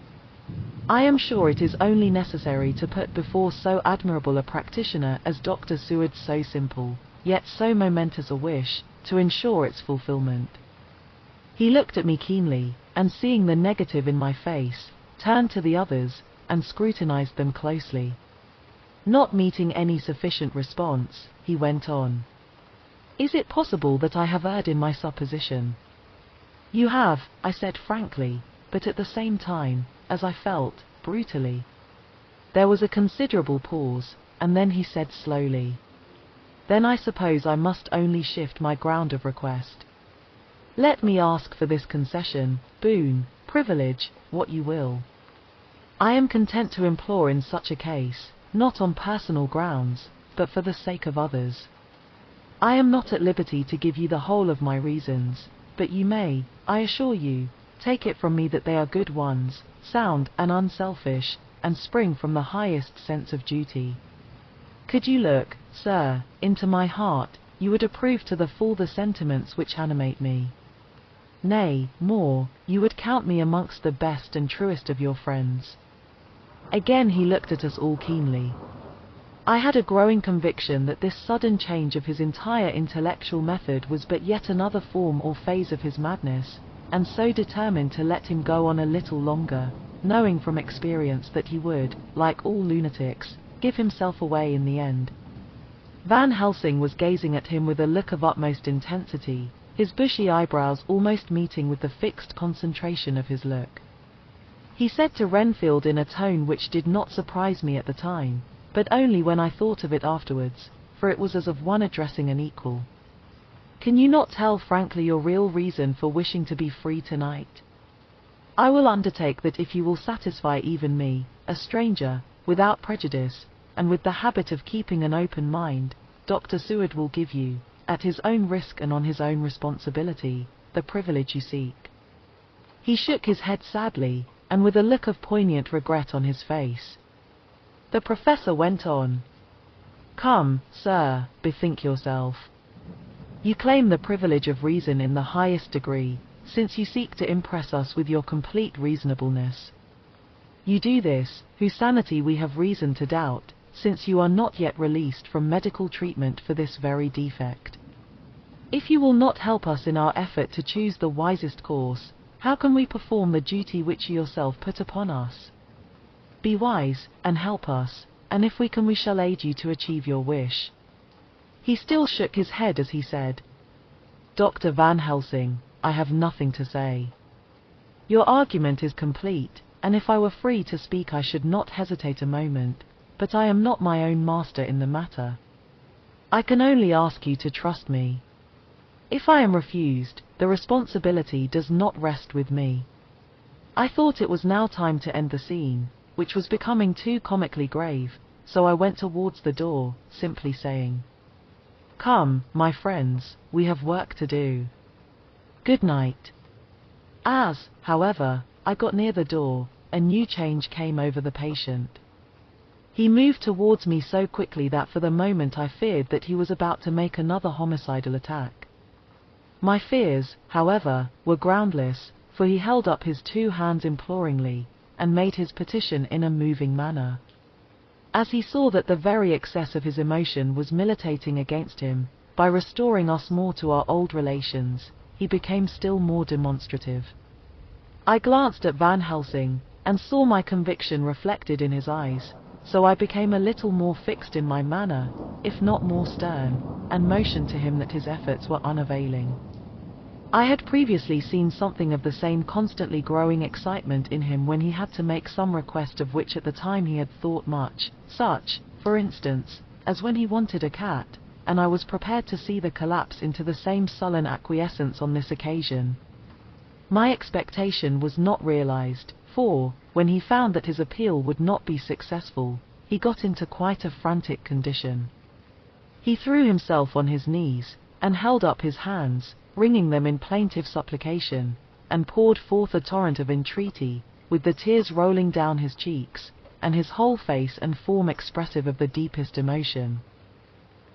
B: I am sure it is only necessary to put before so admirable a practitioner as Dr. Seward so simple, yet so momentous a wish, to ensure its fulfillment." He looked at me keenly, and seeing the negative in my face, turned to the others, and scrutinized them closely. Not meeting any sufficient response, he went on. "Is it possible that I have erred in my supposition?" "You have," I said frankly, but at the same time, as I felt, brutally. There was a considerable pause, and then he said slowly, "Then I suppose I must only shift my ground of request. Let me ask for this concession, boon, privilege, what you will. I am content to implore in such a case, not on personal grounds, but for the sake of others. I am not at liberty to give you the whole of my reasons, but you may, I assure you, take it from me that they are good ones, sound and unselfish, and spring from the highest sense of duty. Could you look, sir, into my heart, you would approve to the full the sentiments which animate me. Nay, more, you would count me amongst the best and truest of your friends." Again he looked at us all keenly. I had a growing conviction that this sudden change of his entire intellectual method was but yet another form or phase of his madness, and so determined to let him go on a little longer, knowing from experience that he would, like all lunatics, give himself away in the end, Van Helsing was gazing at him with a look of utmost intensity, his bushy eyebrows almost meeting with the fixed concentration of his look. He said to Renfield in a tone which did not surprise me at the time, but only when I thought of it afterwards, for it was as of one addressing an equal. "Can you not tell frankly your real reason for wishing to be free tonight? I will undertake that if you will satisfy even me, a stranger, without prejudice, and with the habit of keeping an open mind, Dr. Seward will give you, at his own risk and on his own responsibility, the privilege you seek." He shook his head sadly, and with a look of poignant regret on his face. The professor went on. "Come, sir, bethink yourself. You claim the privilege of reason in the highest degree, since you seek to impress us with your complete reasonableness. You do this, whose sanity we have reason to doubt, since you are not yet released from medical treatment for this very defect. If you will not help us in our effort to choose the wisest course, how can we perform the duty which you yourself put upon us? Be wise, and help us, and if we can we shall aid you to achieve your wish." He still shook his head as he said, "Dr. Van Helsing, I have nothing to say. Your argument is complete, and if I were free to speak I should not hesitate a moment, but I am not my own master in the matter. I can only ask you to trust me. If I am refused, the responsibility does not rest with me." I thought it was now time to end the scene, which was becoming too comically grave, so I went towards the door, simply saying, "Come, my friends, we have work to do. Good night." As, however, I got near the door, a new change came over the patient. He moved towards me so quickly that for the moment I feared that he was about to make another homicidal attack. My fears, however, were groundless, for he held up his 2 hands imploringly, and made his petition in a moving manner. As he saw that the very excess of his emotion was militating against him, by restoring us more to our old relations, he became still more demonstrative. I glanced at Van Helsing, and saw my conviction reflected in his eyes, so I became a little more fixed in my manner, if not more stern, and motioned to him that his efforts were unavailing. I had previously seen something of the same constantly growing excitement in him when he had to make some request of which at the time he had thought much, such, for instance, as when he wanted a cat, and I was prepared to see the collapse into the same sullen acquiescence on this occasion. My expectation was not realized, for, when he found that his appeal would not be successful, he got into quite a frantic condition. He threw himself on his knees, and held up his hands, wringing them in plaintive supplication, and poured forth a torrent of entreaty, with the tears rolling down his cheeks, and his whole face and form expressive of the deepest emotion.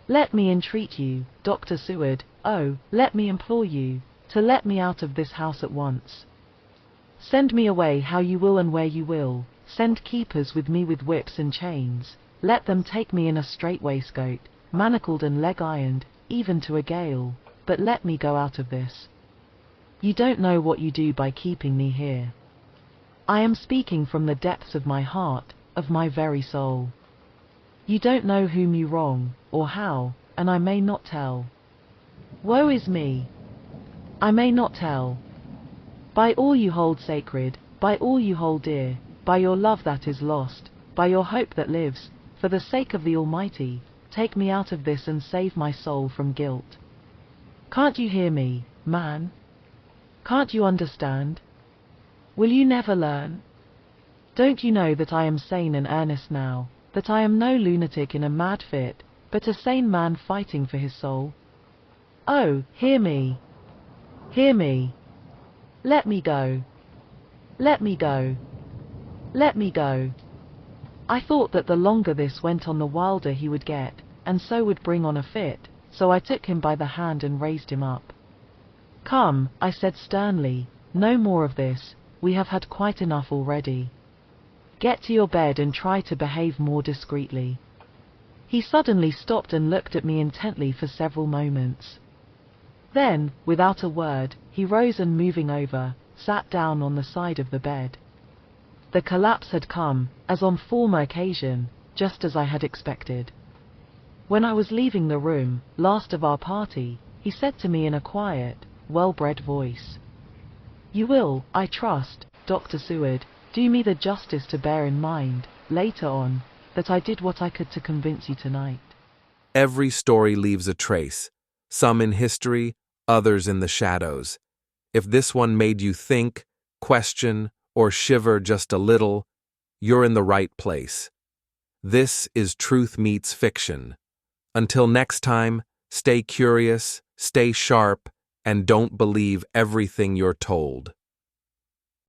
B: "Let me entreat you, Dr. Seward, oh, let me implore you, to let me out of this house at once. Send me away how you will and where you will, send keepers with me with whips and chains, let them take me in a strait waistcoat, manacled and leg-ironed, even to a gale, but let me go out of this. You don't know what you do by keeping me here. I am speaking from the depths of my heart, of my very soul. You don't know whom you wrong, or how, and I may not tell. Woe is me! I may not tell. By all you hold sacred, by all you hold dear, by your love that is lost, by your hope that lives, for the sake of the Almighty, take me out of this and save my soul from guilt. Can't you hear me, man? Can't you understand? Will you never learn? Don't you know that I am sane and earnest now, that I am no lunatic in a mad fit, but a sane man fighting for his soul? Oh, hear me! Hear me! Let me go! Let me go! Let me go!" I thought that the longer this went on the wilder he would get, and so would bring on a fit, so I took him by the hand and raised him up. "Come," I said sternly, "no more of this, we have had quite enough already. Get to your bed and try to behave more discreetly." He suddenly stopped and looked at me intently for several moments. Then, without a word, he rose and moving over, sat down on the side of the bed. The collapse had come, as on former occasion, just as I had expected. When I was leaving the room, last of our party, he said to me in a quiet, well-bred voice, "You will, I trust, Dr. Seward, do me the justice to bear in mind, later on, that I did what I could to convince you tonight."
A: Every story leaves a trace, some in history, others in the shadows. If this one made you think, question, or shiver just a little, you're in the right place. This is Truth Meets Fiction. Until next time, stay curious, stay sharp, and don't believe everything you're told.